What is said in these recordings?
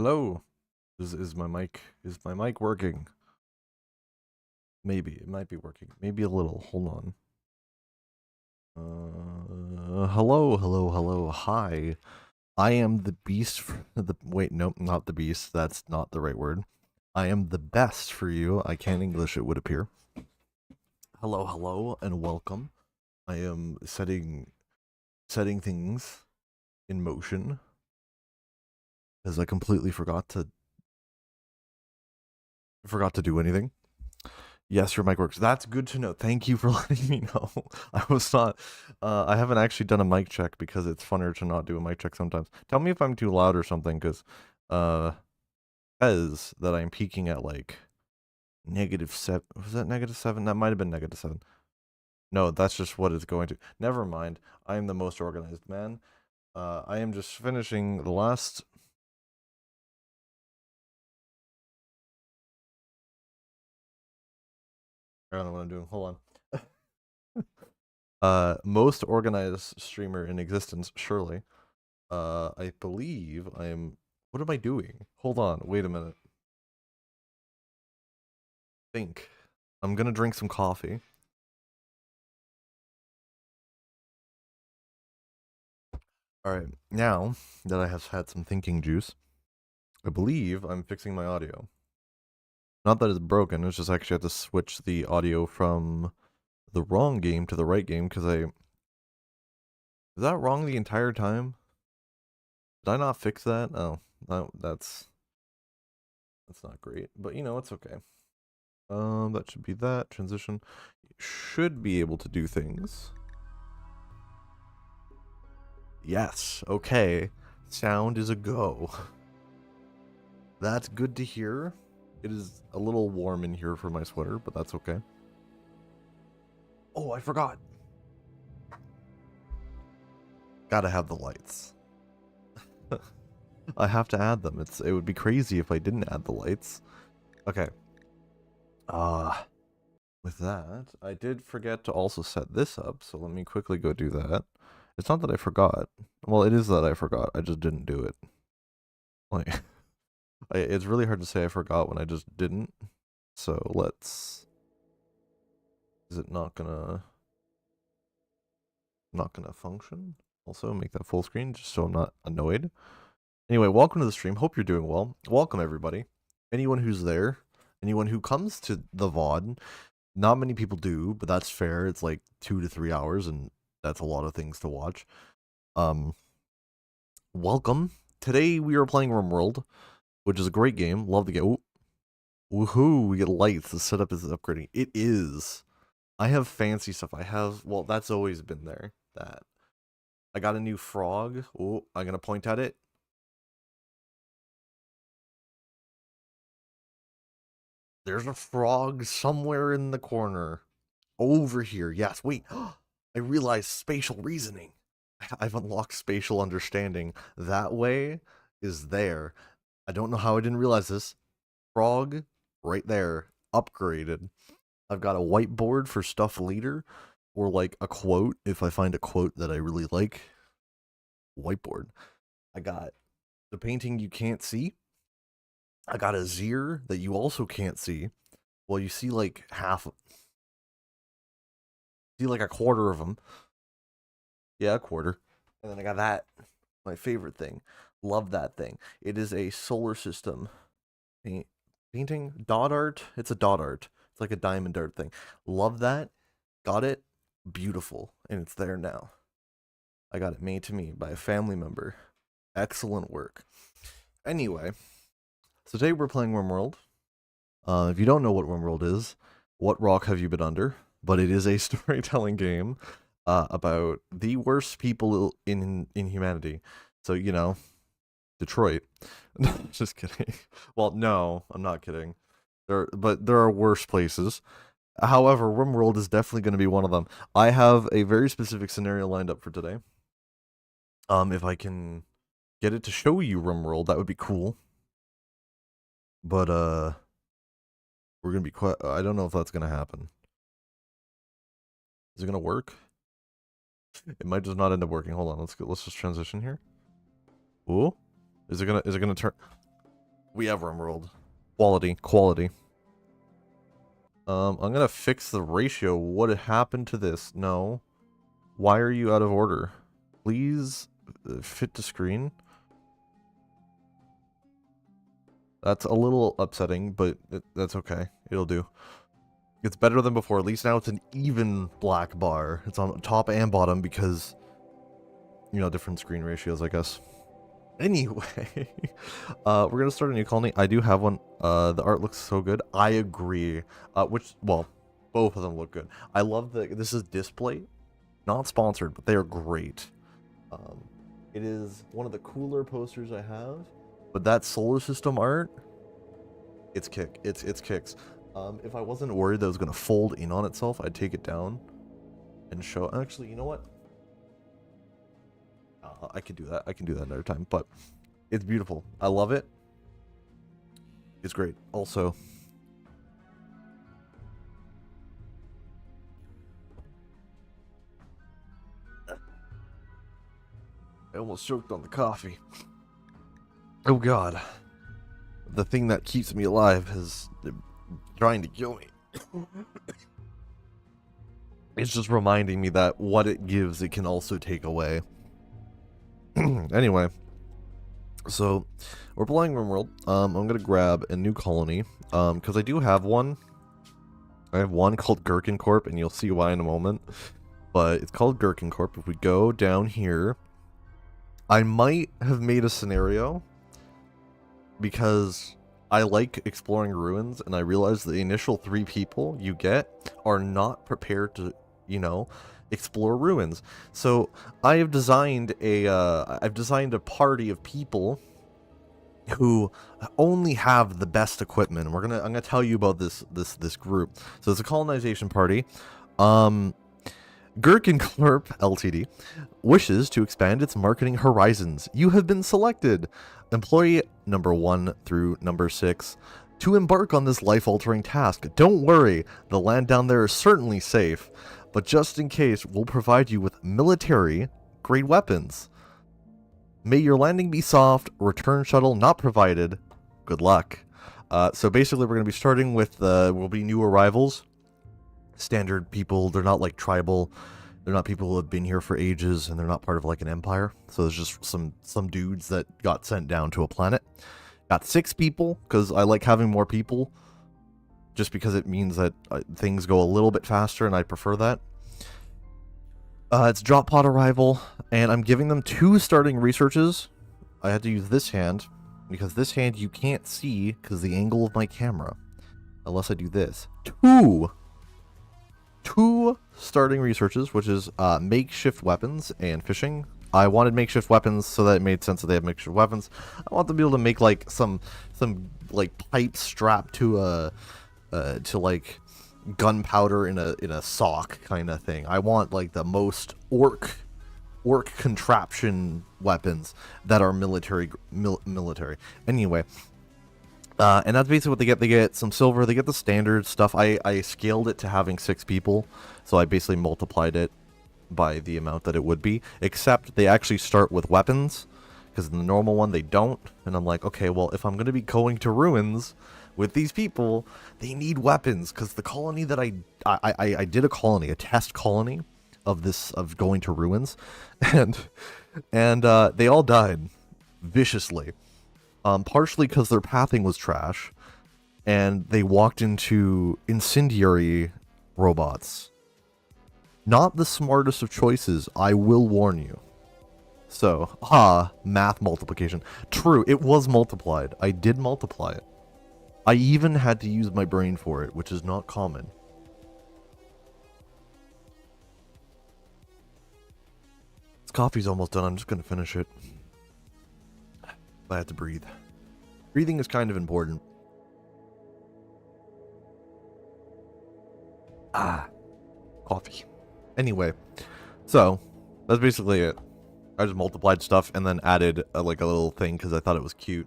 Hello. Is my mic working? Maybe it might be working. Maybe a little. Hold on. Hello. Hi. I am the beast for the wait, nope, not the beast. That's not the right word. I am the best for you. I can't English, it would appear. Hello, and welcome. I am setting things in motion because I completely forgot to do anything. Yes, your mic works. That's good to know. Thank you for letting me know. I was not, I haven't actually done a mic check because it's funner to not do a mic check sometimes. Tell me if I'm too loud or something, because, says that I'm peaking at like -7. Was that -7? That might have been -7. No, that's just what it's going to. Never mind. I am the most organized man. I am just finishing the last. I don't know what I'm doing. Hold on. Most organized streamer in existence, surely. I believe I am. What am I doing? Hold on. Wait a minute. Think. I'm gonna drink some coffee. Alright, now that I have had some thinking juice, I believe I'm fixing my audio. Not that it's broken, it's just I actually have to switch the audio from the wrong game to the right game because I. Was that wrong the entire time? Did I not fix that? Oh, no, that's not great. But you know, it's okay. That should be that. Transition. Should be able to do things. Yes, okay. Sound is a go. That's good to hear. It is a little warm in here for my sweater, but that's okay. Oh, I forgot. Gotta have the lights. I have to add them. It would be crazy if I didn't add the lights. Okay. With that, I did forget to also set this up, so let me quickly go do that. It's not that I forgot. Well, it is that I forgot. I just didn't do it. Like, it's really hard to say I forgot when I just didn't. So let's. Is it not gonna function? Also, make that full screen just so I'm not annoyed. Anyway, welcome to the stream. Hope you're doing well. Welcome everybody. Anyone who's there, anyone who comes to the VOD. Not many people do, but that's fair. It's like 2 to 3 hours, and that's a lot of things to watch. Welcome. Today we are playing Rimworld, which is a great game. Love the game. Woohoo! We get lights. The setup is upgrading. It is. I have fancy stuff. Well, that's always been there. That. I got a new frog. Oh, I'm gonna point at it. There's a frog somewhere in the corner. Over here. Yes, wait. I realized spatial reasoning. I've unlocked spatial understanding. That way is there. I don't know how I didn't realize this. Frog, right there, upgraded. I've got a whiteboard for stuff later, or like a quote if I find a quote that I really like. Whiteboard. I got the painting you can't see. I got a Zir that you also can't see. Well, you see like half. See like a quarter of them. Yeah, a quarter. And then I got that. My favorite thing. Love that thing. It is a solar system painting. Dot art. It's a dot art. It's like a diamond art thing. Love that. Got it. Beautiful. And it's there now. I got it made to me by a family member. Excellent work. Anyway, so today we're playing Rimworld. If you don't know what Rimworld is, what rock have you been under? But it is a storytelling game about the worst people in humanity. So, you know, Detroit. Just kidding. Well, no, I'm not kidding. But there are worse places. However, Rimworld is definitely going to be one of them. I have a very specific scenario lined up for today. If I can get it to show you Rimworld, that would be cool. But we're gonna be quite. I don't know if that's gonna happen. Is it gonna work? It might just not end up working. Hold on. Let's just transition here. Ooh, is it gonna turn? We have Rimworld. Quality, quality. I'm gonna fix the ratio. What happened to this? No. Why are you out of order? Please fit to screen. That's a little upsetting, but that's okay. It'll do. It's better than before. At least now it's an even black bar. It's on top and bottom because, you know, different screen ratios, I guess. Anyway, we're gonna start a new colony. I do have one. The art looks so good. I agree. Well, both of them look good. I love this is Display, not sponsored, but they are great. It is one of the cooler posters I have, but that solar system art, it's kicks. If I wasn't worried that it was gonna fold in on itself, I'd take it down and show. Actually, you know what? I could do that. I can do that another time, but it's beautiful. I love it. It's great. Also, I almost choked on the coffee. Oh god. The thing that keeps me alive is trying to kill me. It's just reminding me that what it gives, it can also take away. Anyway, so we're playing Rimworld. I'm gonna grab a new colony, because I do have one. I have one called Gherkin Corp, and you'll see why in a moment. But it's called Gherkin Corp. If we go down here, I might have made a scenario because I like exploring ruins, and I realize the initial 3 people you get are not prepared to, you know, explore ruins. So I have designed a party of people who only have the best equipment. I'm gonna tell you about this group. So it's a colonization party. Gherkin Corp Ltd wishes to expand its marketing horizons. You have been selected, employee number 1 through number 6, to embark on this life-altering task. Don't worry, the land down there is certainly safe, but just in case, we'll provide you with military-grade weapons. May your landing be soft, return shuttle not provided. Good luck. So basically we're going to be starting with, will be new arrivals. Standard people, they're not like tribal, they're not people who have been here for ages, and they're not part of like an empire. So there's just some dudes that got sent down to a planet. Got 6 people, because I like having more people. Just because it means that things go a little bit faster, and I prefer that. It's drop pod arrival, and I'm giving them 2 starting researches. I had to use this hand, because this hand you can't see because the angle of my camera. Unless I do this. 2 starting researches, which is makeshift weapons and fishing. I wanted makeshift weapons so that it made sense that they have makeshift weapons. I want them to be able to make like some like pipe strapped to like gunpowder in a sock kind of thing. I want like the most orc contraption weapons that are military. Anyway, and that's basically what they get. They get some silver. They get the standard stuff. I scaled it to having 6 people, so I basically multiplied it by the amount that it would be. Except they actually start with weapons, because in the normal one they don't. And I'm like, okay, well, if I'm going to be going to ruins with these people, they need weapons, because the colony that I did a test colony of going to ruins, and they all died viciously, partially because their pathing was trash, and they walked into incendiary robots. Not the smartest of choices, I will warn you. So, math multiplication. True, it was multiplied. I did multiply it. I even had to use my brain for it, which is not common. This coffee's almost done. I'm just going to finish it. I have to breathe. Breathing is kind of important. Coffee. Anyway, so that's basically it. I just multiplied stuff and then added like a little thing because I thought it was cute.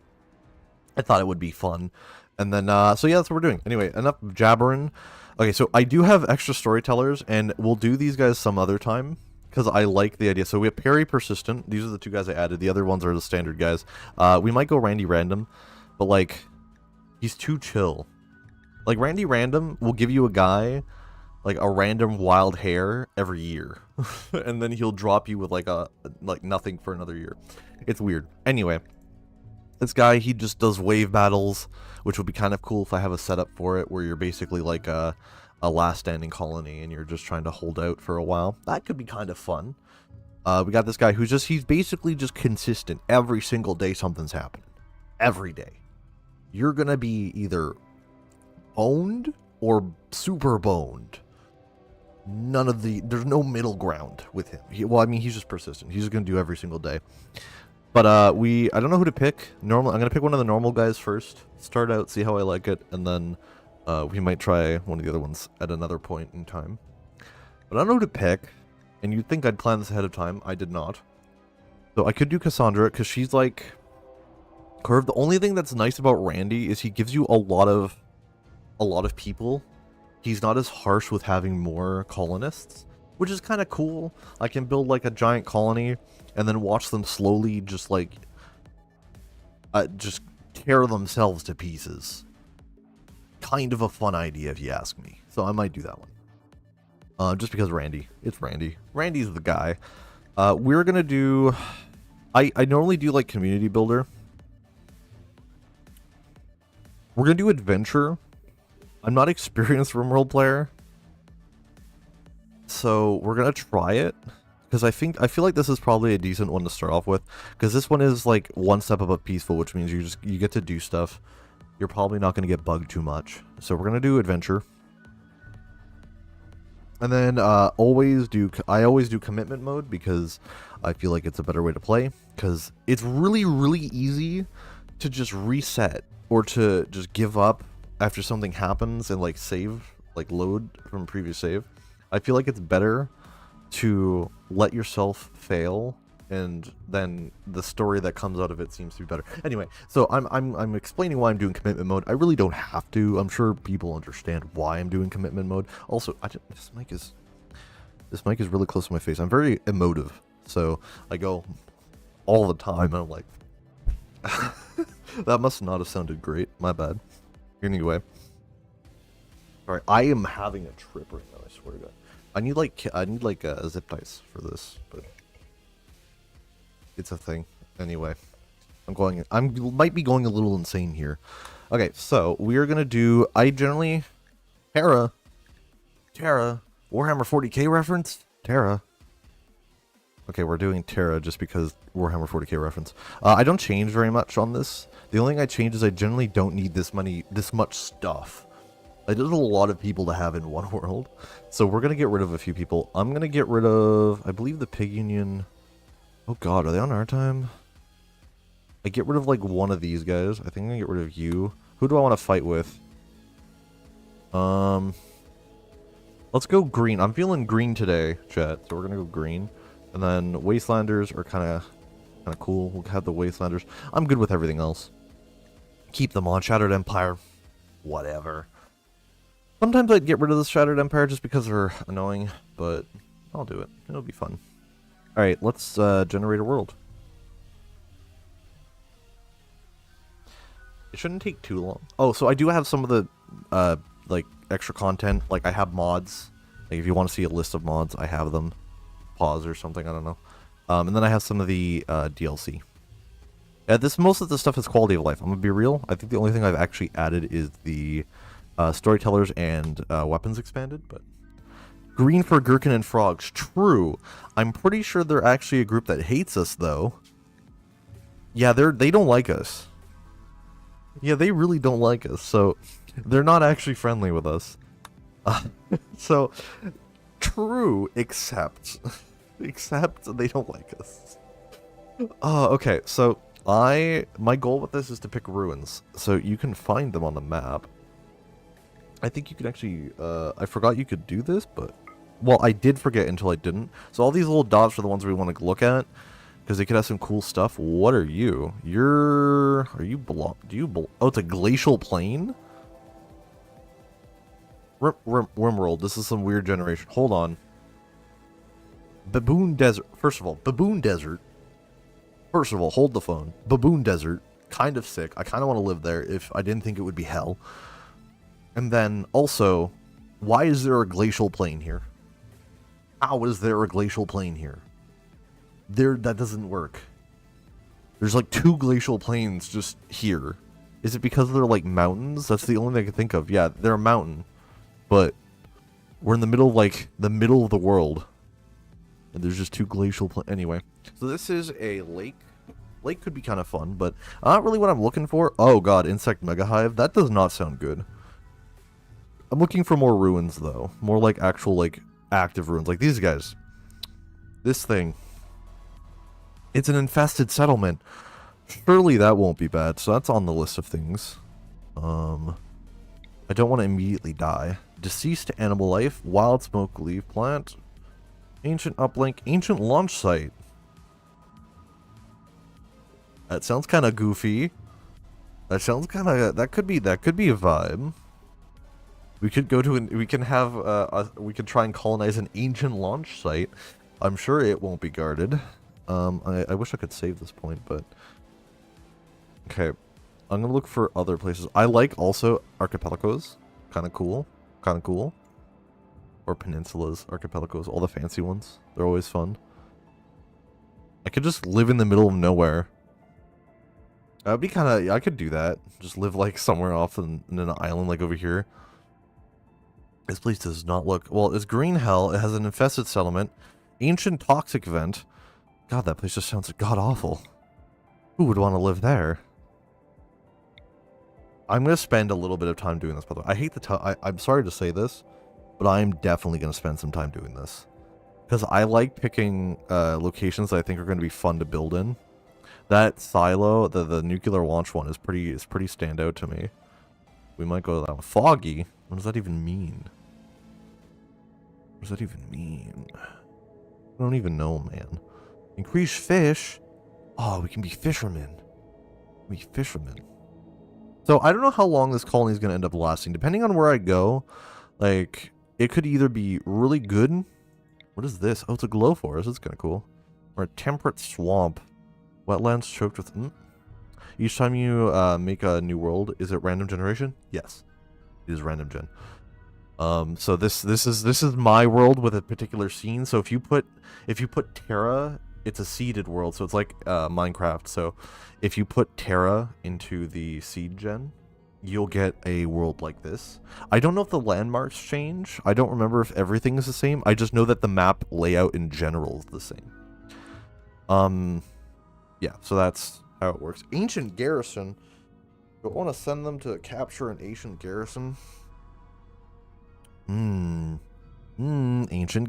I thought it would be fun. And then, so yeah, that's what we're doing. Anyway, enough jabbering. Okay, so I do have extra storytellers, and we'll do these guys some other time, because I like the idea. So we have Perry Persistent. These are the 2 guys I added. The other ones are the standard guys. We might go Randy Random, but like, he's too chill. Like, Randy Random will give you a guy, like, a random wild hair every year. And then he'll drop you with, like, nothing for another year. It's weird. Anyway, this guy, he just does wave battles, which would be kind of cool if I have a setup for it, where you're basically like a last standing colony, and you're just trying to hold out for a while. That could be kind of fun. We got this guy he's basically just consistent. Every single day something's happening. Every day. You're gonna be either boned or super boned. There's no middle ground with him. He's just persistent. He's just gonna do every single day. But I don't know who to pick. I'm gonna pick one of the normal guys first. Start out, see how I like it, and then we might try one of the other ones at another point in time. But I don't know who to pick, and you'd think I'd plan this ahead of time. I did not. So I could do Cassandra, because she's like curved. The only thing that's nice about Randy is he gives you a lot of people. He's not as harsh with having more colonists, which is kind of cool. I can build like a giant colony and then watch them slowly just like just tear themselves to pieces. Kind of a fun idea if you ask me. So I might do that one. Just because it's Randy. Randy's the guy. We're gonna do, I normally do like community builder. We're gonna do adventure. I'm not experienced Rimworld player, so we're gonna try it, because I feel like this is probably a decent one to start off with, because this one is like one step above peaceful, which means you get to do stuff. You're probably not gonna get bugged too much, so we're gonna do adventure, and then I always do commitment mode, because I feel like it's a better way to play, because it's really easy to just reset or to just give up after something happens and like load from previous save. I feel like it's better to let yourself fail, and then the story that comes out of it seems to be better. Anyway, so I'm explaining why I'm doing commitment mode. I really don't have to. I'm sure people understand why I'm doing commitment mode. Also, this mic is really close to my face. I'm very emotive, so I go all the time, and I'm like, that must not have sounded great. My bad. Anyway, alright, I am having a trip right now, I swear to God. I need like zip ties for this, but it's a thing. Anyway, I might be going a little insane here. Okay, so we are gonna do, Terra, Warhammer 40k reference? Terra. Okay, we're doing Terra just because Warhammer 40k reference. I don't change very much on this. The only thing I change is I generally don't need this much stuff. There's a lot of people to have in one world. So we're going to get rid of a few people. I'm going to get rid of, I believe, the Pig Union. Oh god, are they on our time? I get rid of like one of these guys. I think I'm going to get rid of you. Who do I want to fight with? Let's go green. I'm feeling green today, chat. So we're going to go green. And then Wastelanders are kind of cool. We'll have the Wastelanders. I'm good with everything else. Keep them on. Shattered Empire. Whatever. Sometimes I'd get rid of the Shattered Empire just because they're annoying, but I'll do it. It'll be fun. Alright, let's generate a world. It shouldn't take too long. Oh, so I do have some of the like extra content. Like I have mods. Like if you want to see a list of mods, I have them. Pause or something, I don't know. And then I have some of the DLC. Most of the stuff is quality of life. I'm gonna be real. I think the only thing I've actually added is the storytellers and weapons expanded. But green for Gherkin and Frogs. True. I'm pretty sure they're actually a group that hates us, though. Yeah, they don't like us. Yeah, they really don't like us. So they're not actually friendly with us. So true, except they don't like us. Okay, so my goal with this is to pick ruins, so you can find them on the map. I think you could actually, I forgot you could do this, but, well, I did forget until I didn't. So all these little dots are the ones we want to look at, because they could have some cool stuff. What are you? Oh, it's a glacial plain? Rimworld, this is some weird generation. Hold on. Baboon Desert. First of all, Baboon Desert. First of all, hold the phone. Baboon Desert. kind of sick. I kind of want to live there if I didn't think it would be hell. And then also, why is there a glacial plain here? How is there a glacial plain here? That doesn't work. There's like 2 glacial plains just here. Is it because they're like mountains? That's the only thing I can think of. Yeah, they're a mountain. But we're in the middle, like, the middle of the world. And there's just 2 glacial plains. Anyway, so this is a lake. Lake could be kind of fun, but not really what I'm looking for. Oh god, insect mega hive. That does not sound good. I'm looking for more ruins, though. More like actual, like, active ruins. Like these guys. This thing. It's an infested settlement. Surely that won't be bad. So that's on the list of things. I don't want to immediately die. Deceased animal life. Wild smoke leaf plant. Ancient uplink. Ancient launch site. That sounds kind of goofy. That sounds kind of... That could be a vibe. We could go to we can try and colonize an ancient launch site. I'm sure it won't be guarded. I wish I could save this point, but... Okay. I'm gonna look for other places. I like also archipelagos. Kind of cool. Or peninsulas, archipelagos, all the fancy ones. They're always fun. I could just live in the middle of nowhere. That'd be kind of... I could do that. Just live like somewhere off in an island like over here. This place does not look... Well, it's green hell. It has an infested settlement. Ancient toxic vent. God, that place just sounds god-awful. Who would want to live there? I'm going to spend a little bit of time doing this, by the way. I hate to tell... I'm sorry to say this, but I'm definitely going to spend some time doing this. Because I like picking locations that I think are going to be fun to build in. That silo, the nuclear launch one, is pretty standout to me. We might go to that one. Foggy? What does that even mean? What does that even mean? I don't even know, man. Increase fish? Oh, we can be fishermen. So I don't know how long this colony is going to end up lasting. Depending on where I go, like, it could either be really good. What is this? Oh, it's a glow forest. That's kind of cool. Or a temperate swamp. Wetlands choked with... Each time you make a new world, is it random generation? Yes. It is random gen. So this is my world with a particular scene. So if you put Terra, it's a seeded world, so it's like Minecraft. So if you put Terra into the seed gen, you'll get a world like this. I don't know if the landmarks change. I don't remember if everything is the same. I just know that the map layout in general is the same. Yeah, so that's how it works. Ancient garrison. Don't want to send them to capture an ancient garrison. Ancient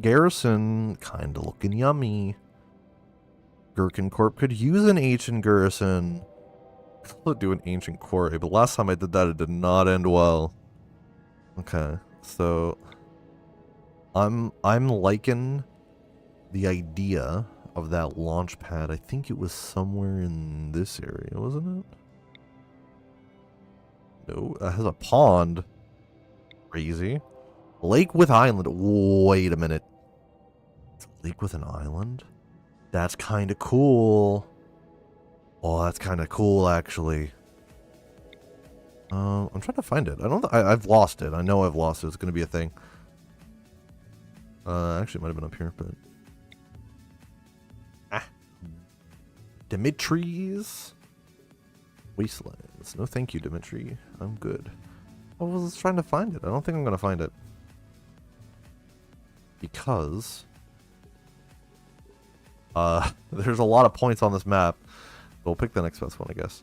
garrison. Kinda looking yummy. Gherkin Corp could use an ancient garrison. I'll do an ancient quarry, but last time I did that, it did not end well. Okay, so I'm liking the idea of that launch pad. I think it was somewhere in this area, wasn't it? No, it has a pond. Crazy. Lake with island. Wait a minute. It's a lake with an island? That's kind of cool. Oh, that's kind of cool, actually. I'm trying to find it. I've lost it. I know I've lost it. It's going to be a thing. Actually, it might have been up here, but... Dimitri's Wastelands. No thank you, Dimitri. I'm good. I was trying to find it. I don't think I'm going to find it. Because... there's a lot of points on this map. We'll pick the next best one, I guess.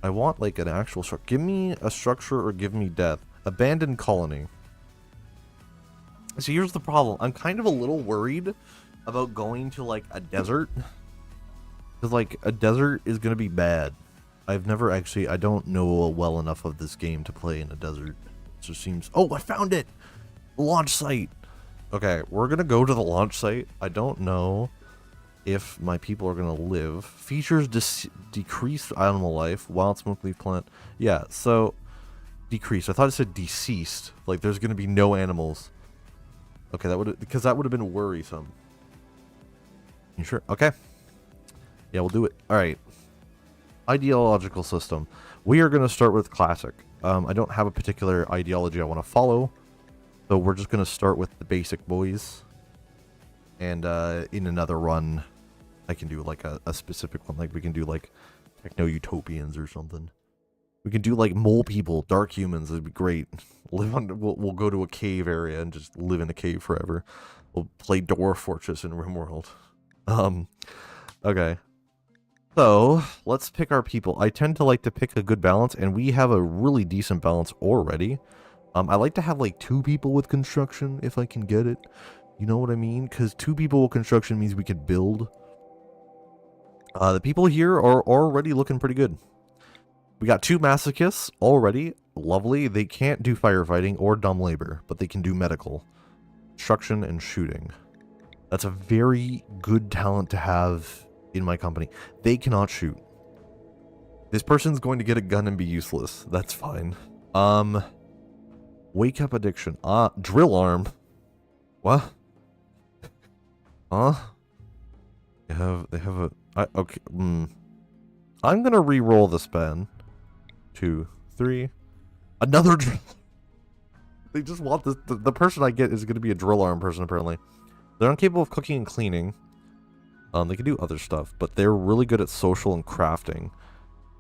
I want, like, an actual structure. Give me a structure or give me death. Abandoned colony. So here's the problem. I'm kind of a little worried about going to, like, a desert. Because, like, a desert is going to be bad. I've never actually... I don't know well enough of this game to play in a desert. It just seems... Oh, I found it! Launch site! Okay, we're going to go to the launch site. I don't know if my people are going to live. Features decreased animal life. Wild smoke leaf plant. Yeah, so... Decreased. I thought it said deceased. Like, there's going to be no animals. Okay, because that would have been worrisome. You sure? Okay. Yeah, we'll do it. All right. Ideological system. We are going to start with classic. I don't have a particular ideology I want to follow, so we're just going to start with the basic boys. And in another run, I can do like a specific one. Like we can do like techno-utopians or something. We can do like mole people, dark humans. It'd be great. We'll go to a cave area and just live in a cave forever. We'll play Dwarf Fortress in Rimworld. Okay. So, let's pick our people. I tend to like to pick a good balance, and we have a really decent balance already. I like to have like 2 people with construction, if I can get it. You know what I mean? Because 2 people with construction means we could build. The people here are already looking pretty good. We got 2 masochists already. Lovely. They can't do firefighting or dumb labor, but they can do medical. Construction and shooting. That's a very good talent to have in my company. They cannot shoot. This person's going to get a gun and be useless. That's fine. Wake up addiction. Drill arm. What? Huh? They have a... okay. I'm gonna re-roll this pen. 2, 3. Another drill. They just want this. The person I get is gonna be a drill arm person, apparently. They're incapable of cooking and cleaning. They can do other stuff, but they're really good at social and crafting.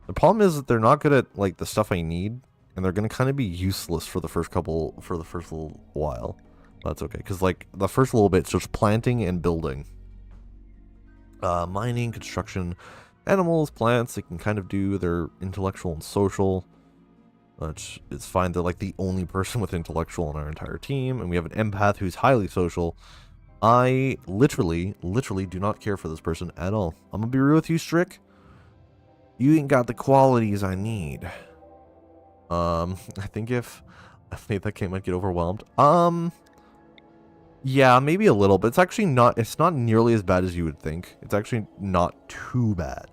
The problem is that they're not good at like the stuff I need, and they're gonna kind of be useless for the first little while. That's okay, because like the first little bit's just planting and building. Mining, construction, animals, plants. They can kind of do their intellectual and social. Which is fine. They're like the only person with intellectual on our entire team, and we have an empath who's highly social. I literally do not care for this person at all. I'm gonna be real with you, Strick. You ain't got the qualities I need. I think if I made that game, I'd get overwhelmed. Yeah, maybe a little, but it's actually not. It's not nearly as bad as you would think. It's actually not too bad.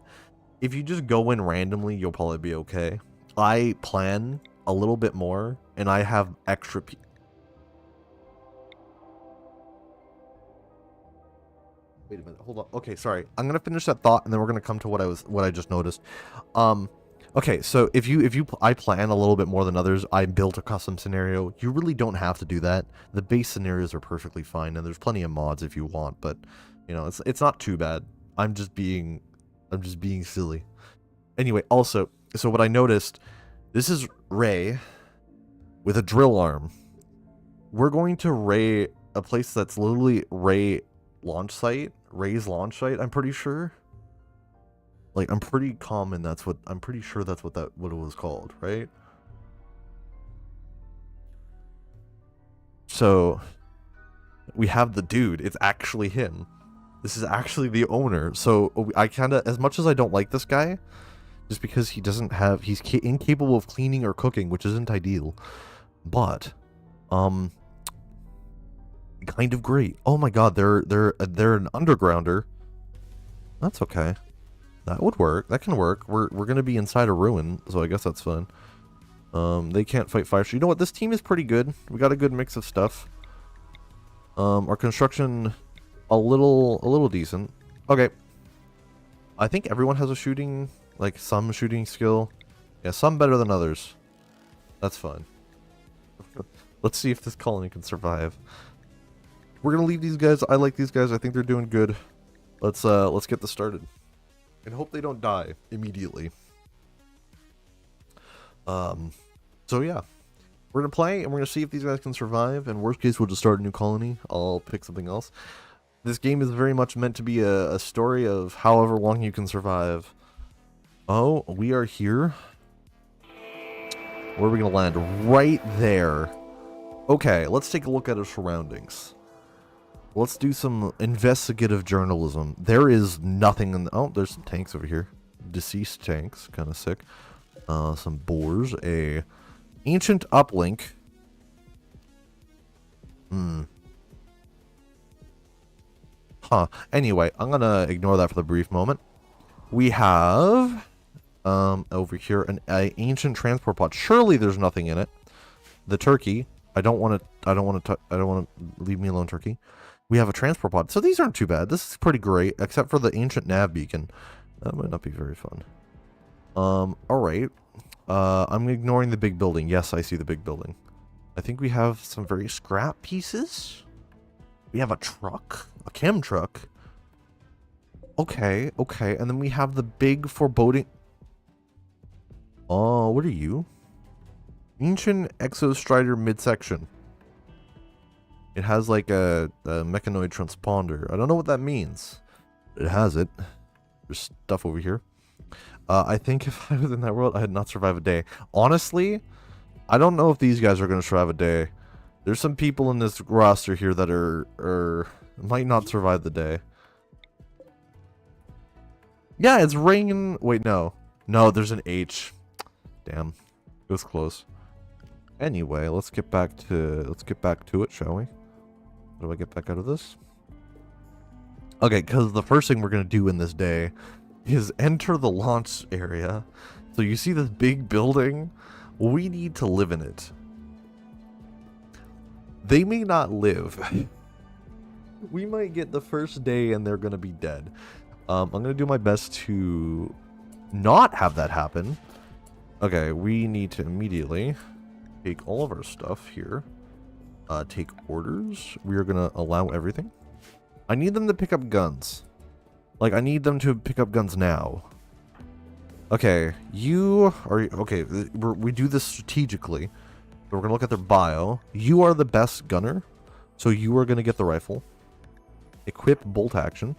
If you just go in randomly, you'll probably be okay. I plan a little bit more, and I have extra people. Wait a minute, hold on. Okay, sorry. I'm gonna finish that thought, and then we're gonna come to what I just noticed. Okay, so I plan a little bit more than others. I built a custom scenario. You really don't have to do that. The base scenarios are perfectly fine, and there's plenty of mods if you want. But you know, it's not too bad. I'm just being silly. Anyway, also, so what I noticed, this is Ray with a drill arm. We're going to Ray a place that's literally Ray's launch site, I'm pretty sure. Like, I'm pretty sure that's what it was called, right? So, we have the dude. It's actually him. This is actually the owner. So, I kind of, as much as I don't like this guy, just because he's incapable of cleaning or cooking, which isn't ideal, but, kind of great. Oh my god, they're an undergrounder. That's okay. That would work. That can work. We're gonna be inside a ruin, so I guess that's fun. They can't fight fire. So you know what? This team is pretty good. We got a good mix of stuff. Our construction, a little decent. Okay. I think everyone has a shooting, like some shooting skill. Yeah, some better than others. That's fun. Let's see if this colony can survive. We're gonna leave these guys. I like these guys. I think they're doing good. Let's get this started. And hope they don't die immediately. So yeah. We're gonna play, and we're gonna see if these guys can survive, and worst case, we'll just start a new colony. I'll pick something else. This game is very much meant to be a story of however long you can survive. Oh, we are here. Where are we gonna land? Right there. Okay, let's take a look at our surroundings. Let's do some investigative journalism. There is nothing in the... Oh, there's some tanks over here. Deceased tanks. Kind of sick. Some boars. A ancient uplink. Huh. Anyway, I'm going to ignore that for the brief moment. We have... over here, an ancient transport pod. Surely there's nothing in it. The turkey. I don't want to leave me alone, turkey. We have a transport pod. So these aren't too bad. This is pretty great, except for the ancient nav beacon. That might not be very fun. Alright. I'm ignoring the big building. Yes, I see the big building. I think we have some very scrap pieces. We have a truck. A chem truck. Okay, okay. And then we have the big foreboding... Oh, what are you? Ancient Exostrider midsection. It has like a mechanoid transponder. I don't know what that means. It has it. There's stuff over here. I think if I was in that world, I'd not survive a day. Honestly, I don't know if these guys are going to survive a day. There's some people in this roster here that might not survive the day. Yeah, it's raining. Wait, no. No, there's an H. Damn. It was close. Anyway, let's get back to it, shall we? How do I get back out of this? Okay, because the first thing we're going to do in this day is enter the launch area. So you see this big building? We need to live in it. They may not live. We might get the first day and they're going to be dead. I'm going to do my best to not have that happen. Okay, we need to immediately take all of our stuff here. Take orders. We are going to allow everything. I need them to pick up guns. Like, I need them to pick up guns now. Okay, you are... Okay, we do this strategically. We're going to look at their bio. You are the best gunner, so you are going to get the rifle. Equip bolt action.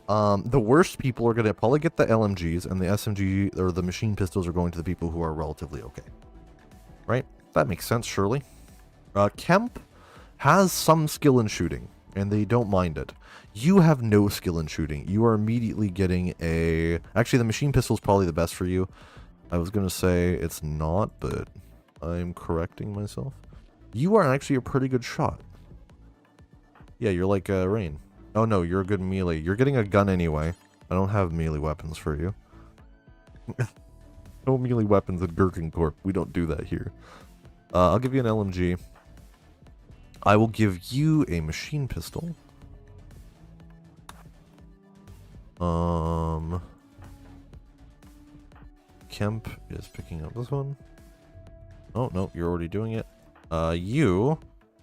The worst people are going to probably get the LMGs, and the SMG, or the machine pistols, are going to the people who are relatively okay. Right? That makes sense, surely. Kemp has some skill in shooting, and they don't mind it. You have no skill in shooting. You are immediately getting a... Actually, the machine pistol is probably the best for you. I was going to say it's not, but I'm correcting myself. You are actually a pretty good shot. Yeah, you're like Rain. Oh no, you're a good melee. You're getting a gun anyway. I don't have melee weapons for you. No melee weapons in Gherkincorp. We don't do that here. I'll give you an LMG. I will give you a machine pistol. Kemp is picking up this one. Oh, no, you're already doing it. You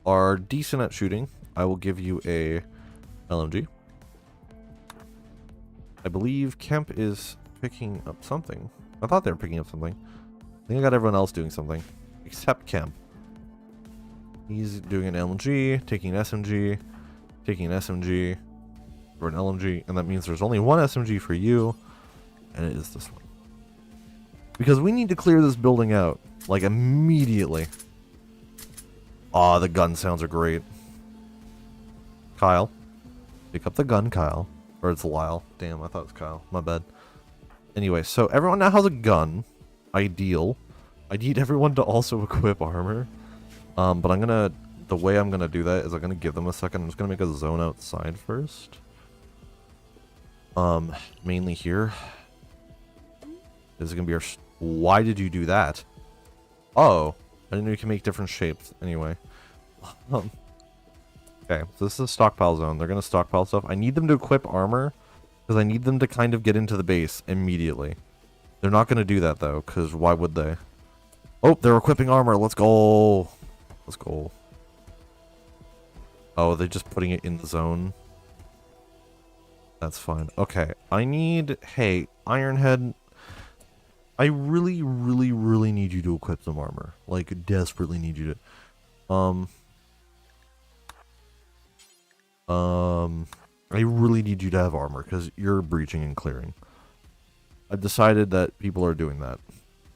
are decent at shooting. I will give you a LMG. I believe Kemp is picking up something. I thought they were picking up something. I think I got everyone else doing something. Except Kemp. He's doing an LMG, taking an SMG, taking an SMG, or an LMG, and that means there's only one SMG for you, and it is this one. Because we need to clear this building out, like, immediately. Aw, the gun sounds are great. Kyle. Pick up the gun, Kyle. Or it's Lyle. Damn, I thought it was Kyle. My bad. Anyway, so everyone now has a gun. Ideal. I need everyone to also equip armor. But I'm gonna... The way I'm gonna do that is I'm gonna give them a second. I'm just gonna make a zone outside first. Mainly here. This is gonna be our... Why did you do that? Oh. I didn't know you can make different shapes. Anyway. Okay, so this is a stockpile zone. They're gonna stockpile stuff. I need them to equip armor, because I need them to kind of get into the base immediately. They're not gonna do that, though, because why would they? Oh, they're equipping armor. Let's go. Let's go. Oh, they're just putting it in the zone. That's fine. Okay, I need... Hey, Ironhead... I really, really, really need you to equip some armor. Like, desperately need you to... I really need you to have armor, because you're breaching and clearing. I've decided that people are doing that.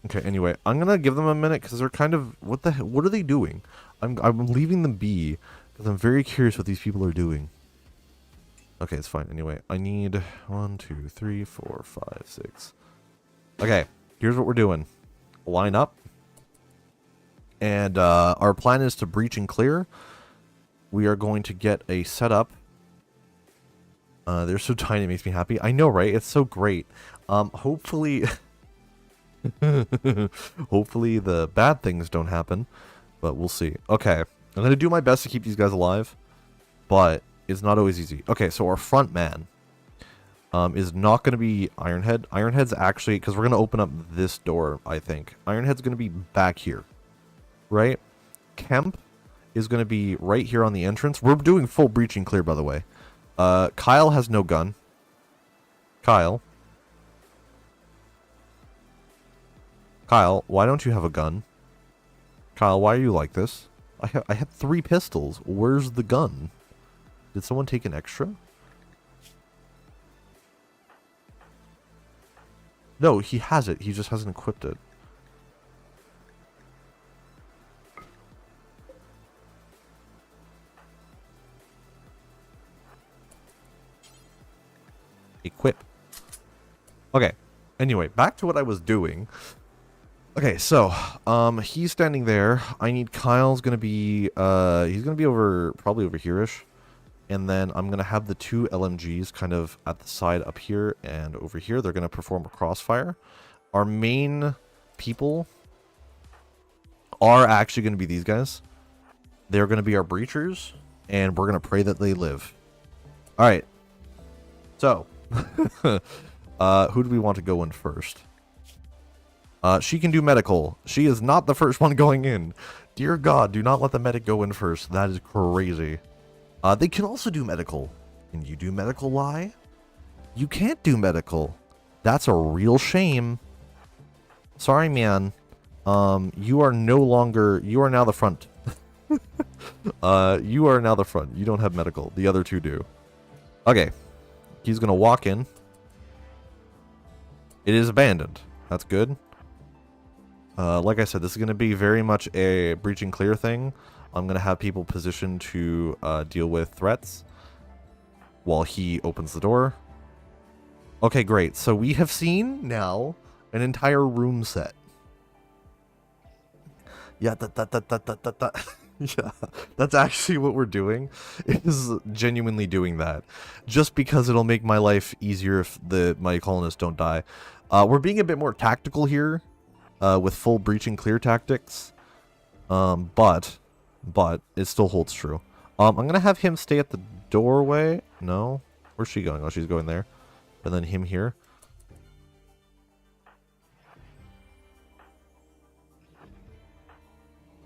Okay, anyway, I'm gonna give them a minute, because they're kind of... What the hell? What are they doing? I'm leaving them be, because I'm very curious what these people are doing. Okay, it's fine. Anyway, I need 1, 2, 3, 4, 5, 6. Okay, here's what we're doing. Line up. And our plan is to breach and clear. We are going to get a setup. They're so tiny, it makes me happy. I know, right? It's so great. Hopefully... hopefully the bad things don't happen. But we'll see. Okay, I'm going to do my best to keep these guys alive. But it's not always easy. Okay, so our front man. is not going to be Ironhead. Ironhead's actually, because we're going to open up this door, I think. Ironhead's going to be back here, right? Kemp is going to be right here on the entrance. We're doing full breach and clear, by the way. Kyle has no gun. Kyle, why don't you have a gun? Kyle, why are you like this? I have 3 pistols. Where's the gun? Did someone take an extra? No, he has it. He just hasn't equipped it. Equip. Okay. Anyway, back to what I was doing. Okay, so, he's standing there. I need Kyle's gonna be, he's gonna be probably over here-ish. And then I'm gonna have the 2 LMGs kind of at the side up here and over here. They're gonna perform a crossfire. Our main people are actually gonna be these guys. They're gonna be our breachers, and we're gonna pray that they live. Alright. So, who do we want to go in first? She can do medical. She is not the first one going in. Dear God, do not let the medic go in first. That is crazy. They can also do medical. Can you do medical, Lie? You can't do medical. That's a real shame. Sorry, man. You are no longer... You are now the front. You are now the front. You don't have medical. The other 2 do. Okay. He's going to walk in. It is abandoned. That's good. Like I said, this is going to be very much a breach and clear thing. I'm going to have people positioned to deal with threats while he opens the door. Okay, great. So we have seen now an entire room set. Yeah, yeah, that's actually what we're doing, is genuinely doing that. Just because it'll make my life easier if my colonists don't die. We're being a bit more tactical here. With full breach and clear tactics, but it still holds true. I'm gonna have him stay at the doorway. No, where's she going? Oh, she's going there, and then him here.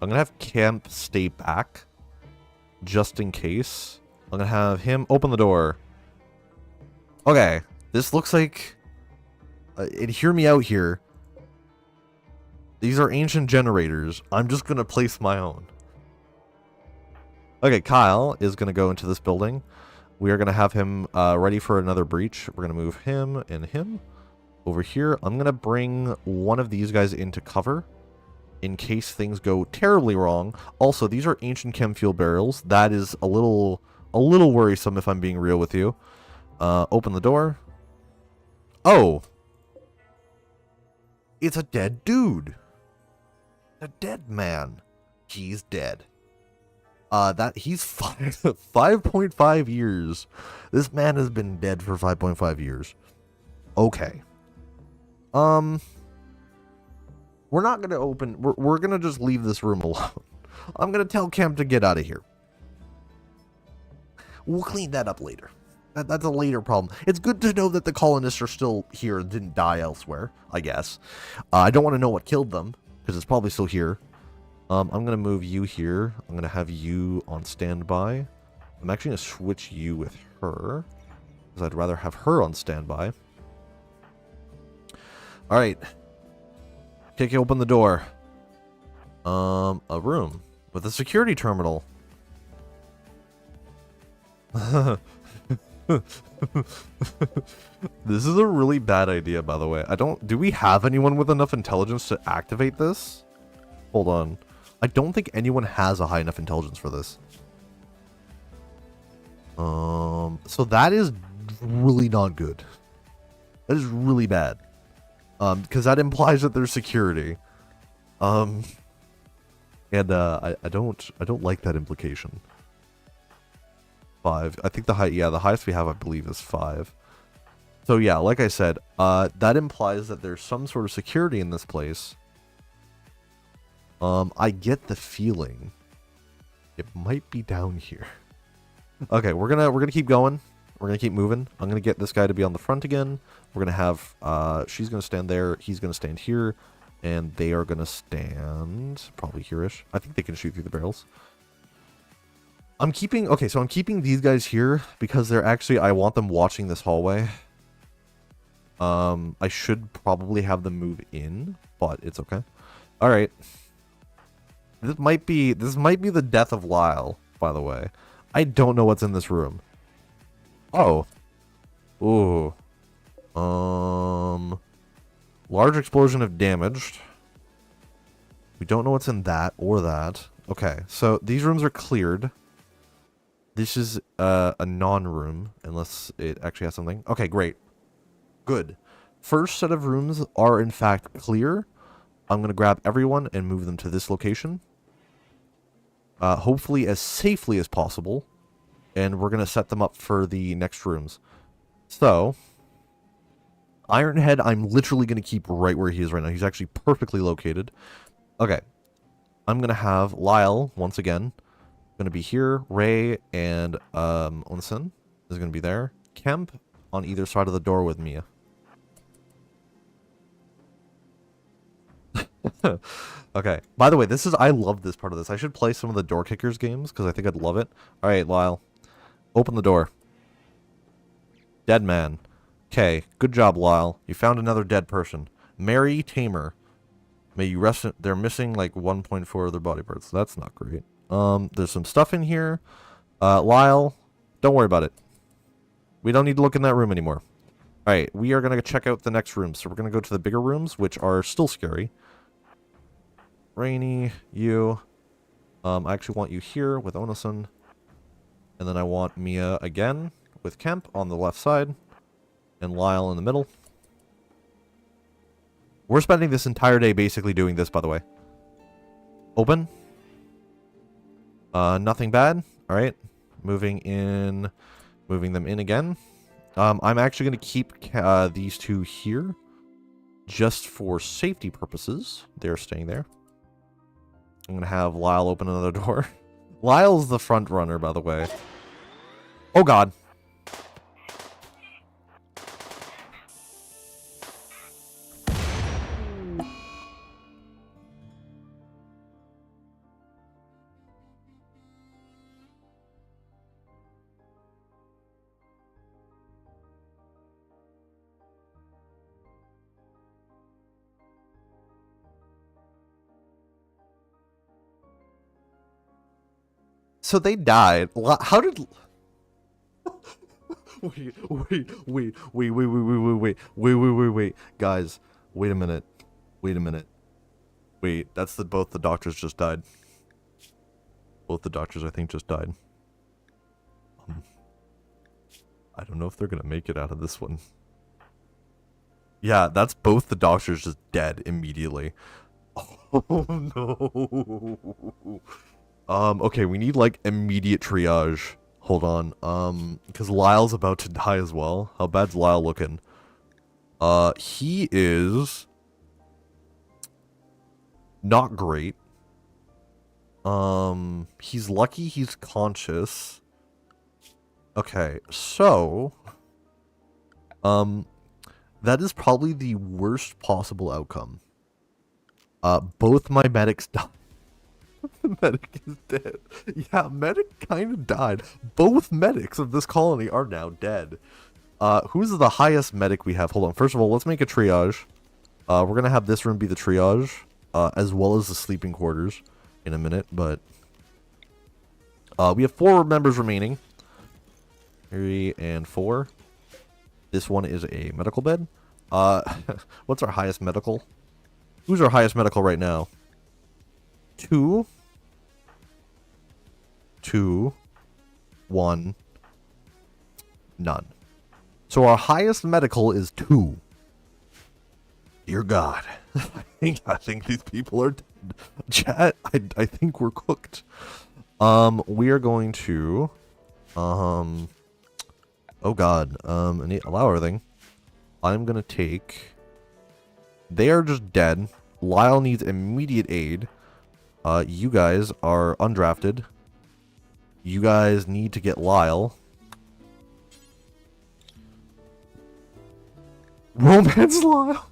I'm gonna have Kemp stay back, just in case. I'm gonna have him open the door. Okay, this looks like. And hear me out here. These are ancient generators. I'm just going to place my own. Okay, Kyle is going to go into this building. We are going to have him ready for another breach. We're going to move him and him over here. I'm going to bring one of these guys into cover in case things go terribly wrong. Also, these are ancient chem fuel barrels. That is a little worrisome if I'm being real with you. Open the door. Oh. It's a dead dude. A dead man. He's dead. He's 5.5 years. This man has been dead for 5.5 years. Okay. We're not gonna open. We're gonna just leave this room alone. I'm gonna tell Kemp to get out of here. We'll clean that up later. That's a later problem. It's good to know that the colonists are still here and didn't die elsewhere, I guess. I don't want to know what killed them, because it's probably still here. I'm going to move you here. I'm going to have you on standby. I'm actually going to switch you with her, because I'd rather have her on standby. Alright. Kick open the door. A room with a security terminal. This is a really bad idea, by the way. Do we have anyone with enough intelligence to activate this? Hold on. I don't think anyone has a high enough intelligence for this. So that is really not good. That is really bad. Because that implies that there's security. And I don't like that implication. 5. I think the highest we have, I believe, is 5. So yeah, like I said, that implies that there's some sort of security in this place. I get the feeling it might be down here. Okay, we're gonna keep going. We're going to keep moving. I'm going to get this guy to be on the front again. We're going to have, she's going to stand there. He's going to stand here. And they are going to stand probably here-ish. I think they can shoot through the barrels. I'm keeping, okay, so I'm keeping these guys here because they're actually, I want them watching this hallway. I should probably have them move in, but it's okay. All right. This might be the death of Lyle, by the way. I don't know what's in this room. Oh. Ooh. Large explosion of damaged. We don't know what's in that or that. Okay, so these rooms are cleared. This is a non-room, unless it actually has something. Okay, great. Good. First set of rooms are in fact clear. I'm going to grab everyone and move them to this location. Hopefully as safely as possible. And we're going to set them up for the next rooms. So, Ironhead, I'm literally going to keep right where he is right now. He's actually perfectly located. Okay. I'm going to have Lyle, once again, going to be here. Ray and Onsen is going to be there. Kemp on either side of the door with Mia. Okay. By the way, I love this part of this. I should play some of the door kickers games because I think I'd love it. All right, Lyle. Open the door. Dead man. Okay. Good job, Lyle. You found another dead person. Mary Tamer. May you rest in... They're missing like 1.4 of their body parts. That's not great. There's some stuff in here. Lyle, don't worry about it. We don't need to look in that room anymore. All right. We are going to check out the next room. So we're going to go to the bigger rooms, which are still scary. Rainy, you. I actually want you here with Onason. And then I want Mia again with Kemp on the left side. And Lyle in the middle. We're spending this entire day basically doing this, by the way. Open. Nothing bad. All right. Moving them in again. I'm actually going to keep these two here. Just for safety purposes. They're staying there. I'm going to have Lyle open another door. Lyle's the front runner, by the way. Oh, God. So they died. How did... Wait. Guys, wait a minute. Wait, that's both the doctors just died. Both the doctors, I think, just died. I don't know if they're gonna make it out of this one. Yeah, that's both the doctors just dead immediately. Oh, no. Okay, we need, like, immediate triage. Hold on. Because Lyle's about to die as well. How bad's Lyle looking? He is... not great. He's lucky he's conscious. Okay, so... that is probably the worst possible outcome. Both my medics died. Medic is dead. Yeah, medic kind of died. Both medics of this colony are now dead. Who's the highest medic we have? Hold on. First of all, let's make a triage. We're going to have this room be the triage, as well as the sleeping quarters in a minute, but we have 4 members remaining. 3 and 4. This one is a medical bed. What's our highest medical? Who's our highest medical right now? 2, 1, none. So our highest medical is 2. Dear God, I think these people are dead. Chat, I think we're cooked. We are going to, oh God, allow everything. I'm gonna take. They are just dead. Lyle needs immediate aid. You guys are undrafted. You guys need to get Lyle. Romance Lyle.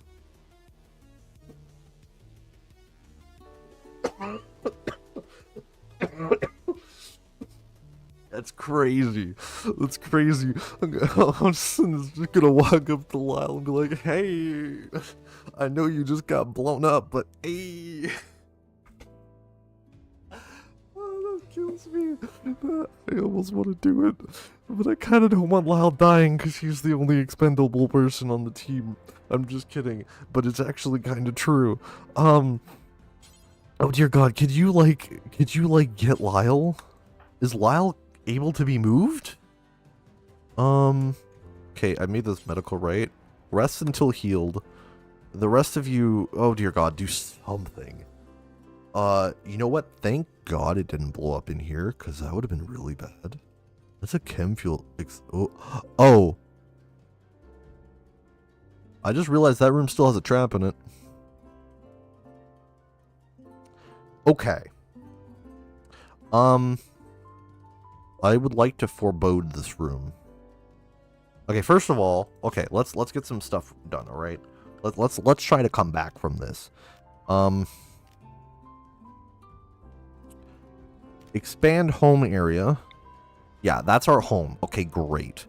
That's crazy. That's crazy. I'm just gonna walk up to Lyle and be like, hey, I know you just got blown up, but hey. Oh, that kills me. I almost want to do it, but I kind of don't want Lyle dying because he's the only expendable person on the team. I'm just kidding, but it's actually kind of true. Oh dear God, could you get Lyle? Is Lyle able to be moved? Okay, I made this medical right. Rest until healed. The rest of you, oh dear God, do something. You know what? Thank God it didn't blow up in here, because that would have been really bad. That's a chem fuel. Oh. I just realized that room still has a trap in it. Okay. I would like to forebode this room. Okay, first of all, okay, let's get some stuff done, all right? Let's try to come back from this. Expand home area. Yeah, that's our home. Okay, great.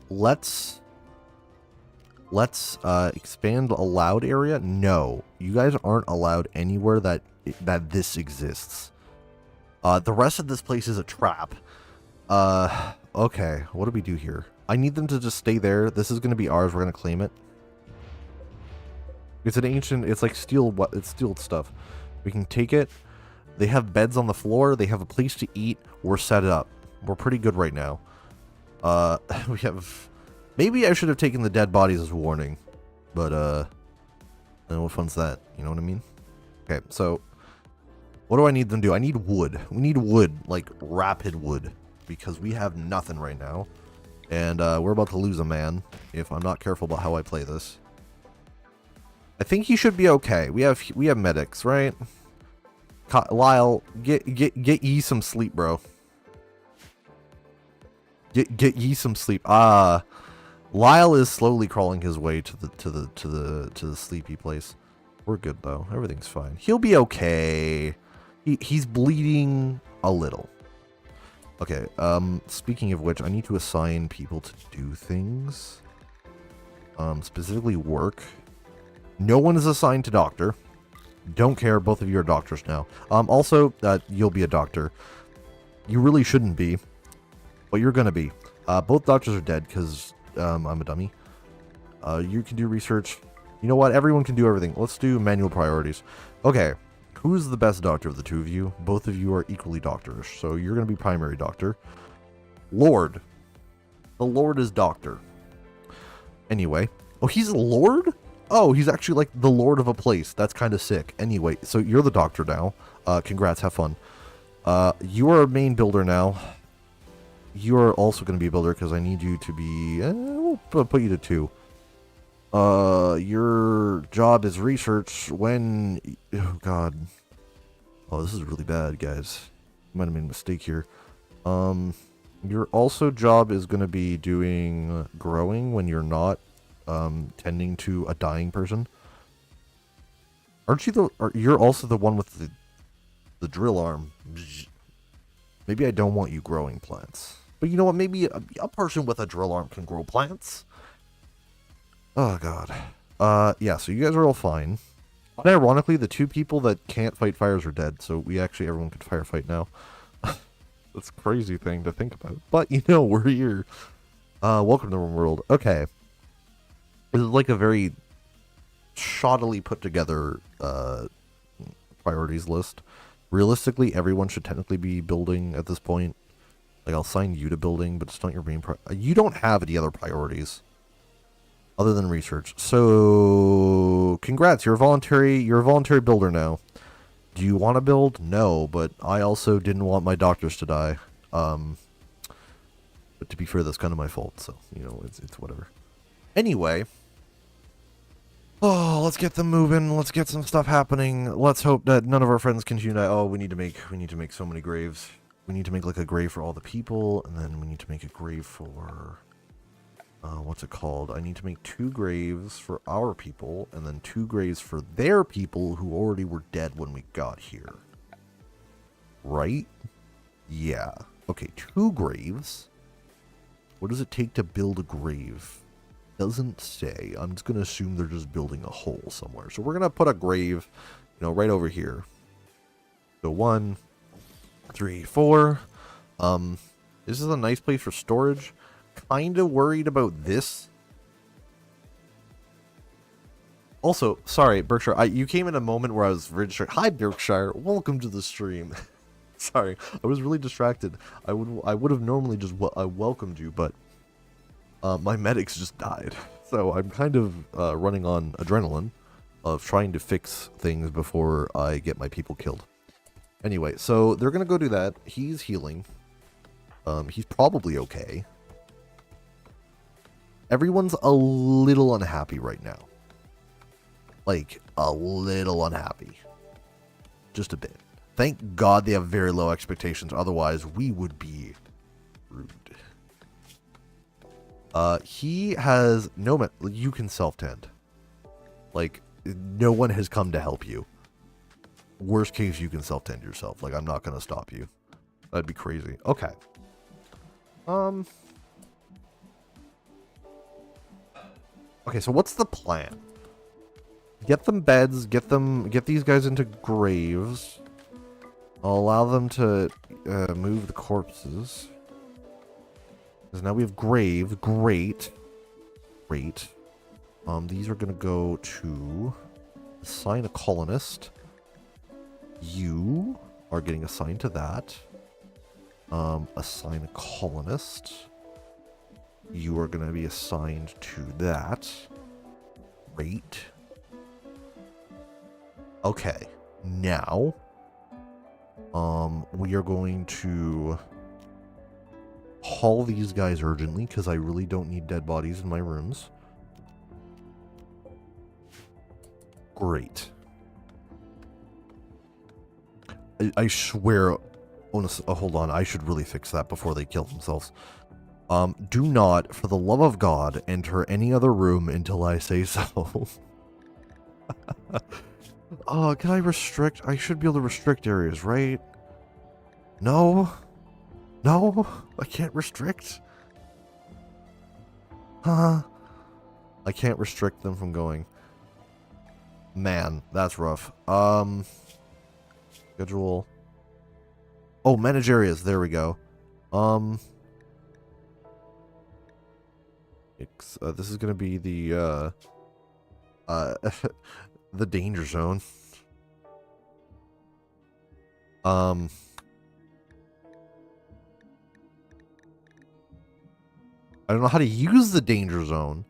Let's expand allowed area. No, you guys aren't allowed anywhere that this exists. The rest of this place is a trap. Okay, what do we do here? I need them to just stay there. This is going to be ours. We're going to claim it. It's an ancient, it's like steel, it's steel stuff. We can take it. They have beds on the floor. They have a place to eat. We're set up. We're pretty good right now. We have, maybe I should have taken the dead bodies as warning, but, what fun's that? You know what I mean? Okay, so what do I need them to do? I need wood. We need wood, like rapid wood, because we have nothing right now. And we're about to lose a man if I'm not careful about how I play this. I think he should be okay. We have medics, right? Lyle, get ye some sleep, bro. Get ye some sleep. Lyle is slowly crawling his way to the sleepy place. We're good though. Everything's fine. He'll be okay. He's bleeding a little. Okay, speaking of which, I need to assign people to do things. Specifically work. No one is assigned to doctor. Don't care, both of you are doctors now. Also, you'll be a doctor. You really shouldn't be, but you're gonna be. Both doctors are dead because I'm a dummy. You can do research. You know what? Everyone can do everything. Let's do manual priorities. Okay. Who's the best doctor of the two of you? Both of you are equally doctors, so you're going to be primary doctor. Lord. The Lord is doctor. Anyway. Oh, he's a lord? Oh, he's actually like the lord of a place. That's kind of sick. Anyway, so you're the doctor now. Congrats, have fun. You are a main builder now. You are also going to be a builder because I need you to be... we'll put you to 2. Your job is research when... Oh, God. Oh, this is really bad, guys. Might have made a mistake here. Your also job is going to be doing growing when you're not tending to a dying person. Aren't you you're also the one with the drill arm. Maybe I don't want you growing plants. But you know what? Maybe a person with a drill arm can grow plants. Oh, God. Yeah, so you guys are all fine. Ironically, the 2 people that can't fight fires are dead, so everyone can firefight now. That's a crazy thing to think about. But, you know, we're here. Welcome to Rimworld. Okay. This is like a very shoddily put together priorities list. Realistically, everyone should technically be building at this point. Like, I'll assign you to building, but it's not your main you don't have any other priorities other than research. So, congrats, you're a voluntary builder now. Do you want to build? No, but I also didn't want my doctors to die. But to be fair, that's kind of my fault, so, you know, it's whatever. Anyway. Oh, let's get them moving. Let's get some stuff happening. Let's hope that none of our friends continue to die. Oh, we need to make so many graves. We need to make like a grave for all the people, and then we need to make a grave for what's it called? I need to make 2 graves for our people, and then 2 graves for their people who already were dead when we got here. Right? Yeah. Okay, 2 graves. What does it take to build a grave? Doesn't say. I'm just going to assume they're just building a hole somewhere. So we're going to put a grave, right over here. So 1, 3, 4. This is a nice place for storage. Kind of worried about this. Also, sorry, Berkshire. You came in a moment where I was registered. Hi, Berkshire. Welcome to the stream. Sorry, I was really distracted. I would have normally just welcomed you, but my medics just died. So I'm kind of running on adrenaline of trying to fix things before I get my people killed. Anyway, so they're going to go do that. He's healing. He's probably okay. Everyone's a little unhappy right now. Like, a little unhappy. Just a bit. Thank God they have very low expectations. Otherwise, we would be rude. He has no... You can self-tend. Like, no one has come to help you. Worst case, you can self-tend yourself. Like, I'm not going to stop you. That'd be crazy. Okay. Okay, so what's the plan? Get them beds, get these guys into graves. I'll allow them to move the corpses. Because now we have graves. Great. Great. These are going to go to assign a colonist. You are getting assigned to that. Assign a colonist. You are going to be assigned to that. Great. Okay. Now, we are going to haul these guys urgently because I really don't need dead bodies in my rooms. Great. I swear, hold on, I should really fix that before they kill themselves. Do not, for the love of God, enter any other room until I say so. Oh, can I restrict? I should be able to restrict areas, right? No? No? I can't restrict? Huh? I can't restrict them from going. Man, that's rough. Schedule. Oh, manage areas. There we go. This is gonna be the the danger zone. I don't know how to use the danger zone,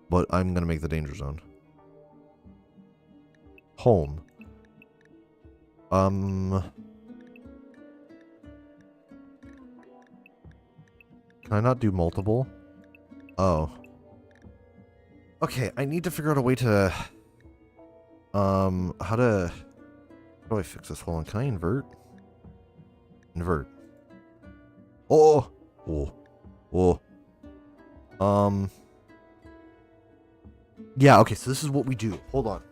but I'm gonna make the danger zone. Home. Can I not do multiple? Oh. Okay, I need to figure out a way to... how do I fix this? Hold on, can I invert? Invert. Oh! Oh. Oh. Yeah, okay, so this is what we do. Hold on.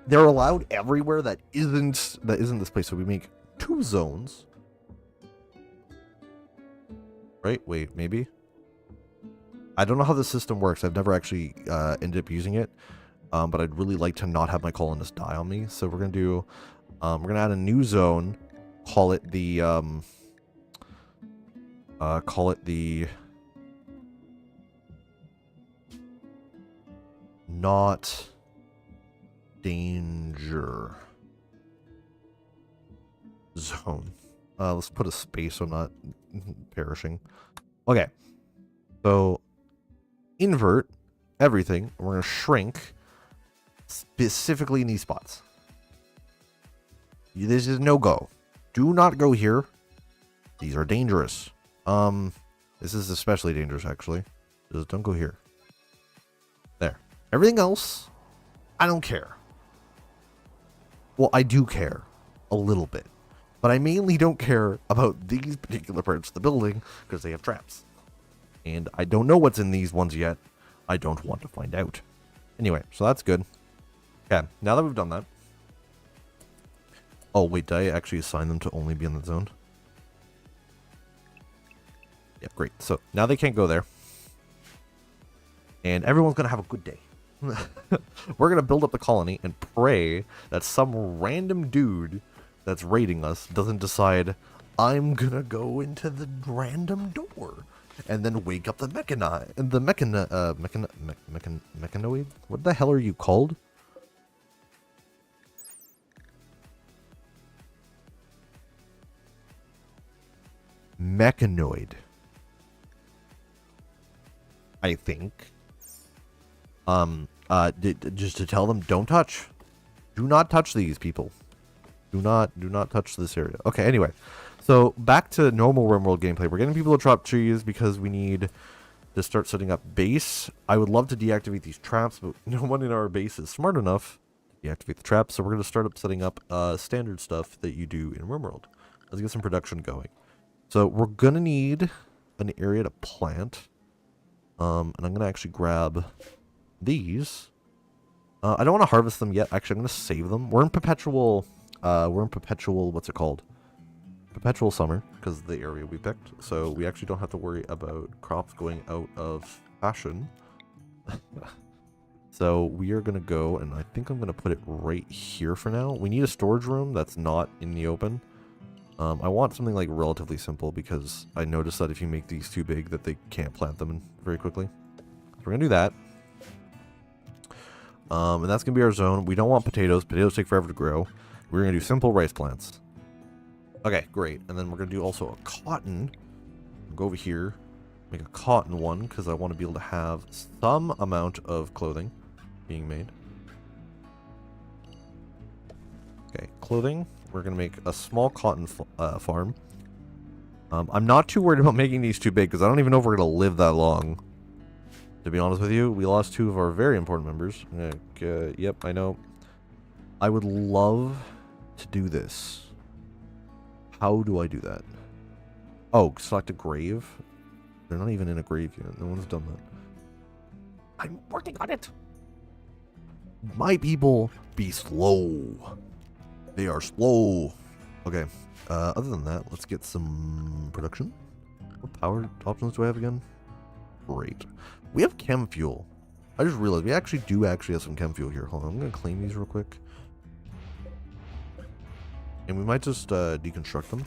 They're allowed everywhere that isn't this place, so we make 2 zones. Right? Wait, maybe? I don't know how the system works. I've never actually ended up using it. But I'd really like to not have my colonists die on me. So we're going to do... we're going to add a new zone. Call it the... Not... Danger... Zone. Let's put a space so I'm not perishing. Okay. So... Invert everything. We're going to shrink specifically in these spots. This is no go. Do not go here. These are dangerous. This is especially dangerous, actually. Just don't go here. There. Everything else, I don't care. Well, I do care a little bit, but I mainly don't care about these particular parts of the building because they have traps. And I don't know what's in these ones yet. I don't want to find out. Anyway, so that's good. Okay, now that we've done that. Oh, wait, did I actually assign them to only be in the zone? Yeah, great. So now they can't go there. And everyone's going to have a good day. We're going to build up the colony and pray that some random dude that's raiding us doesn't decide, I'm going to go into the random door. And then wake up the mechanoid? What the hell are you called? Mechanoid. I think. Just to tell them, don't touch. Do not touch these people. Do not touch this area. Okay, anyway. So, back to normal Rimworld gameplay. We're getting people to drop trees because we need to start setting up base. I would love to deactivate these traps, but no one in our base is smart enough to deactivate the traps, so we're going to start up setting up standard stuff that you do in Rimworld. Let's get some production going. So, we're going to need an area to plant. And I'm going to actually grab these. I don't want to harvest them yet. Actually, I'm going to save them. We're in perpetual, what's it called? Perpetual summer, because of the area we picked. So we actually don't have to worry about crops going out of fashion. So we are going to go, and I think I'm going to put it right here for now. We need a storage room that's not in the open. I want something like relatively simple, because I noticed that if you make these too big that they can't plant them in very quickly. So we're going to do that. And that's going to be our zone. We don't want potatoes. Potatoes take forever to grow. We're going to do simple rice plants. Okay, great. And then we're going to do also a cotton. Go over here. Make a cotton one, because I want to be able to have some amount of clothing being made. Okay, clothing. We're going to make a small cotton farm. I'm not too worried about making these too big, because I don't even know if we're going to live that long. To be honest with you, we lost 2 of our very important members. Yep, I know. I would love to do this. How do I do that? Oh, select a grave? They're not even in a grave yet. No one's done that. I'm working on it! My people be slow. They are slow. Okay, other than that, let's get some production. What power options do I have again? Great. We have chem fuel. I just realized we actually have some chem fuel here. Hold on, I'm going to claim these real quick. And we might just deconstruct them.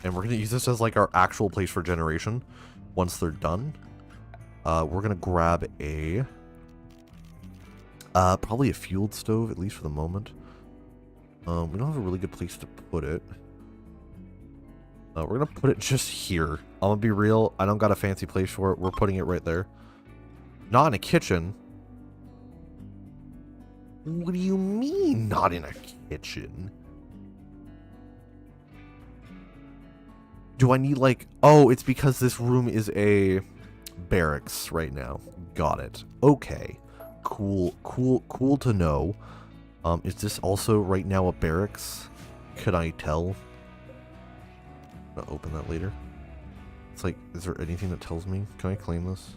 And we're going to use this as like our actual place for generation once they're done. We're going to grab a... probably a fueled stove, at least for the moment. We don't have a really good place to put it. We're going to put it just here. I'm going to be real. I don't got a fancy place for it. We're putting it right there. Not in a kitchen. What do you mean, not in a kitchen? Do I need, like... Oh, it's because this room is a barracks right now. Got it. Okay. Cool to know. Is this also right now a barracks? Could I tell? I'll open that later. It's like, is there anything that tells me? Can I claim this?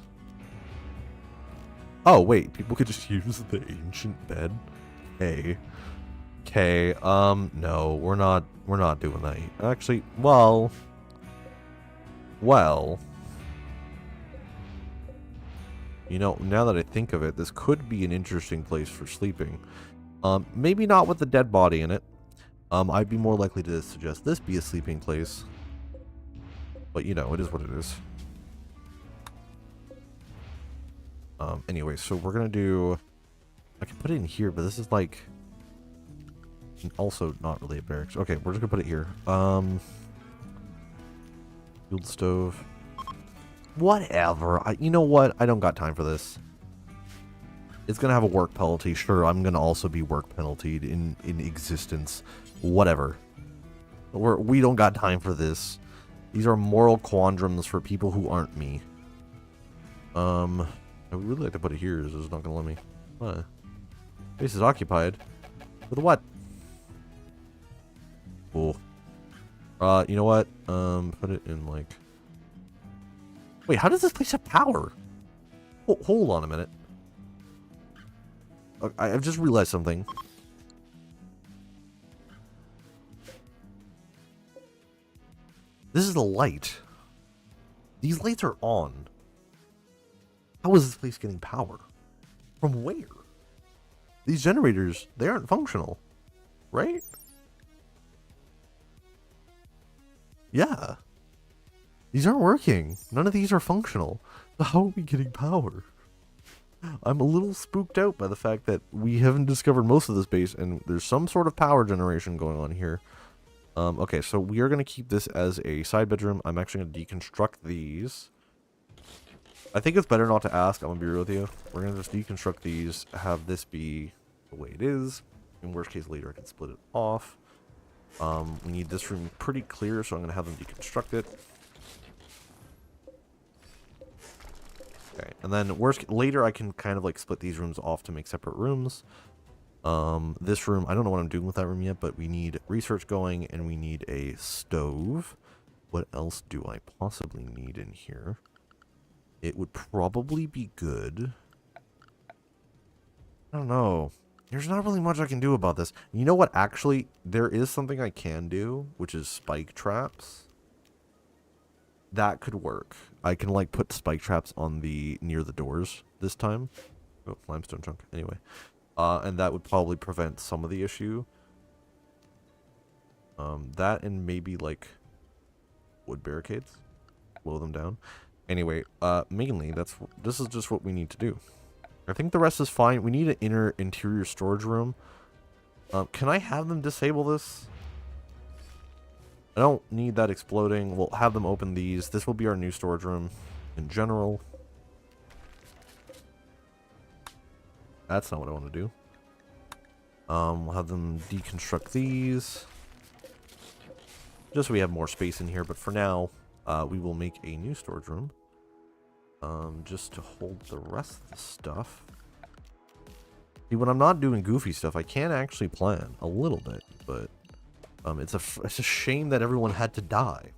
Oh, wait. People could just use the ancient bed? Hey. Okay, no, we're not doing that. Actually, well... You know, now that I think of it, this could be an interesting place for sleeping. Maybe not with the dead body in it. I'd be more likely to suggest this be a sleeping place. But, you know, it is what it is. Anyway, so we're gonna do... I can put it in here, but this is like... Also not really a barracks. Okay, we're just gonna put it here. Fueled stove. Whatever. You know what? I don't got time for this. It's gonna have a work penalty. Sure, I'm gonna also be work penaltied in existence. Whatever. We don't got time for this. These are moral quandaries for people who aren't me. I would really like to put it here. It's just not gonna let me. What? Space is occupied. With what? Cool. You know what? Put it in like Wait, how does this place have power? Hold on a minute. I've just realized something. This is the light. These lights are on. How is this place getting power? From where? These generators, they aren't functional, right? Yeah. These aren't working. None of these are functional. So how are we getting power? I'm a little spooked out by the fact that we haven't discovered most of this base and there's some sort of power generation going on here. Okay, so we are going to keep this as a side bedroom. I'm actually going to deconstruct these. I think it's better not to ask. I'm going to be real with you. We're going to just deconstruct these, have this be the way it is. In worst case, later I can split it off. We need this room pretty clear, so I'm going to have them deconstruct it. Okay, and then later I can kind of like split these rooms off to make separate rooms. This room, I don't know what I'm doing with that room yet, but we need research going and we need a stove. What else do I possibly need in here? It would probably be good. I don't know. There's not really much I can do about this. You know what? Actually, there is something I can do, which is spike traps. That could work. I can like put spike traps on near the doors this time. Oh, limestone chunk. Anyway. And that would probably prevent some of the issue. That and maybe like wood barricades. Blow them down. Anyway, mainly this is just what we need to do. I think the rest is fine. We need an interior storage room. Can I have them disable this? I don't need that exploding. We'll have them open these. This will be our new storage room in general. That's not what I want to do. We'll have them deconstruct these. Just so we have more space in here. But for now, we will make a new storage room. Just to hold the rest of the stuff. See, when I'm not doing goofy stuff, I can actually plan a little bit, but it's a shame that everyone had to die.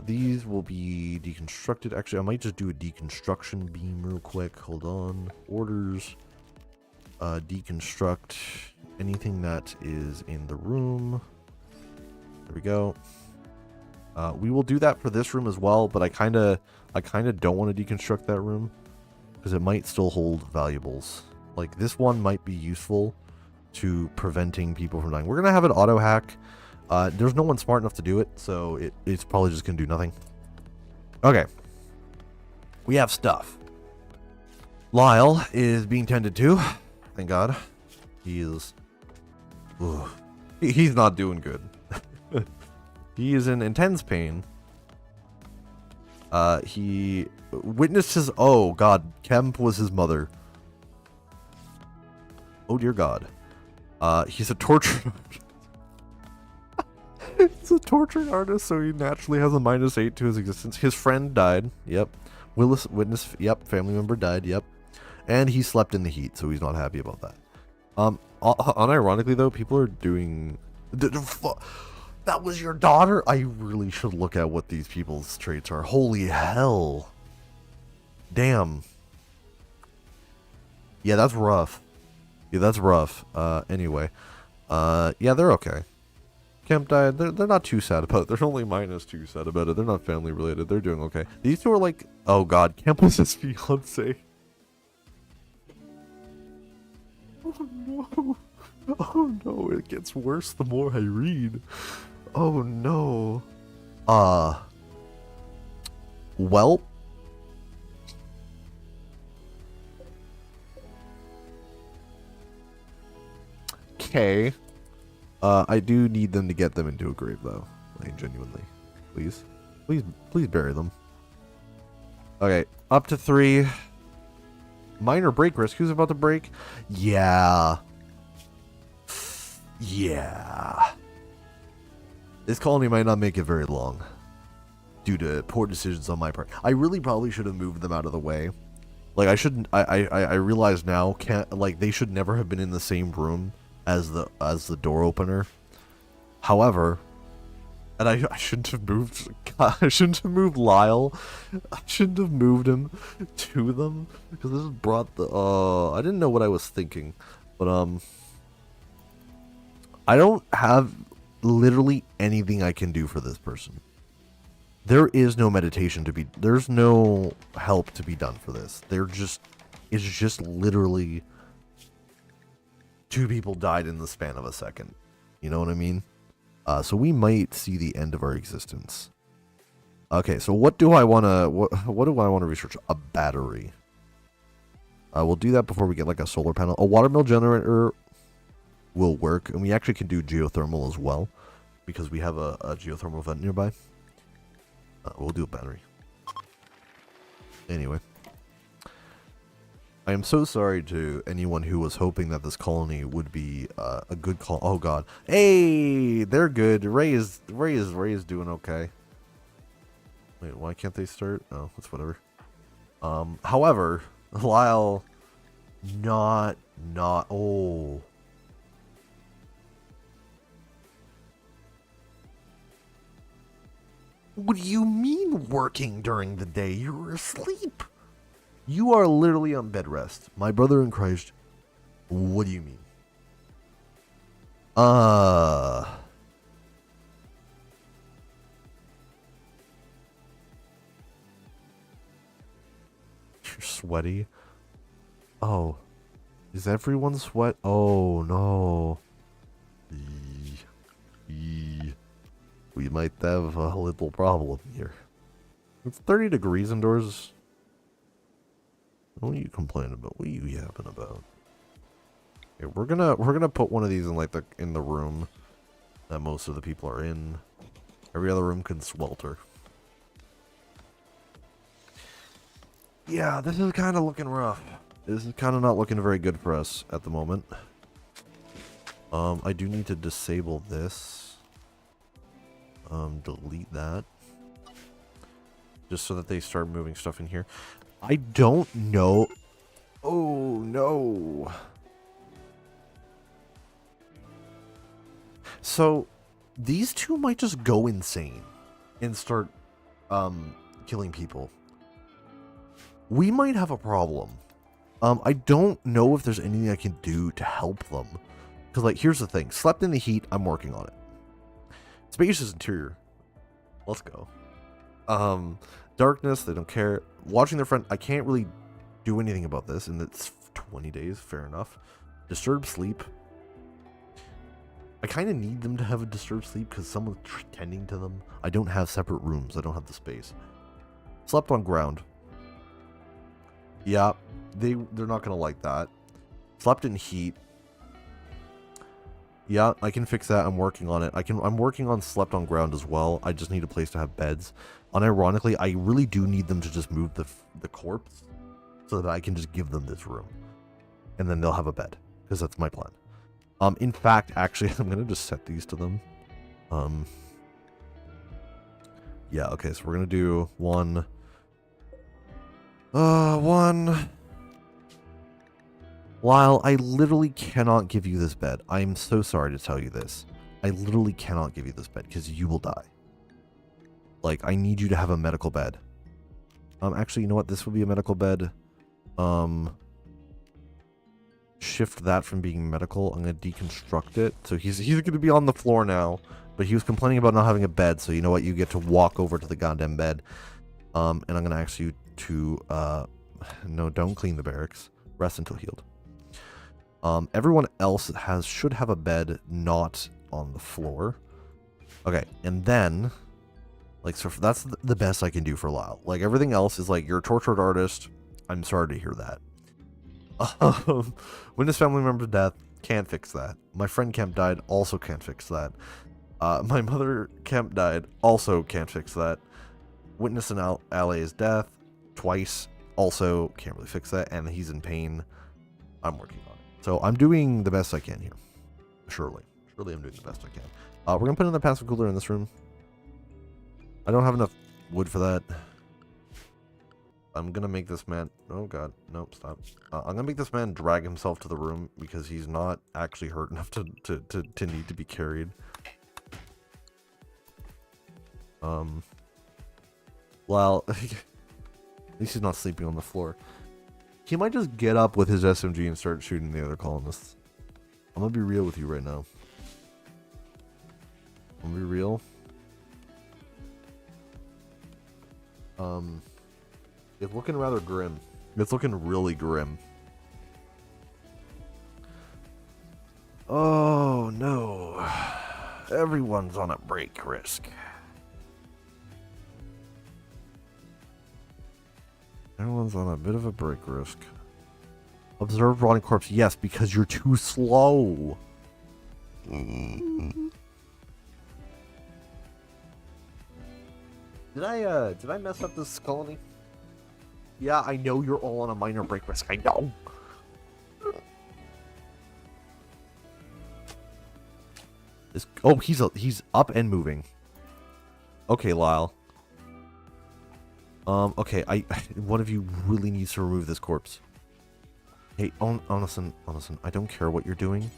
These will be deconstructed. Actually, I might just do a deconstruction beam real quick. Hold on. Orders. Deconstruct anything that is in the room. There we go. We will do that for this room as well, but I kind of don't want to deconstruct that room because it might still hold valuables. Like this one might be useful to preventing people from dying. We're gonna have an auto hack. There's no one smart enough to do it, so it's probably just gonna do nothing. Okay, we have stuff. Lyle is being tended to. Thank God. He is. Ugh. He's not doing good. He is in intense pain. He witnessed his... Oh, God. Kemp was his mother. Oh, dear God. He's a torture... He's a torturing artist, so he naturally has a -8 to his existence. His friend died. Yep. Willis witnessed... Yep. Family member died. Yep. And he slept in the heat, so he's not happy about that. Unironically, though, people are doing... That was your daughter? I really should look at what these people's traits are. Holy hell. Damn. Yeah, that's rough. Yeah, that's rough. Anyway. Yeah, they're okay. Kemp died. They're not too sad about it. They're only -2 sad about it. They're not family related. They're doing okay. These two are like... Oh, God. Kemp was his fiancé. Oh, no. Oh, no. It gets worse the more I read. Oh no. Well. Okay. I do need them to get them into a grave though. Like genuinely. Please. Please bury them. Okay. Up to 3. Minor break risk. Who's about to break? Yeah. Yeah. This colony might not make it very long due to poor decisions on my part. I really probably should have moved them out of the way. Like I shouldn't. I realize now. They should never have been in the same room as the door opener. However, And I shouldn't have moved. God, I shouldn't have moved Lyle. I shouldn't have moved him to them because this brought the. I didn't know what I was thinking, but I don't have literally anything I can do for this person. There is no meditation to be. There's no help to be done for this. It's just literally 2 people died in the span of a second. You know what I mean? So we might see the end of our existence. Okay, so what do I want to what do I want to research? A battery. We'll do that before we get like a solar panel. A watermill generator will work, and we actually can do geothermal as well because we have a geothermal vent nearby. We'll do a battery. Anyway. I am so sorry to anyone who was hoping that this colony would be a good call. Oh god. Hey, they're good. Ray is doing okay. Wait, why can't they start? Oh, that's whatever. However, Lyle not oh. What do you mean working during the day? You're asleep. You are literally on bed rest. My brother in Christ. What do you mean? You're sweaty? Oh. Is everyone sweat? Oh, no. We might have a little problem here. It's 30 degrees indoors. What are you complaining about? What are you yapping about? Okay, we're gonna put one of these in like the room that most of the people are in. Every other room can swelter. Yeah, this is kind of looking rough. This is kind of not looking very good for us at the moment. I do need to disable this. Delete that. Just so that they start moving stuff in here. I don't know. Oh, no. So, these two might just go insane and start killing people. We might have a problem. I don't know if there's anything I can do to help them. Because, like, here's the thing. Slept in the heat, I'm working on it. Spacious interior. Let's go. Darkness, they don't care. Watching their friend, I can't really do anything about this, and it's 20 days, fair enough. Disturbed sleep. I kind of need them to have a disturbed sleep because someone's tending to them. I don't have separate rooms. I don't have the space. Slept on ground. Yeah, they're not going to like that. Slept in heat. Yeah, I can fix that. I'm working on it. I'm working on slept on ground as well. I just need a place to have beds. Unironically, I really do need them to just move the corpse so that I can just give them this room. And then they'll have a bed, because that's my plan. In fact, actually, I'm going to just set these to them. Yeah, okay, so we're going to do one. Lyle, I literally cannot give you this bed. I am so sorry to tell you this. I literally cannot give you this bed because you will die. Like, I need you to have a medical bed. Actually, you know what? This would be a medical bed. Shift that from being medical. I'm going to deconstruct it. So he's going to be on the floor now. But he was complaining about not having a bed. So you know what? You get to walk over to the goddamn bed. And I'm going to ask you to... no, don't clean the barracks. Rest until healed. Everyone else should have a bed not on the floor. Okay, and then... Like, so that's the best I can do for Lyle. Like, everything else is like, you're a tortured artist. I'm sorry to hear that. Witness family member's death. Can't fix that. My friend Kemp died. Also can't fix that. My mother Kemp died. Also can't fix that. Witness an ally's death. Twice. Also can't really fix that. And he's in pain. I'm working on it. So I'm doing the best I can here. Surely. Surely I'm doing the best I can. We're going to put another passive cooler in this room. I don't have enough wood for that. I'm gonna make this man... Oh god, nope, stop. I'm gonna make this man drag himself to the room because he's not actually hurt enough to need to be carried. Well, at least he's not sleeping on the floor. He might just get up with his SMG and start shooting the other colonists. I'm gonna be real with you right now. I'm gonna be real. It's looking rather grim. It's looking really grim. Oh no. Everyone's on a break risk. Everyone's on a bit of a break risk. Observe rotting corpse. Yes, because you're too slow. Did I mess up this colony? Yeah, I know you're all on a minor break risk. I know. Oh, he's up and moving. Okay, Lyle. Okay, one of you really needs to remove this corpse. Hey, honestly, I don't care what you're doing.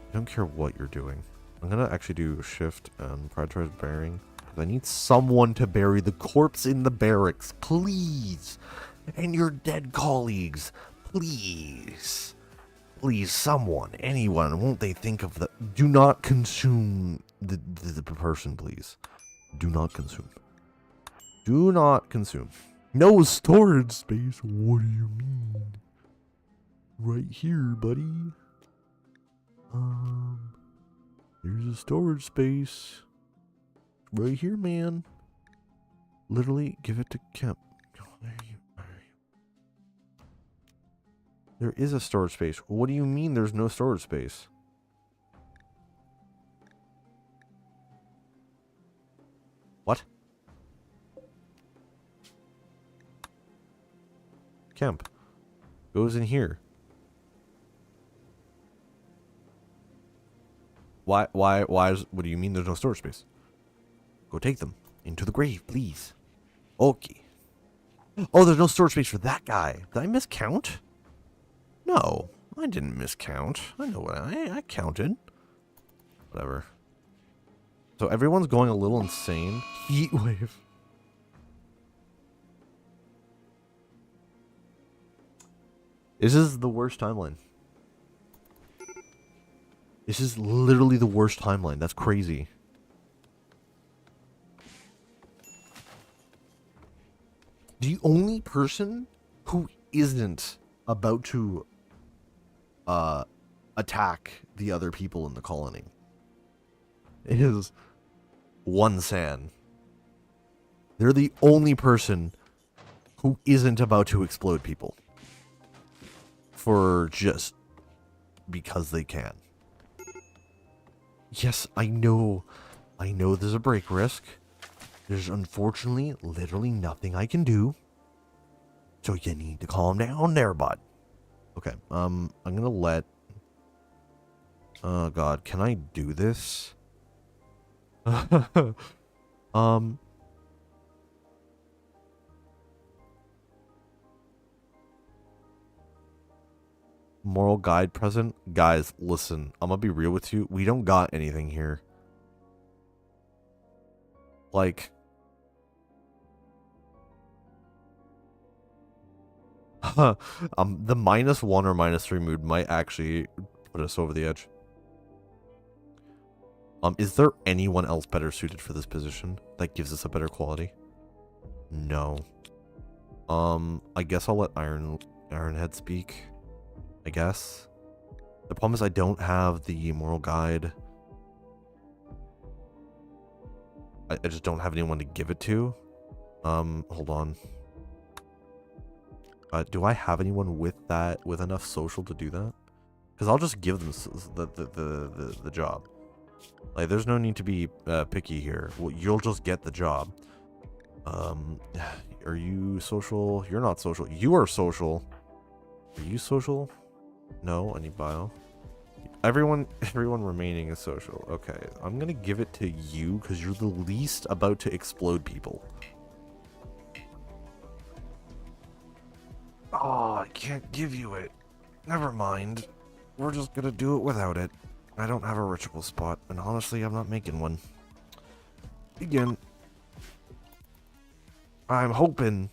I don't care what you're doing. I'm gonna actually do shift and prioritize burying. I need someone to bury the corpse in the barracks, please. And your dead colleagues, please. Please, someone, anyone, won't they think of the... Do not consume the person, please. Do not consume. Do not consume. No storage space? What do you mean? Right here, buddy. There's a storage space. Right here, man. Literally, give it to Kemp. Where are you? There is a storage space. What do you mean there's no storage space? What? Kemp. Goes in here. What do you mean there's no storage space? Go take them into the grave, please. Okay. Oh, there's no storage space for that guy. Did I miscount? No, I didn't miscount. I know what I counted. Whatever. So everyone's going a little insane. Heat wave. This is the worst timeline. This is literally the worst timeline. That's crazy. The only person who isn't about to attack the other people in the colony is one San. They're the only person who isn't about to explode people for just because they can. Yes, I know there's a break risk. There's unfortunately literally nothing I can do. So you need to calm down there, bud. Okay, I'm gonna let... Oh god, can I do this? Moral guide present? Guys, listen, I'm gonna be real with you. We don't got anything here. Like... the -1 or -3 mood might actually put us over the edge. Is there anyone else better suited for this position that gives us a better quality? No. I guess I'll let Ironhead speak. I guess. The problem is I don't have the moral guide. I just don't have anyone to give it to. Hold on. Do I have anyone with enough social to do that? Because I'll just give them the job. Like, there's no need to be picky here. Well, you'll just get the job. Are you social? You're not social. You are social. Are you social? No, I need bio. Everyone remaining is social. Okay, I'm gonna give it to you because you're the least about to explode people. Oh, I can't give you it. Never mind. We're just gonna do it without it. I don't have a ritual spot, and honestly, I'm not making one. Again. I'm hoping...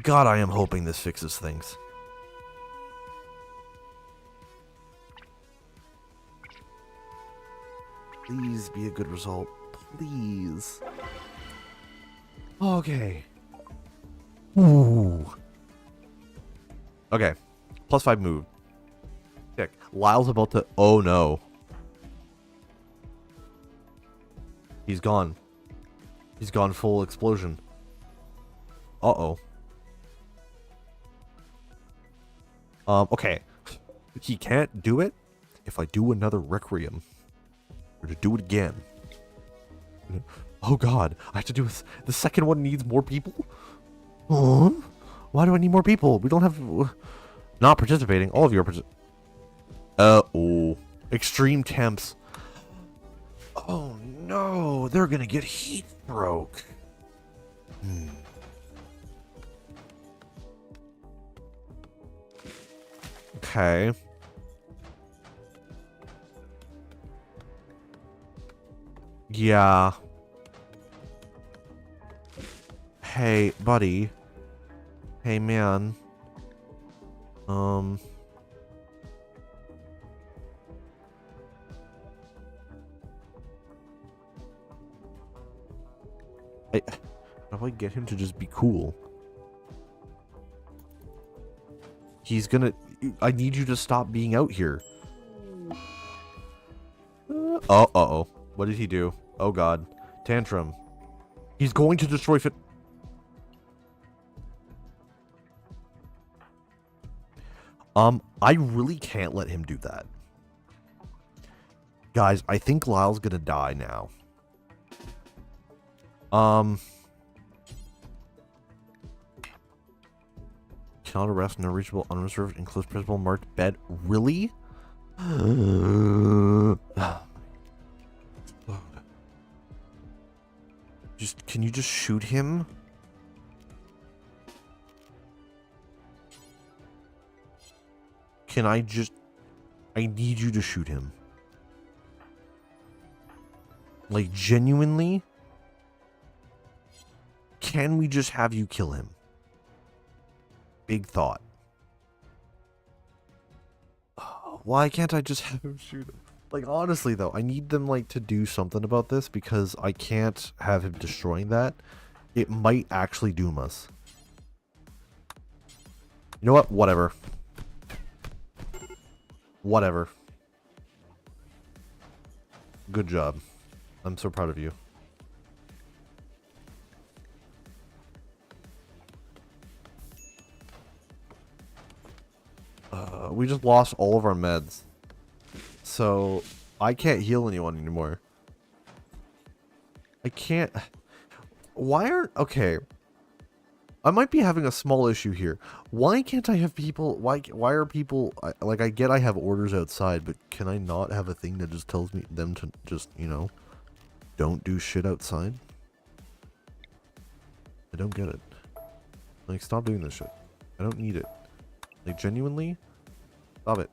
God, I am hoping this fixes things. Please be a good result. Please. Okay. Ooh. Okay. +5 move. Check. Lyle's about to... Oh, no. He's gone. He's gone full explosion. Uh-oh. Okay. He can't do it if I do another Requiem. Or to do it again. Oh god, I have to do this. The second one needs more people? Why do I need more people? We don't have... Not participating. All of you are oh. Extreme temps. Oh no, they're gonna get heat stroke. Okay. Yeah. Hey, buddy. Hey, man. How do I get him to just be cool? He's gonna... I need you to stop being out here. Uh-oh. What did he do? Oh, God. Tantrum. He's going to destroy Fit... I really can't let him do that. Guys, I think Lyle's gonna die now. Cannot arrest an unreachable, unreserved, enclosed principal marked bed. Really? Can you just shoot him? Can I just... I need you to shoot him. Like, genuinely? Can we just have you kill him? Big thought. Why can't I just have him shoot him? Like, honestly, though, I need them, like, to do something about this because I can't have him destroying that. It might actually doom us. You know what? Whatever. Whatever. Good job. I'm so proud of you. We just lost all of our meds. So, I can't heal anyone anymore. I can't... Why aren't... Okay. I might be having a small issue here. Why can't I have people... Why are people... Like, I get I have orders outside, but can I not have a thing that just tells me them to just, you know, don't do shit outside? I don't get it. Like, stop doing this shit. I don't need it. Like, genuinely? Stop it.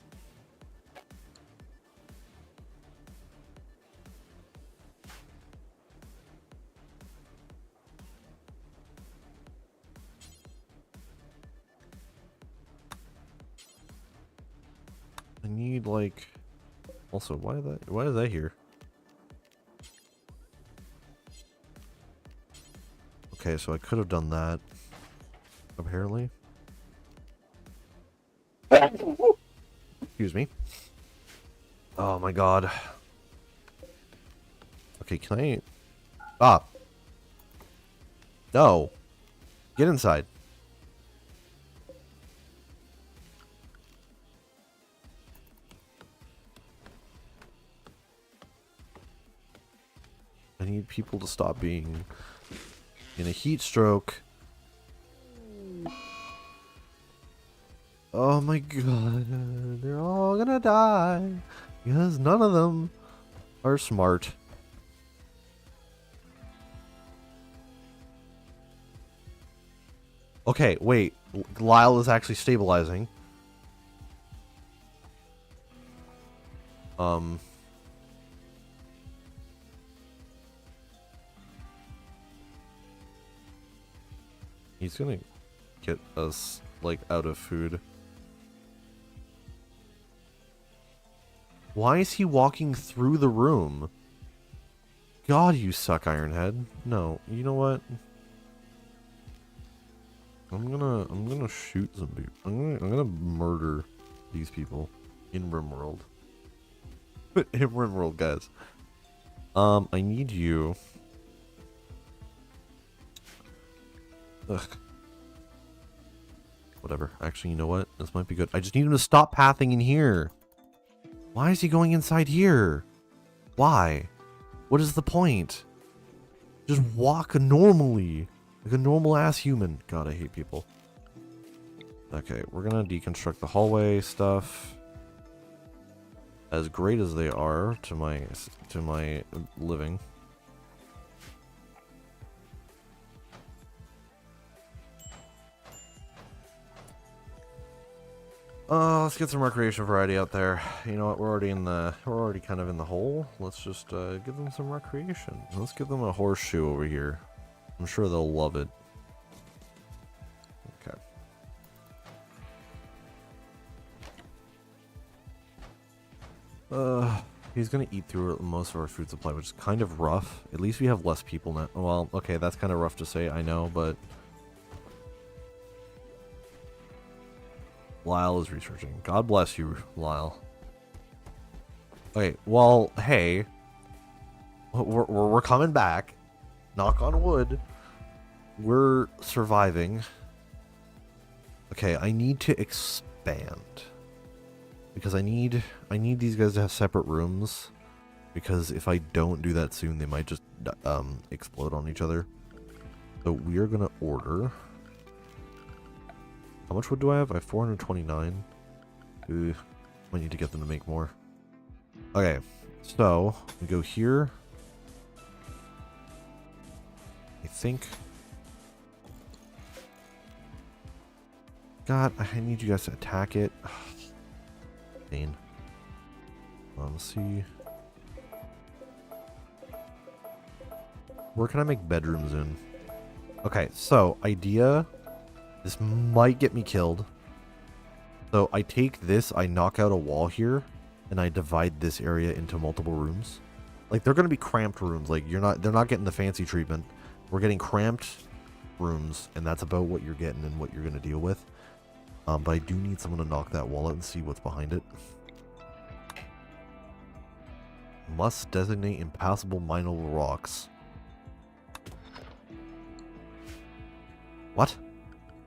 I need, like... Also, why is that here? Okay, so I could have done that. Apparently. Excuse me. Oh my god. Okay, can I... Stop. No. Get inside. I need people to stop being in a heat stroke. Oh my god, they're all gonna die because none of them are smart. Okay, wait. Lyle is actually stabilizing. He's gonna get us, like, out of food. Why is he walking through the room? God, you suck, Ironhead. No, you know what? I'm gonna shoot some people. I'm gonna murder these people in Rimworld. In Rimworld, guys. I need you. Ugh. Whatever. Actually, you know what? This might be good. I just need him to stop pathing in here. Why is he going inside here? Why? What is the point? Just walk normally. Like a normal ass human. God, I hate people. Okay, we're gonna deconstruct the hallway stuff. As great as they are to my living. Let's get some recreation variety out there. You know what? We're already kind of in the hole. Let's just give them some recreation. Let's give them a horseshoe over here. I'm sure they'll love it. Okay. He's gonna eat through most of our food supply, which is kind of rough. At least we have less people now. Well, okay, that's kind of rough to say, I know, but Lyle is researching. God bless you, Lyle. Okay, well, hey, we're coming back. Knock on wood. We're surviving. Okay, I need to expand. Because I need these guys to have separate rooms. Because if I don't do that soon, they might just explode on each other. So we are going to order. How much wood do I have? I have 429. Ooh, I need to get them to make more. Okay, so we go here. I think. God, I need you guys to attack it. Pain. Let's see. Where can I make bedrooms in? Okay, so idea. This might get me killed. So I take this, I knock out a wall here, and I divide this area into multiple rooms. Like, they're gonna be cramped rooms. Like, they're not getting the fancy treatment. We're getting cramped rooms, and that's about what you're getting and what you're gonna deal with. But I do need someone to knock that wall out and see what's behind it. Must designate impassable mineable rocks. What?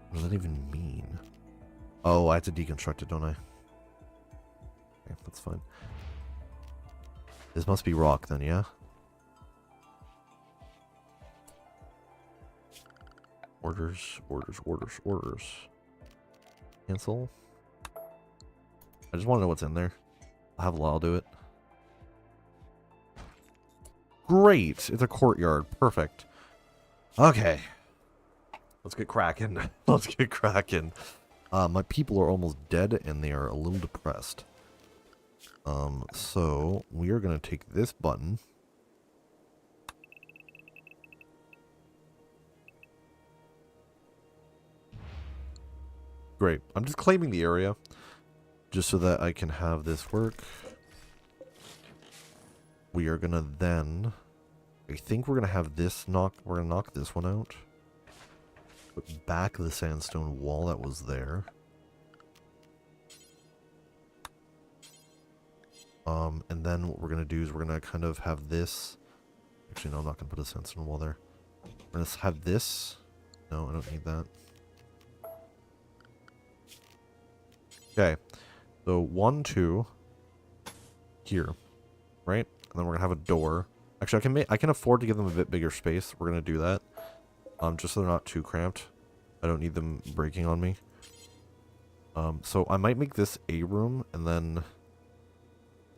What does that even mean? Oh, I have to deconstruct it, don't I? Okay, that's fine. This must be rock then, yeah? Orders. Cancel. I just want to know what's in there. I'll have Lyle do it. Great! It's a courtyard. Perfect. Okay. Let's get cracking. Let's get cracking. My people are almost dead and they are a little depressed. So we are going to take this button. Great. I'm just claiming the area just so that I can have this work. We are going to then, I think we're going to have this we're going to knock this one out. Put back the sandstone wall that was there. And then what we're going to do is we're going to kind of have this. Actually, no, I'm not going to put a sandstone wall there. We're going to have this. No, I don't need that. Okay. So 1, 2 here, right? And then we're going to have a door. Actually, I can afford to give them a bit bigger space. We're going to do that. Just so they're not too cramped. I don't need them breaking on me. So I might make this a room, and then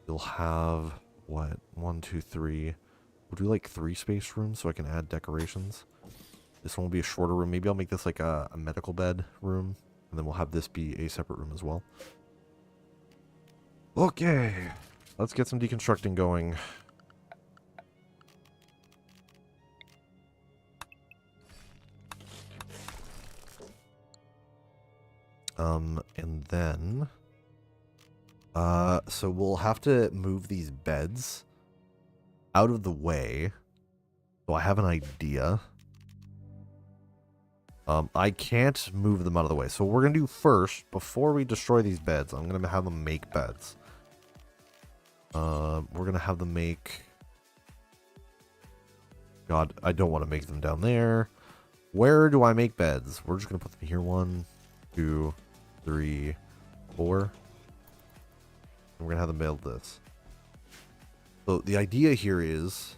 you'll have, what, 1, 2, 3. We'll do like 3 space rooms so I can add decorations. This one will be a shorter room. Maybe I'll make this like a medical bed room, and then we'll have this be a separate room as well. Okay, let's get some deconstructing going. And then, so we'll have to move these beds out of the way. So I have an idea. I can't move them out of the way. So what we're going to do first, before we destroy these beds, I'm going to have them make beds. We're going to have them make... God, I don't want to make them down there. Where do I make beds? We're just going to put them here. 1, 2, 3, 4. And we're going to have them build this. So the idea here is...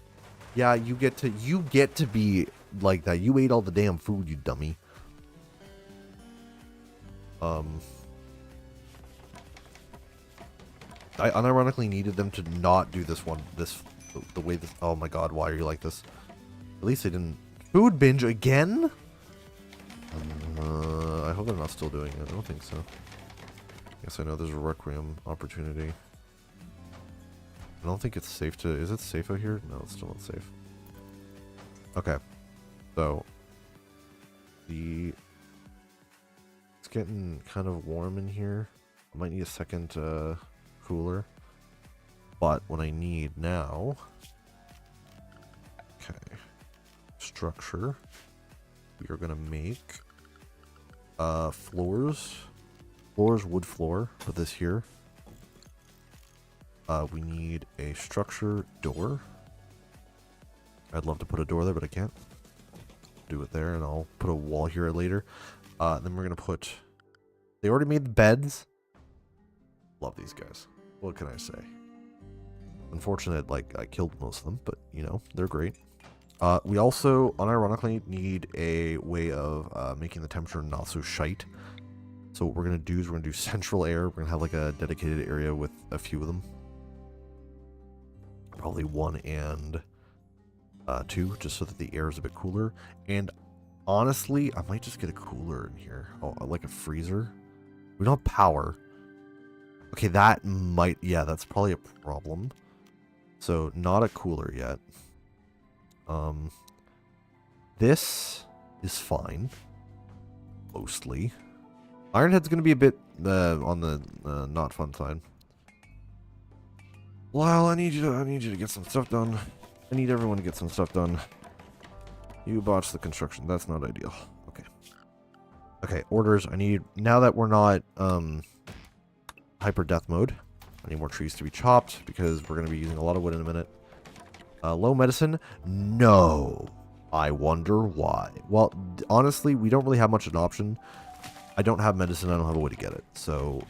Yeah, you get to be like that. You ate all the damn food, you dummy. I unironically needed them to not do this one, the way this, oh my god, why are you like this? At least they didn't, food binge again? I hope they're not still doing it, I don't think so. Yes, I know there's a Requiem opportunity. I don't think it's safe to... Is it safe out here? No, it's still not safe. Okay. So. It's getting kind of warm in here. I might need a second cooler. But what I need now... Okay. Structure. We are going to make... floors. Floors, wood floor. Put this here. We need a structure door. I'd love to put a door there, but I can't. Do it there, and I'll put a wall here later. Then we're going to put... They already made the beds. Love these guys. What can I say? Unfortunate, like, I killed most of them, but, you know, they're great. We also, unironically, need a way of making the temperature not so shite. So what we're going to do is we're going to do central air. We're going to have, like, a dedicated area with a few of them. Probably 1 and 2, just so that the air is a bit cooler. And honestly, I might just get a cooler in here. Oh, like a freezer. We don't have power. Okay, that might... Yeah, that's probably a problem. So, not a cooler yet. This is fine. Mostly. Ironhead's going to be a bit on the not fun side. Lyle, I need you to get some stuff done. I need everyone to get some stuff done. You botched the construction. That's not ideal. Okay. Okay, orders. I need, now that we're not hyper death mode, I need more trees to be chopped because we're going to be using a lot of wood in a minute. Low medicine? No. I wonder why. Well, honestly, we don't really have much of an option. I don't have medicine. I don't have a way to get it. So,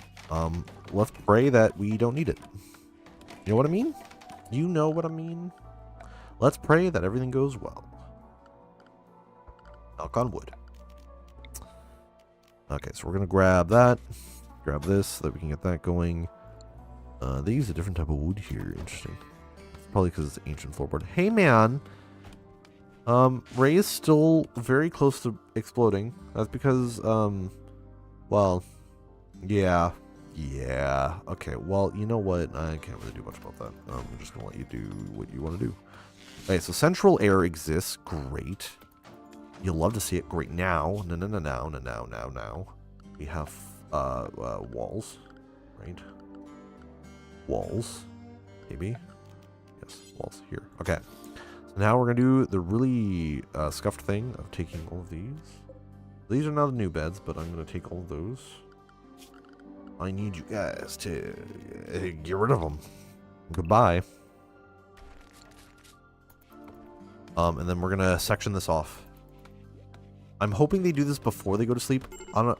let's pray that we don't need it. You know what I mean? You know what I mean? Let's pray that everything goes well. Knock on wood. Okay, so we're going to grab that. Grab this so that we can get that going. They use a different type of wood here. Interesting. Probably because it's ancient floorboard. Hey, man! Ray is still very close to exploding. That's because, well, yeah. Yeah. Okay, well, you know what? I can't really do much about that. I'm just going to let you do what you want to do. Okay, so central air exists. Great. You'll love to see it. Great. Now. Now. We have walls. Right? Walls. Maybe. Yes, walls here. Okay. So now we're going to do the really scuffed thing of taking all of these. These are now the new beds, but I'm going to take all of those. I need you guys to get rid of them. Goodbye. And then we're gonna section this off. I'm hoping they do this before they go to sleep. On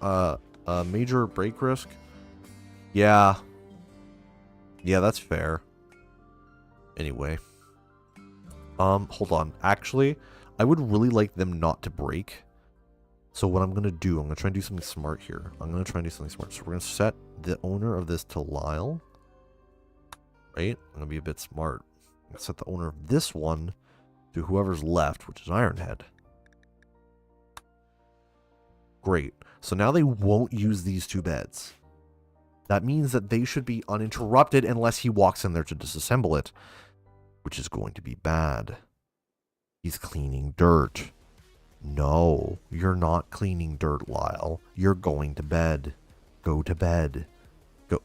a major break risk. Yeah. Yeah, that's fair. Anyway. Hold on. Actually, I would really like them not to break. So what I'm going to do, I'm going to try and do something smart here. So we're going to set the owner of this to Lyle. Right? I'm going to be a bit smart. I'm going to set the owner of this one to whoever's left, which is Ironhead. Great. So now they won't use these 2 beds. That means that they should be uninterrupted unless he walks in there to disassemble it, which is going to be bad. He's cleaning dirt. No, you're not cleaning dirt, Lyle. You're going to bed. Go to bed.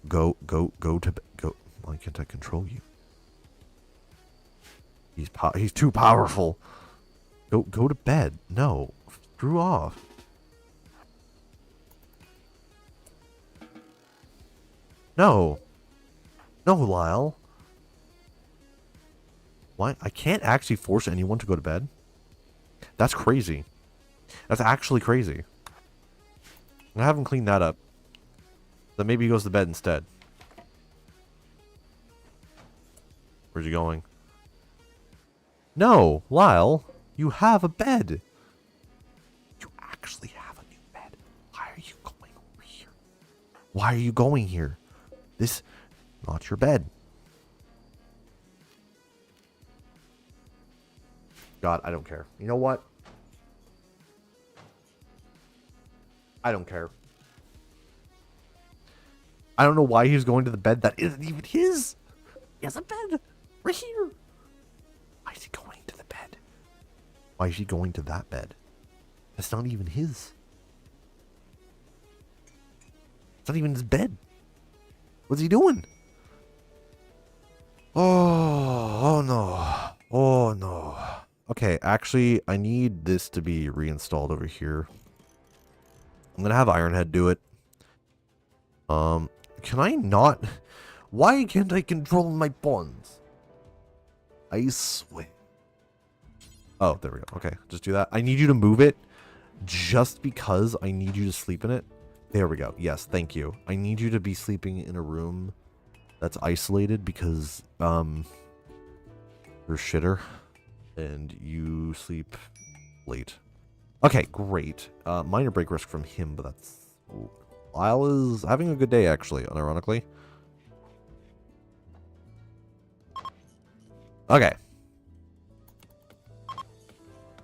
Go to bed. Go. Why can't I control you? He's too powerful. Go to bed. No. Screw off. No. No, Lyle. Why? I can't actually force anyone to go to bed. That's crazy. That's actually crazy. I haven't cleaned that up. Then maybe he goes to bed instead. Where's he going? No, Lyle. You have a bed. You actually have a new bed. Why are you going over here? Why are you going here? This, not your bed. God, I don't care. You know what? I don't care. I don't know why he's going to the bed that isn't even his. He has a bed right here. Why is he going to the bed? Why is he going to that bed? That's not even his. It's not even his bed. What's he doing? Oh no. Oh no. Okay, actually, I need this to be reinstalled over here. I'm gonna have Ironhead do it. Can I not? Why can't I control my pawns? I swear. Oh, there we go. Okay, just do that. I need you to move it just because I need you to sleep in it. There we go. Yes, thank you. I need you to be sleeping in a room that's isolated because, you're shitter and you sleep late. Okay, great. Minor break risk from him, but that's... Lyle is having a good day, actually, unironically. Okay.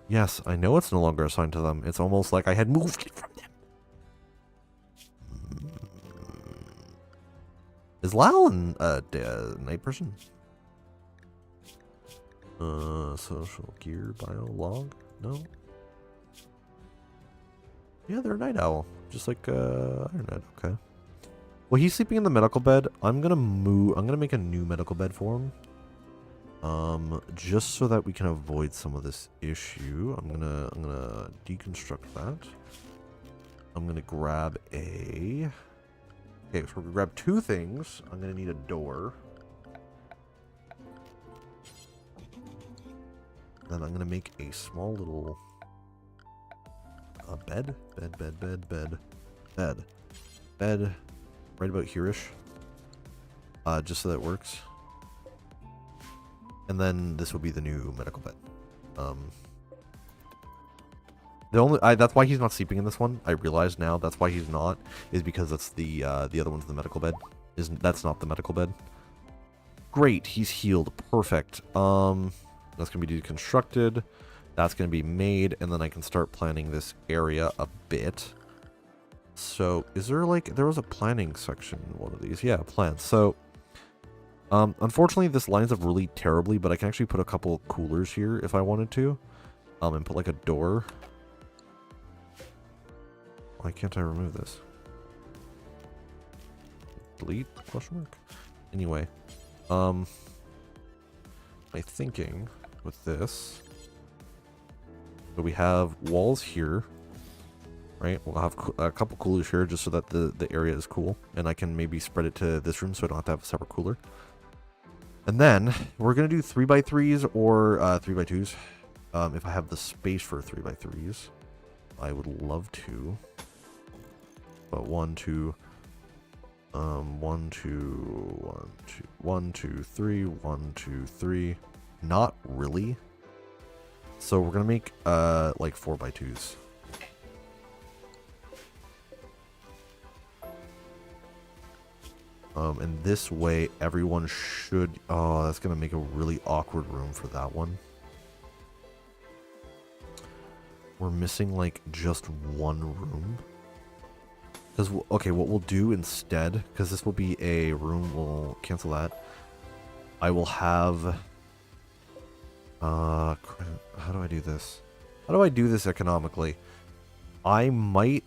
Yes, I know it's no longer assigned to them. It's almost like I had moved it from them. Is Lyle a night person? Social gear, bio, log? No? Yeah, they're a night owl. Just like, Ironhead. Okay. Well, he's sleeping in the medical bed. I'm gonna make a new medical bed for him. Just so that we can avoid some of this issue. I'm gonna deconstruct that. I'm gonna grab a... Okay, so we're gonna grab two things. I'm gonna need a door. Then I'm gonna make a small little... bed, right about here-ish. Just so that it works. And then this will be the new medical bed. That's why he's not sleeping in this one. I realize now that's why he's not, is because that's the other one's the medical bed. That's not the medical bed. Great, he's healed. Perfect. That's gonna be deconstructed. That's going to be made, and then I can start planning this area a bit. So, is there there was a planning section in one of these. Yeah, plans. So, unfortunately, this lines up really terribly, but I can actually put a couple coolers here if I wanted to. And put like a door. Why can't I remove this? Delete? Question mark? Anyway. My thinking with this... So we have walls here, right? We'll have a couple coolers here just so that the area is cool. And I can maybe spread it to this room so I don't have to have a separate cooler. And then we're going to do 3x3s or 3x2s. If I have the space for 3x3s, I would love to. But 1, 2, 1, 2, 1, 2, 3, 1, 2, 3. Not really. So we're gonna make like 4x2s. And this way everyone should... Oh, that's gonna make a really awkward room for that one. We're missing like just one room. Because, okay, what we'll do instead, because this will be a room, we'll cancel that. I will have... how do I do this? How do I do this economically? I might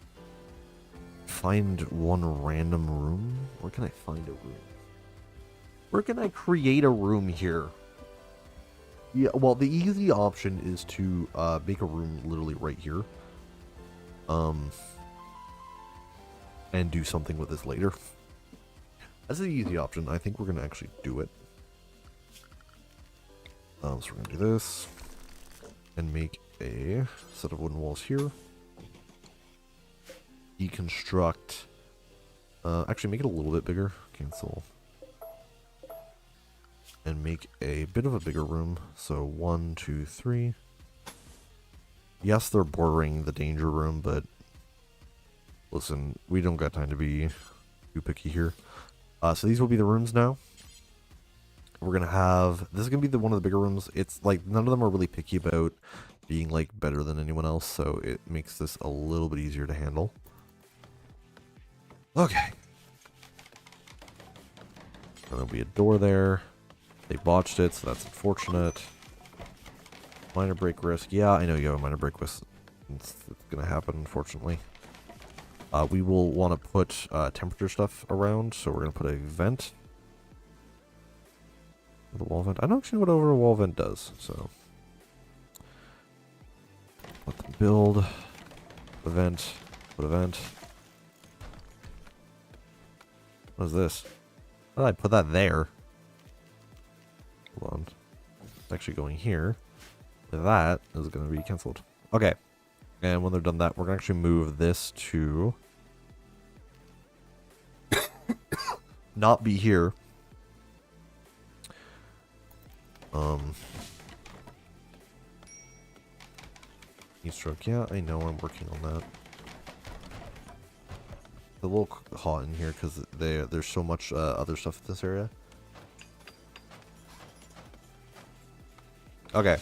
find one random room. Where can I find a room? Where can I create a room here? Yeah, well, the easy option is to make a room literally right here. And do something with this later. That's the easy option. I think we're going to actually do it. So we're going to do this. And make a set of wooden walls here. Deconstruct. Actually, make it a little bit bigger. Cancel. And make a bit of a bigger room. So 1, 2, 3. Yes, they're bordering the danger room, but listen, we don't got time to be too picky here. So these will be the rooms now. We're gonna have, this is gonna be one of the bigger rooms. It's like none of them are really picky about being like better than anyone else, so it makes this a little bit easier to handle. Okay. And there'll be a door there. They botched it, so that's unfortunate. Minor break risk. Yeah, I know you have a minor break risk. It's gonna happen, unfortunately. We will want to put temperature stuff around, so we're gonna put a vent. The wall vent. I don't actually know what over a wall vent does, so let them build a vent. Put a vent. What is this? How did I put that there? Hold on. It's actually going here. That is going to be cancelled. Okay. And when they're done that, we're going to actually move this to not be here. Heat stroke. Yeah, I know. I'm working on that. It's a little hot in here because there's so much other stuff in this area. Okay.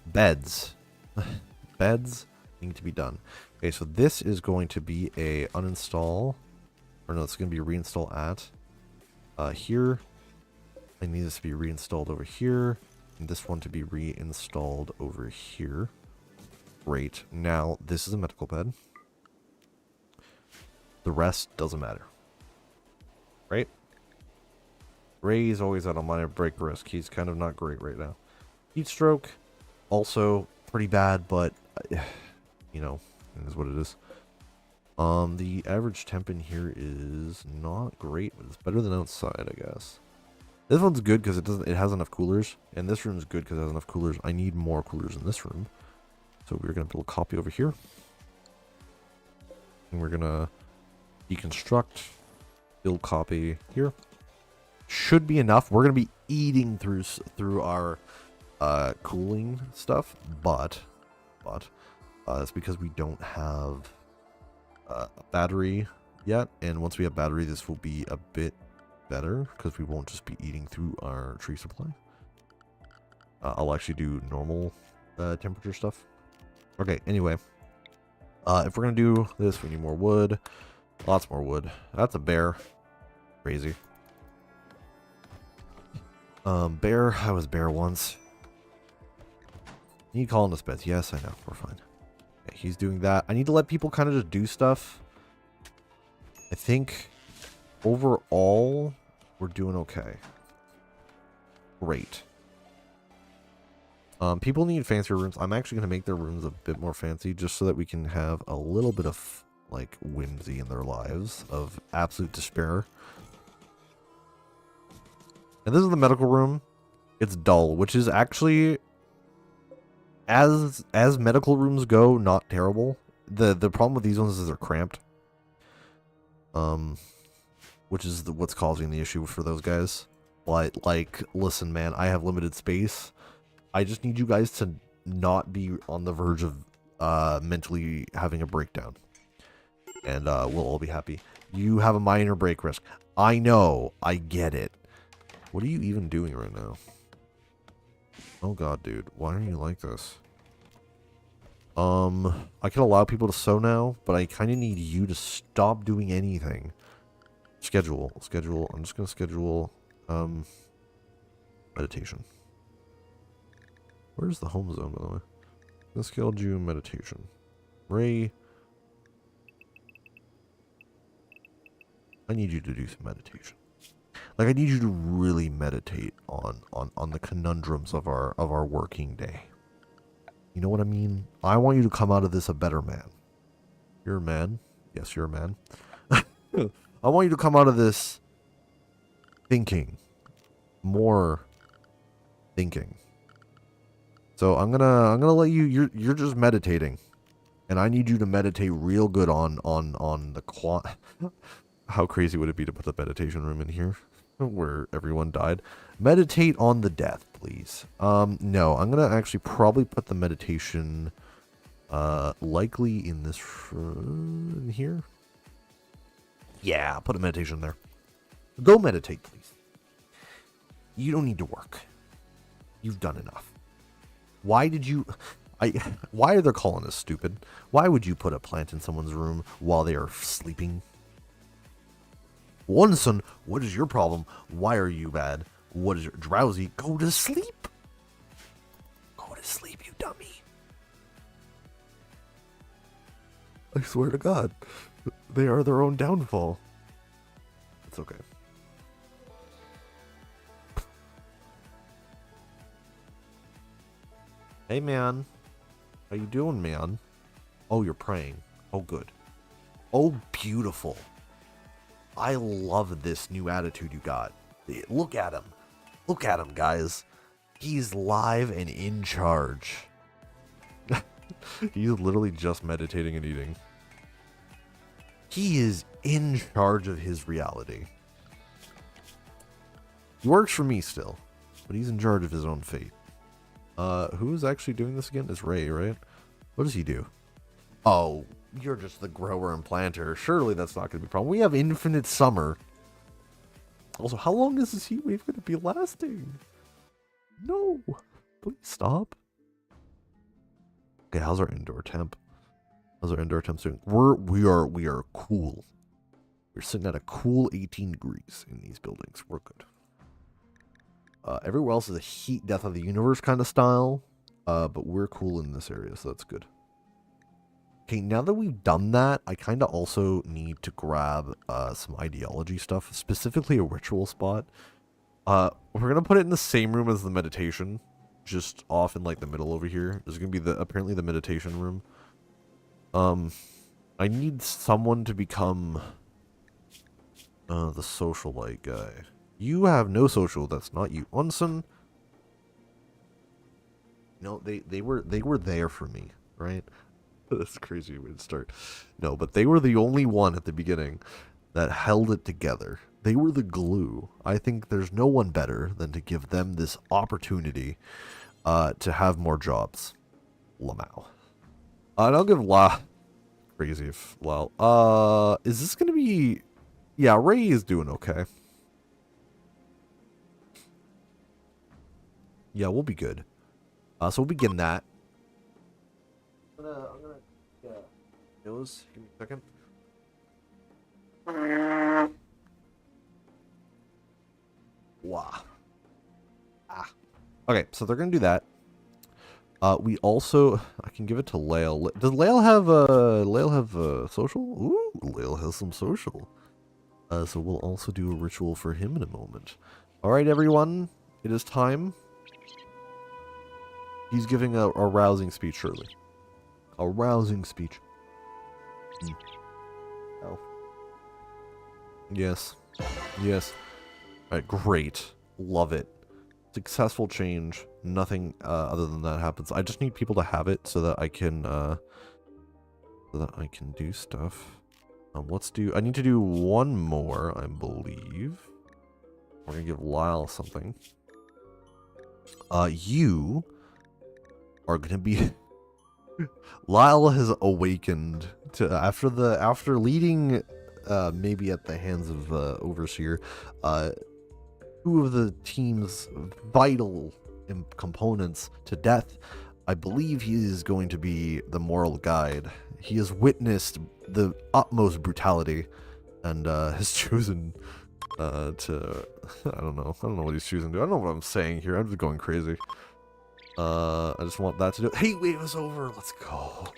Beds. Beds need to be done. Okay, so this is going to be a uninstall. Or no, it's going to be a reinstall at here. I need this to be reinstalled over here. And this one to be reinstalled over here. Great. Now, this is a medical bed. The rest doesn't matter. Right? Ray's always at a minor break risk. He's kind of not great right now. Heat stroke, also pretty bad, but, you know, it is what it is. The average temp in here is not great, but it's better than outside, I guess. This one's good because it has enough coolers, and this room's good because it has enough coolers. I need more coolers in this room. So we're going to build a copy over here. And we're going to deconstruct, build copy here. Should be enough. We're going to be eating through our cooling stuff, but it's because we don't have a battery yet. And once we have battery, this will be a bit better because we won't just be eating through our tree supply. I'll actually do normal temperature stuff. Okay, anyway, if we're gonna do this, we need more wood. Lots more wood. That's a bear. Crazy. Bear. I was bear once. You calling us beds? Yes, I know. We're fine. Okay, he's doing that. I need to let people kind of just do stuff. I think overall we're doing okay. Great. People need fancier rooms. I'm actually going to make their rooms a bit more fancy just so that we can have a little bit of, like, whimsy in their lives of absolute despair. And this is the medical room. It's dull, which is actually, as medical rooms go, not terrible. The problem with these ones is they're cramped. Which is what's causing the issue for those guys. But, like, listen, man, I have limited space. I just need you guys to not be on the verge of mentally having a breakdown. And we'll all be happy. You have a minor break risk. I know. I get it. What are you even doing right now? Oh god, dude. Why are you like this? I can allow people to sew now, but I kind of need you to stop doing anything. Schedule. I'm just going to schedule meditation. Where's the home zone, by the way? Let's schedule you meditation. Ray. I need you to do some meditation. Like, I need you to really meditate on the conundrums of our working day. You know what I mean? I want you to come out of this a better man. You're a man. Yes, you're a man. I want you to come out of this thinking. More thinking. So I'm gonna let you, you're just meditating. And I need you to meditate real good on the how crazy would it be to put the meditation room in here where everyone died? Meditate on the death, please. No, I'm gonna actually probably put the meditation likely in this in here. Yeah, put a meditation there. Go meditate, please. You don't need to work. You've done enough. Why did you... why are they calling us stupid? Why would you put a plant in someone's room while they are sleeping? Wonson, what is your problem? Why are you bad? What is your... Drowsy, go to sleep. Go to sleep, you dummy. I swear to God. They are their own downfall. It's okay. Hey, man. How you doing, man? Oh, you're praying. Oh, good. Oh, beautiful. I love this new attitude you got. Look at him. Look at him, guys. He's live and in charge. He's literally just meditating and eating. He is in charge of his reality. He works for me still, but he's in charge of his own fate. Who's actually doing this again? It's Ray, right? What does he do? Oh, you're just the grower and planter. Surely that's not going to be a problem. We have infinite summer. Also, how long is this heat wave going to be lasting? No. Please stop. Okay, how's our indoor temp? How's our indoor temp doing? We are cool. We're sitting at a cool 18 degrees in these buildings. We're good. Everywhere else is a heat death of the universe kind of style. But we're cool in this area, so that's good. Okay, now that we've done that, I kind of also need to grab some ideology stuff, specifically a ritual spot. We're going to put it in the same room as the meditation, just off in like the middle over here. There's going to be apparently the meditation room. I need someone to become the socialite guy. You have no social. That's not you. Unson. No, they were there for me, right? That's a crazy way to start. No, but they were the only one at the beginning that held it together. They were the glue. I think there's no one better than to give them this opportunity to have more jobs. Lamau. And I'll give La... Crazy if... Well, is this going to be... Yeah, Ray is doing okay. Yeah, we'll be good. So we'll begin that. I'm gonna nose. Give me a second. Wow. Okay, so they're gonna do that. We also, I can give it to Lael. Does Lael have social? Ooh, Lael has some social. So we'll also do a ritual for him in a moment. All right, everyone, it is time. He's giving a rousing speech, surely. A rousing speech. Oh. Yes. Yes. Alright, great. Love it. Successful change. Nothing other than that happens. I just need people to have it so that I can do stuff. I need to do one more, I believe. We're gonna give Lyle something. You are gonna be Lyle has awakened to after leading maybe at the hands of Overseer, two of the team's vital components to death. I believe he is going to be the moral guide. He has witnessed the utmost brutality and has chosen to I don't know what he's choosing to do. I don't know what I'm saying here. I'm just going crazy. I just want that to do. Hey, wave is over. Let's go.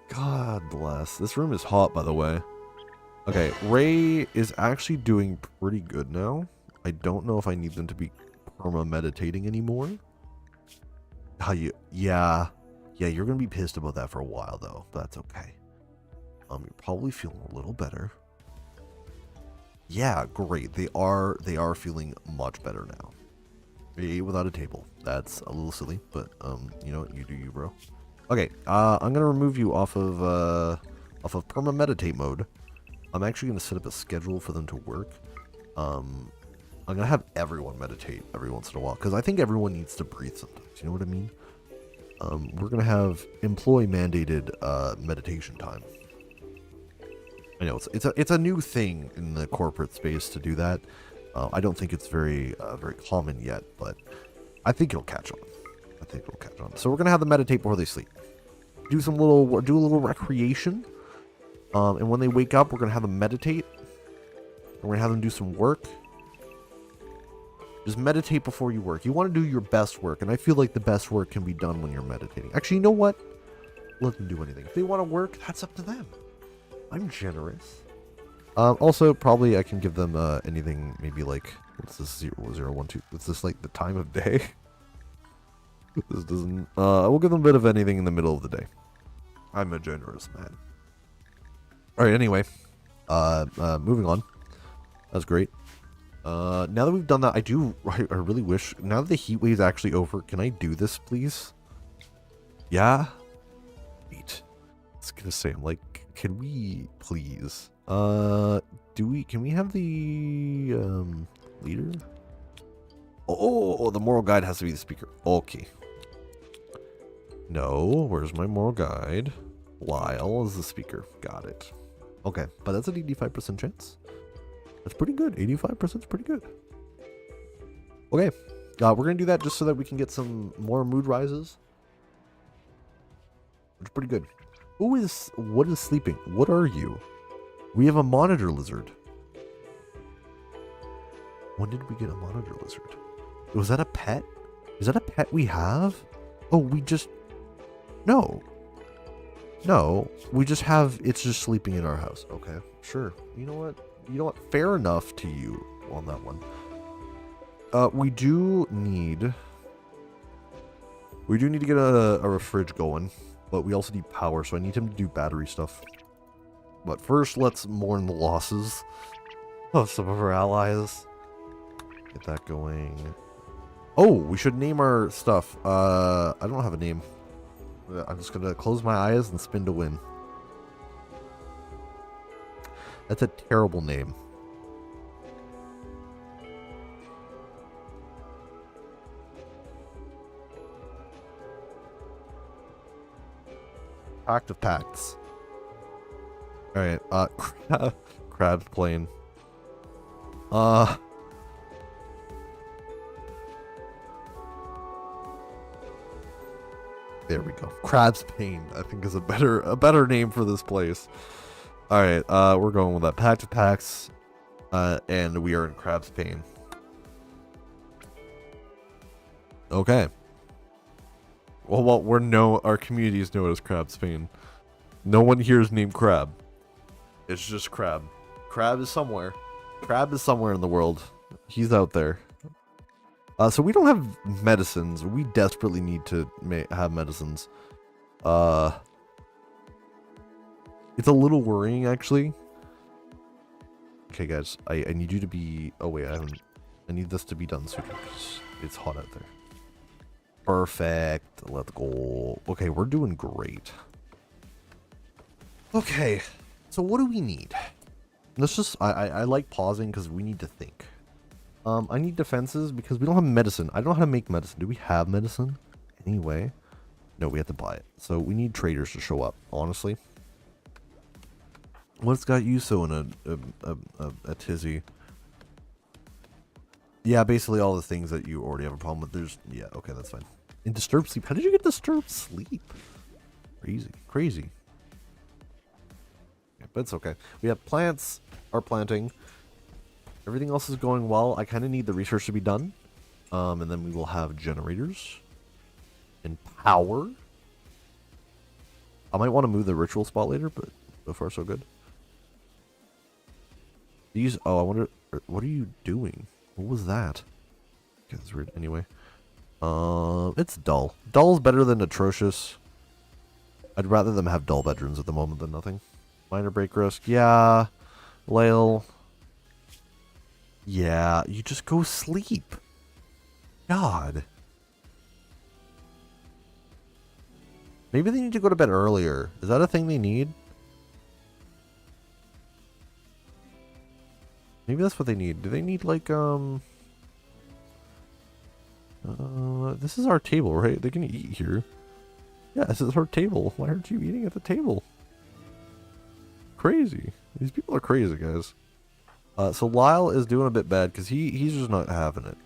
God bless. This room is hot, by the way. Okay, Ray is actually doing pretty good now. I don't know if I need them to be perma-meditating anymore. Yeah, you're gonna be pissed about that for a while though. That's okay. You're probably feeling a little better. Yeah, great. They are feeling much better now. They ate without a table. That's a little silly, but you know what? You do you, bro. Okay, I'm gonna remove you off of perma meditate mode. I'm actually gonna set up a schedule for them to work. I'm gonna have everyone meditate every once in a while because I think everyone needs to breathe sometimes. You know what I mean? We're gonna have employee mandated meditation time. I know it's a new thing in the corporate space to do that. I don't think it's very common yet, but I think it'll catch on. So we're gonna have them meditate before they sleep. Do a little recreation. And when they wake up, we're gonna have them meditate. We're gonna have them do some work. Just meditate before you work. You want to do your best work, and I feel like the best work can be done when you're meditating. Actually, you know what? Let them do anything. If they want to work, that's up to them. I'm generous. Also, probably I can give them anything, maybe like, what's this, 0, 0, 1, 2? Is this like the time of day? This doesn't, we'll give them a bit of anything in the middle of the day. I'm a generous man. Alright, anyway. Moving on. That's great. Now that we've done that, I really wish, now that the heat wave's actually over, can I do this, please? Yeah? Wait. I was gonna say, I'm like, can we, please? Can we have the, leader? Oh, the moral guide has to be the speaker. Okay. No, where's my moral guide? Lyle is the speaker. Got it. Okay, but that's an 85% chance. That's pretty good. 85% is pretty good. Okay, we're going to do that just so that we can get some more mood rises. Which is pretty good. What is sleeping? What are you? We have a monitor lizard. When did we get a monitor lizard? Was that a pet? Is that a pet we have? Oh, no. No, we just have, it's just sleeping in our house. Okay, sure. You know what? Fair enough to you on that one. We do need to get a fridge going, but we also need power, so I need him to do battery stuff. But first, let's mourn the losses of some of our allies. Get that going. Oh, we should name our stuff. I don't have a name. I'm just gonna close my eyes and spin to win. That's a terrible name. Pact of Pacts. Alright, Crab's plane. There we go. Crab's Pain, I think, is a better name for this place. Alright, we're going with that. Pact of Pacts, and we are in Crab's Pain. Okay. Well, our community is known as Crab's Pain. No one here is named Crab. It's just Crab. Crab is somewhere. Crab is somewhere in the world. He's out there. So we don't have medicines. We desperately need to have medicines. It's a little worrying, actually. Okay, guys. I need you to be... Oh, wait. I need this to be done sooner because it's hot out there. Perfect. Let's go. Okay, we're doing great. Okay. So what do we need? Let's just... I like pausing because we need to think. I need defenses because we don't have medicine. I don't know how to make medicine. Do we have medicine? Anyway. No, we have to buy it. So we need traders to show up, honestly. What's got you so in a tizzy? Yeah, basically all the things that you already have a problem with. Yeah, okay, that's fine. And disturbed sleep. How did you get disturbed sleep? Crazy. Yeah, but it's okay. We have plants are planting. Everything else is going well. I kind of need the research to be done. And then we will have generators and power. I might want to move the ritual spot later, but so far so good. These, oh, I wonder, what are you doing? What was that? Okay, that's weird. Anyway. It's dull. Dull's better than atrocious. I'd rather them have dull bedrooms at the moment than nothing. Minor break risk. Yeah. Lail. Yeah, you just go sleep. God. Maybe they need to go to bed earlier. Is that a thing they need? Maybe that's what they need. Do they need like, this is our table, right? They can eat here. Yeah, this is our table. Why aren't you eating at the table? Crazy. These people are crazy, guys. So Lyle is doing a bit bad because he's just not having it.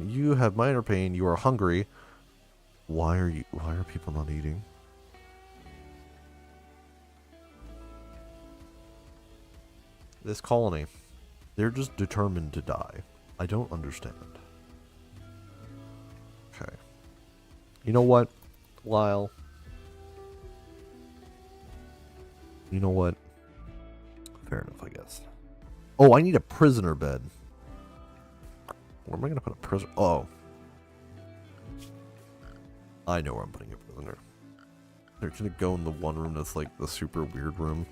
You have minor pain. You are hungry. Why are people not eating? This colony, they're just determined to die. I don't understand. Okay. You know what, Lyle? You know what? Fair enough, I guess. Oh, I need a prisoner bed. Where am I going to put a prisoner? Oh. I know where I'm putting a prisoner. They're going to go in the one room that's like the super weird room.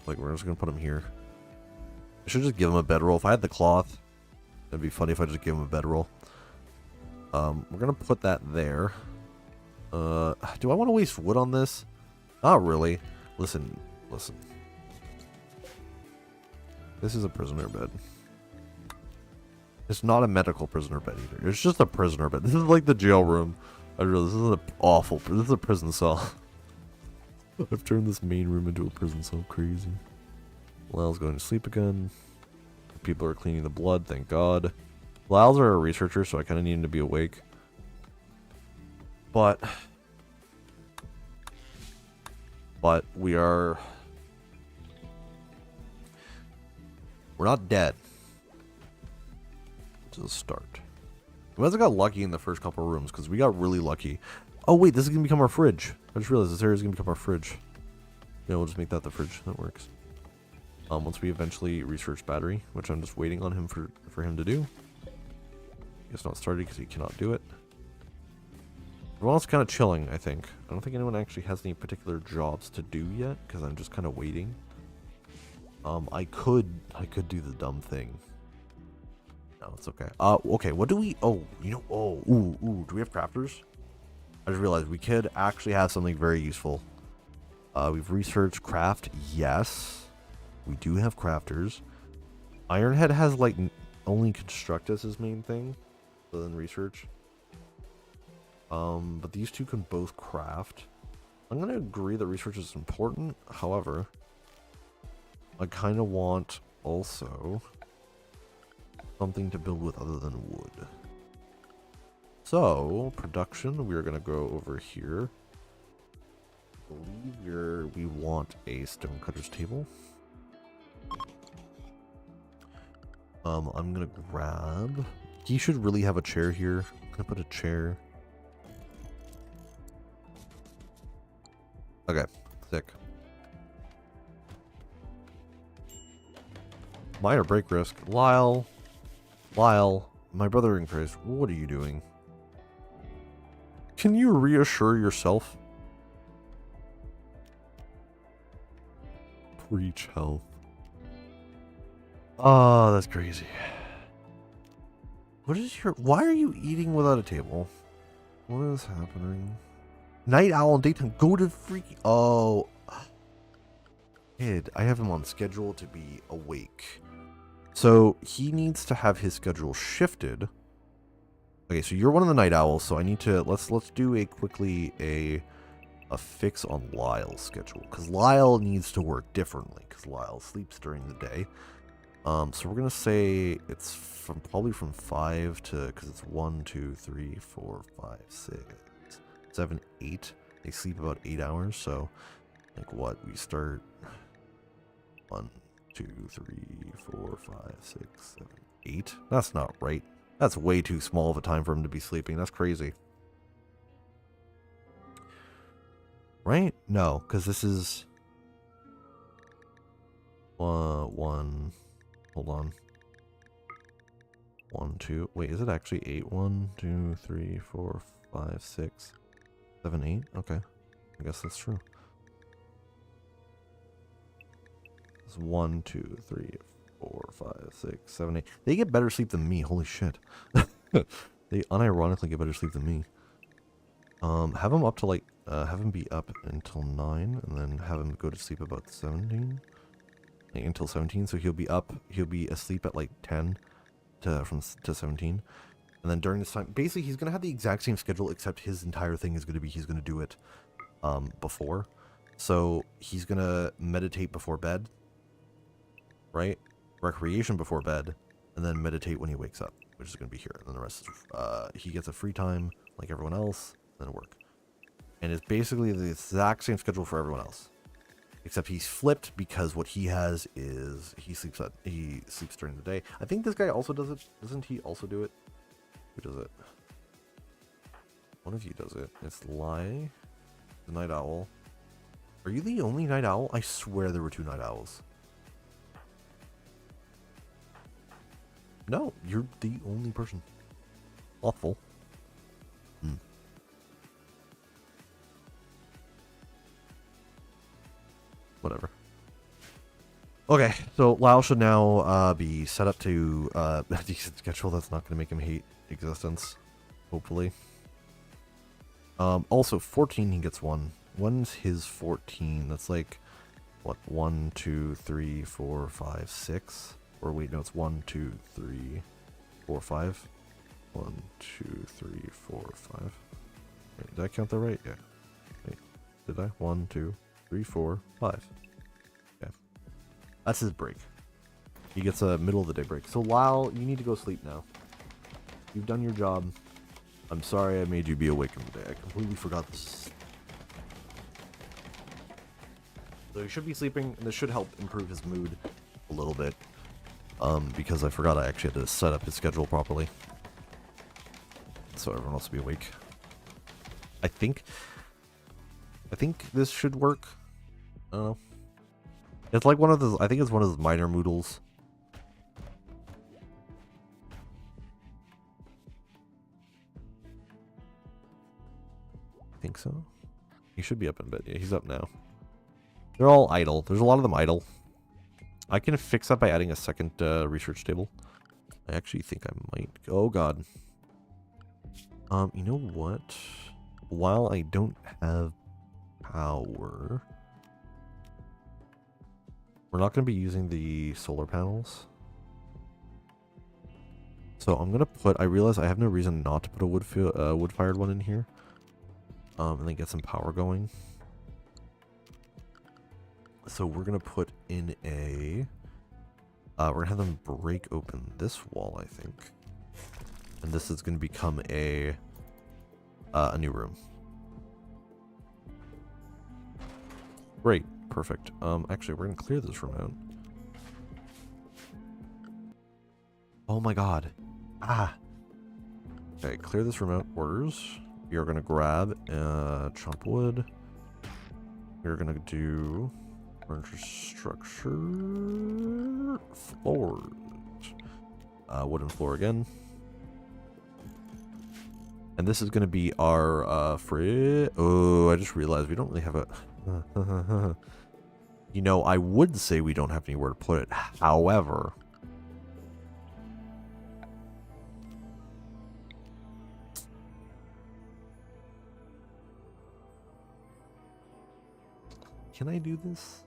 Like, we're just going to put him here. I should just give him a bedroll. If I had the cloth, it'd be funny if I just gave him a bedroll. We're going to put that there. Do I want to waste wood on this? Not really. Listen. This is a prisoner bed. It's not a medical prisoner bed either. It's just a prisoner bed. This is like the jail room. I realize this is an awful. This is a prison cell. I've turned this main room into a prison cell. Crazy. Lyle's going to sleep again. People are cleaning the blood. Thank God. Lyle's are a researcher, so I kind of need him to be awake. But we're not dead. To the start. We must have got lucky in the first couple of rooms because we got really lucky. Oh wait, this is gonna become our fridge. I just realized this area is gonna become our fridge. Yeah, we'll just make that the fridge. That works. Once we eventually research battery, which I'm just waiting on him for him to do. It's not started because he cannot do it. Everyone's kind of chilling, I think. I don't think anyone actually has any particular jobs to do yet because I'm just kind of waiting. I could do the dumb thing. No, it's okay. Okay, what do we... Oh, you know... Oh, ooh, do we have crafters? I just realized we could actually have something very useful. We've researched craft. Yes. We do have crafters. Ironhead has, like, only construct as his main thing. Other than research. But these two can both craft. I'm going to agree that research is important. However, I kind of want also something to build with other than wood. So, production, we're going to go over here. I believe we want a stonecutter's table. I'm going to grab... He should really have a chair here. I'm going to put a chair. Okay, sick. Minor break risk. Lyle, my brother in Christ, what are you doing? Can you reassure yourself? Preach health. Oh, that's crazy. What is your... Why are you eating without a table? What is happening? Night owl and daytime. Go to freaky... Oh. Kid, I have him on schedule to be awake. So, he needs to have his schedule shifted. Okay, so you're one of the night owls, so I need to... Let's do quickly a fix on Lyle's schedule. Because Lyle needs to work differently. Because Lyle sleeps during the day. So we're going to say it's probably from 5 to... Because it's 1, 2, 3, 4, 5, 6... 7, 8. They sleep about 8 hours, so like what? We start 1, 2, 3, 4, 5, 6, 7, 8. That's not right. That's way too small of a time for him to be sleeping. That's crazy. Right? No, because this is... One. Hold on. 1, 2. Wait, is it actually 8? 1, 2, 3, 4, 5, 6, 7, 8? Okay. I guess that's true. It's 1, 2, 3, 4, 5, 6, 7, 8. They get better sleep than me. Holy shit. They unironically get better sleep than me. Have him up to like, have him be up until 9, and then have him go to sleep about 17. Like, until 17, so he'll be asleep at like 10 to 17. And then during this time, basically he's gonna have the exact same schedule, except his entire thing is gonna be he's gonna do it before. So he's gonna meditate before bed, right? Recreation before bed, and then meditate when he wakes up, which is gonna be here. And then the rest is he gets a free time like everyone else, then work. And it's basically the exact same schedule for everyone else. Except he's flipped because what he has is he sleeps during the day. I think this guy also does it. Doesn't he also do it? Who does it? One of you does it. It's Lai, the night owl. Are you the only night owl? I swear there were 2 night owls. No, you're the only person. Awful. Whatever. Okay, so Lao should now be set up to a decent schedule that's not going to make him hate existence, hopefully. Also, 14, he gets 1. When's his 14? That's like, what, 1, 2, 3, 4, 5, 6? Or wait, no, it's 1, 2, 3, 4, 5. 1, 2, 3, 4, 5. Wait, did I count that right? Yeah. Wait, did I? 1, 2, 3, 4, 5. Okay. That's his break. He gets a middle of the day break. So Lyle, you need to go sleep now. You've done your job. I'm sorry I made you be awakened today. I completely forgot this. So he should be sleeping, and this should help improve his mood a little bit. Because I forgot I actually had to set up his schedule properly. So everyone else will be awake. I think this should work. I don't know. It's like one of those, I think it's one of those minor moodles. I think so. He should be up in bed. Yeah, he's up now. They're all idle. There's a lot of them idle. I can fix that by adding a second research table. I actually think I might. Oh god. You know what? While I don't have power, we're not going to be using the solar panels. So I'm going to put, I realize I have no reason not to put a wood-fired one in here. And then get some power going. So we're going to put in a, we're going to have them break open this wall, I think. And this is going to become a new room. Great. Perfect. Actually, we're going to clear this room out. Oh my god. Ah. Okay, clear this room out. Orders. We are going to grab chop wood. We're going to do furniture structure. Floors. Wooden floor again. And this is going to be our oh, I just realized we don't really have a... You know, I would say we don't have anywhere to put it. However... Can I do this?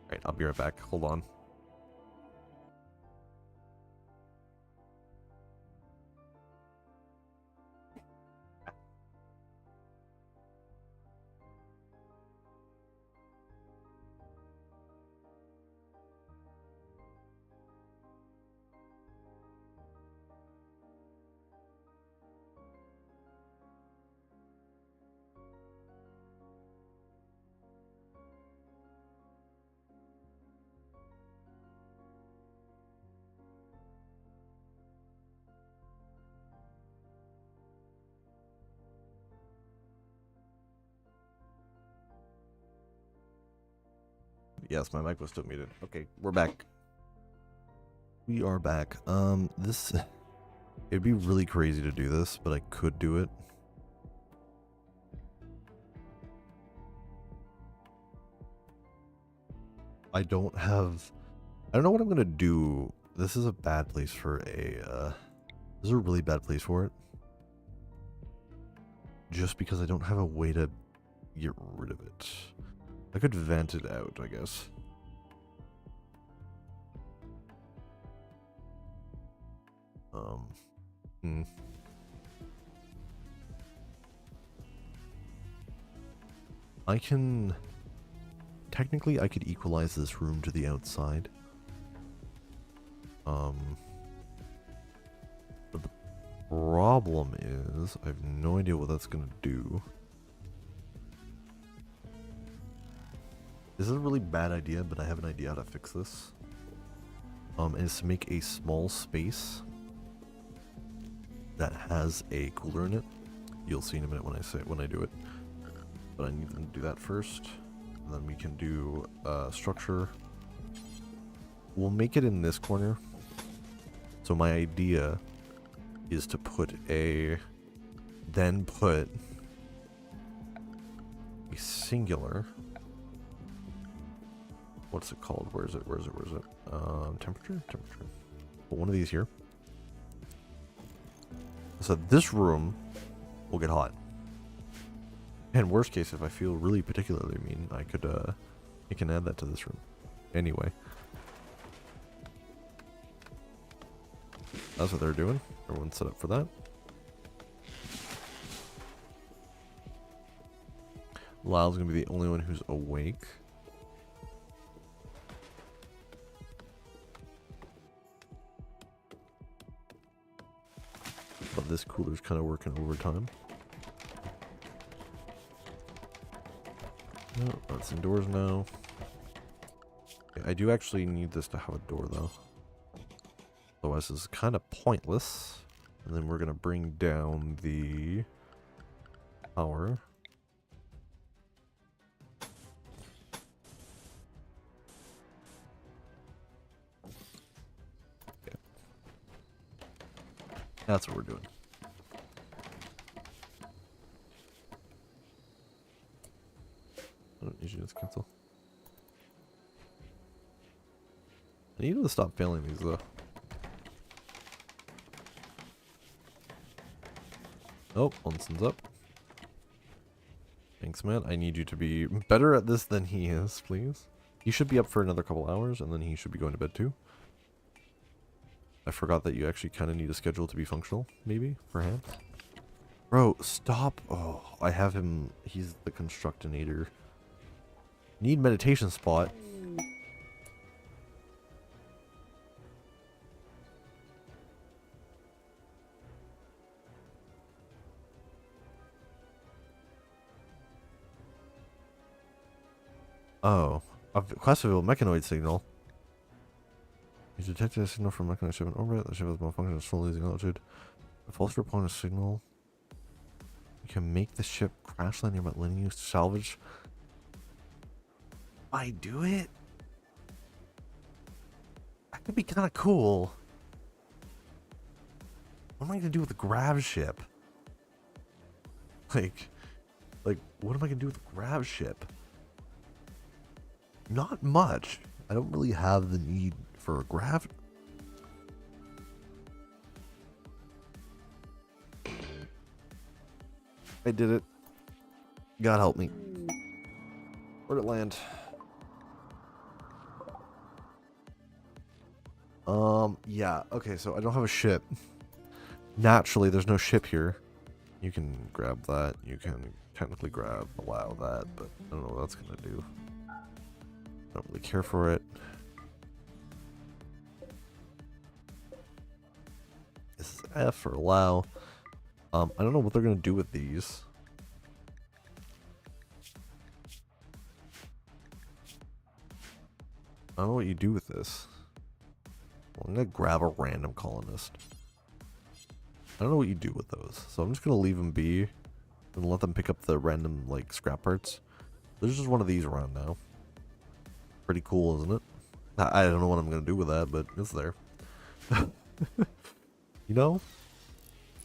Alright, I'll be right back. Hold on. Yes, my mic was still muted. Okay, we're back. We are back. It'd be really crazy to do this, but I could do it. I don't know what I'm gonna do. This is a bad place for this is a really bad place for it. Just because I don't have a way to get rid of it. I could vent it out, I guess. Technically I could equalize this room to the outside. But the problem is, I have no idea what that's gonna do. This is a really bad idea, but I have an idea how to fix this. Is to make a small space that has a cooler in it. You'll see in a minute when I do it. But I need them to do that first. And then we can do structure. We'll make it in this corner. So my idea is to put a singular. What's it called? Where is it? Temperature? Put one of these here. So this room will get hot. And worst case, if I feel really particularly mean, I can add that to this room. Anyway. That's what they're doing. Everyone's set up for that. Lyle's gonna be the only one who's awake. But this cooler's kind of working overtime. No, that's indoors now. Okay, I do actually need this to have a door though. Otherwise this is kind of pointless. And then we're going to bring down the power. Okay. That's what we're doing. I don't usually just cancel. I need to stop failing these though. Oh, Olsen's up. Thanks, man. I need you to be better at this than he is, please. He should be up for another couple hours, and then he should be going to bed too. I forgot that you actually kind of need a schedule to be functional, maybe, perhaps. Bro, stop. Oh, I have him. He's the constructinator. Need meditation spot. Oh, a classical mechanoid signal. You detected a signal from mechanoid ship in orbit. The ship has malfunctioned, slowly losing altitude. A false report a signal. You can make the ship crash land nearby, letting you salvage. I do it? That could be kind of cool. What am I gonna do with the grav ship? Like, what am I gonna do with the grav ship? Not much. I don't really have the need for a grav. I did it. God help me. Where'd it land? Yeah. Okay, so I don't have a ship. Naturally, there's no ship here. You can grab that. You can technically allow that, but I don't know what that's gonna do. Don't really care for it. This is F or allow. I don't know what they're gonna do with these. I don't know what you do with this. Well, I'm gonna grab a random colonist. I don't know what you do with those, so I'm just gonna leave them be and let them pick up the random like scrap parts. There's just one of these around now. Pretty cool, isn't it? I don't know what I'm gonna do with that, but it's there. You know?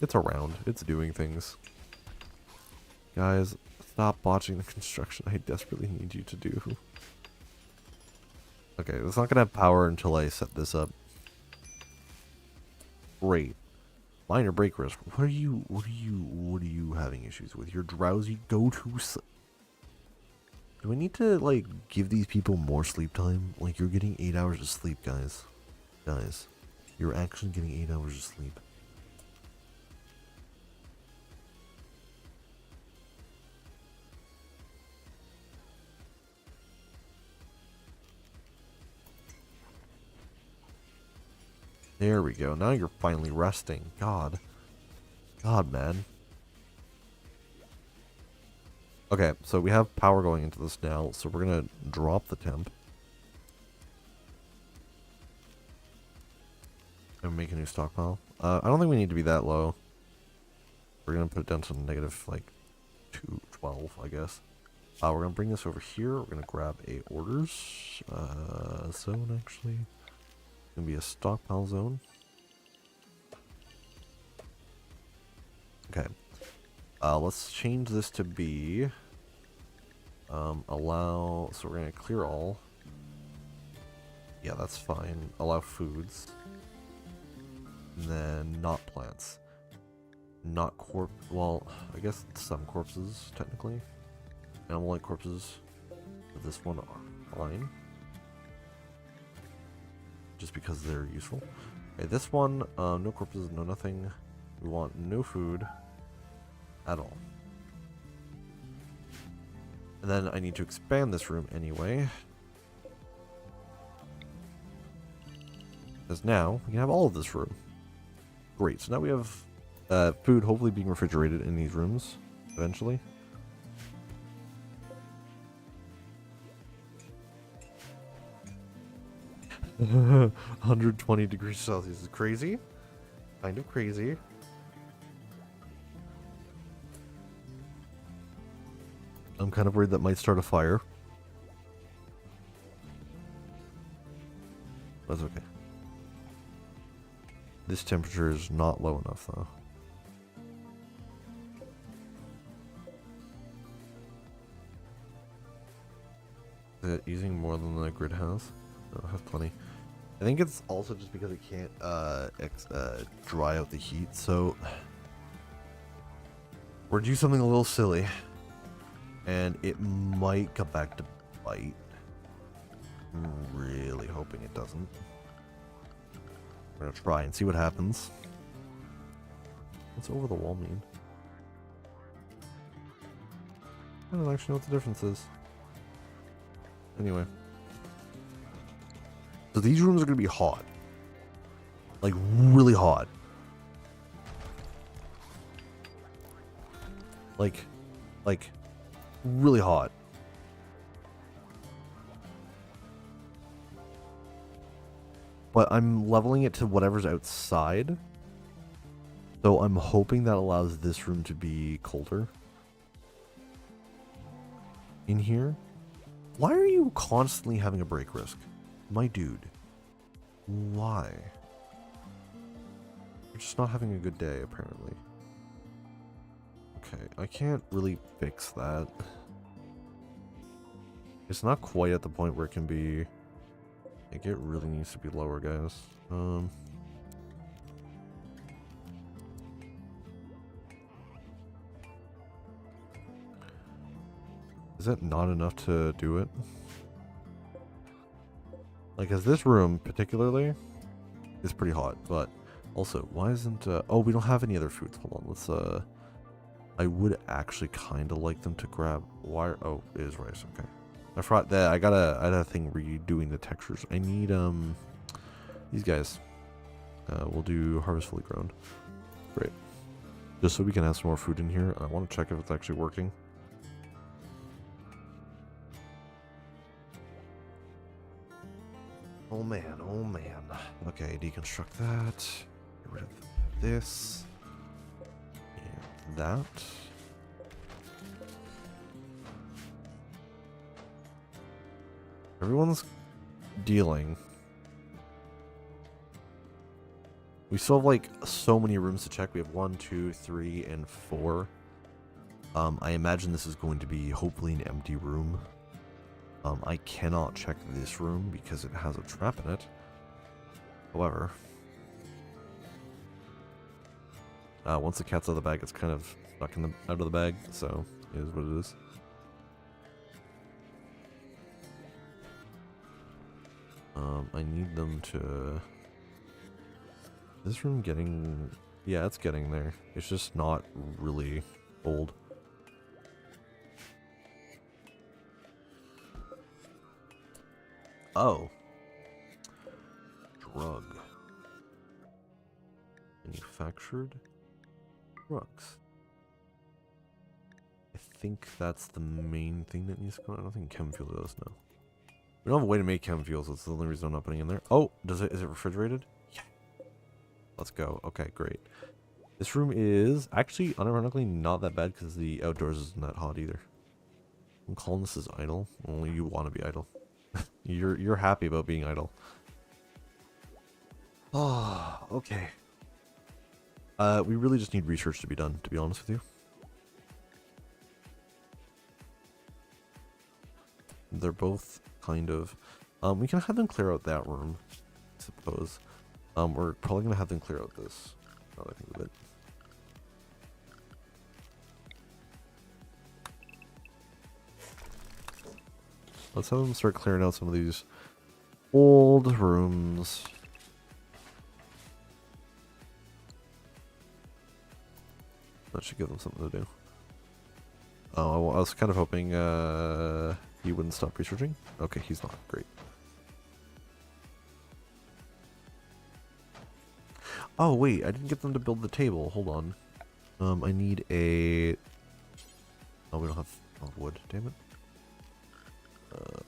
It's around. It's doing things. Guys, stop botching the construction I desperately need you to do. Okay, it's not gonna have power until I set this up. Great. Minor break risk. What are you having issues with? You're drowsy. Go to sleep. Do we need to, like, give these people more sleep time? Like, you're getting 8 hours of sleep, guys. Guys, you're actually getting 8 hours of sleep. There we go. Now you're finally resting. God. God, man. Okay, so we have power going into this now, so we're gonna drop the temp. And make a new stockpile. I don't think we need to be that low. We're gonna put it down to negative, like, 212, I guess. We're gonna bring this over here. We're gonna grab a orders zone, actually. It's gonna be a stockpile zone. Okay. Let's change this to be allow. So we're gonna clear all. Yeah, that's fine. Allow foods. And then not plants. Not well, I guess some corpses, technically. Animal-like corpses. But this one are fine. Just because they're useful. Okay, this one, no corpses, no nothing. We want no food at all. And then I need to expand this room anyway. Because now we can have all of this room. Great, so now we have food hopefully being refrigerated in these rooms eventually. – 120 degrees Celsius is crazy. Kind of crazy. I'm kind of worried that might start a fire. That's okay. This temperature is not low enough, though. Is it using more than the grid has? No, I have plenty. I think it's also just because it can't dry out the heat, so we're gonna do something a little silly, and it might come back to bite. I'm really hoping it doesn't. We're gonna try and see what happens. What's over the wall mean? I don't actually know what the difference is. Anyway. So these rooms are going to be hot. Like, really hot. Like, really hot. But I'm leveling it to whatever's outside. So I'm hoping that allows this room to be colder. In here. Why are you constantly having a break risk? My dude. Why? You're just not having a good day, apparently. Okay, I can't really fix that. It's not quite at the point where it can be... Like, it really needs to be lower, guys. Is that not enough to do it? Like, as this room, particularly, is pretty hot, but also, why isn't, oh, we don't have any other foods. Hold on, let's, I would actually kind of like them to grab wire. Oh, it is rice, okay. I forgot that I had a thing redoing the textures. I need, these guys. We'll do harvest fully grown. Great. Just so we can have some more food in here. I want to check if it's actually working. Oh man, oh man. Okay, deconstruct that. Get rid of this. And that. Everyone's dealing. We still have like so many rooms to check. We have 1, 2, 3, and 4. I imagine this is going to be hopefully an empty room. I cannot check this room because it has a trap in it. However, once the cat's out of the bag, it's kind of stuck in out of the bag, so it is what it is. I need them to... Is this room getting... Yeah, it's getting there. It's just not really old. Oh. Drug. Manufactured drugs. I think that's the main thing that needs to come. I don't think chem fuel does now. We don't have a way to make chem fuels. That's the only reason I'm not putting in there. Oh, is it refrigerated? Yeah. Let's go. Okay, great. This room is actually unironically not that bad because the outdoors isn't that hot either. I'm calling this as idle. Only you want to be idle. You're happy about being idle. Oh, okay. We really just need research to be done, to be honest with you. They're both kind of... we can have them clear out that room, I suppose. We're probably going to have them clear out this, now that I think of it. Let's have them start clearing out some of these old rooms. That should give them something to do. Oh, I was kind of hoping he wouldn't stop researching. Okay, he's not. Great. Oh, wait. I didn't get them to build the table. Hold on. I need a... Oh, we don't have wood. Damn it.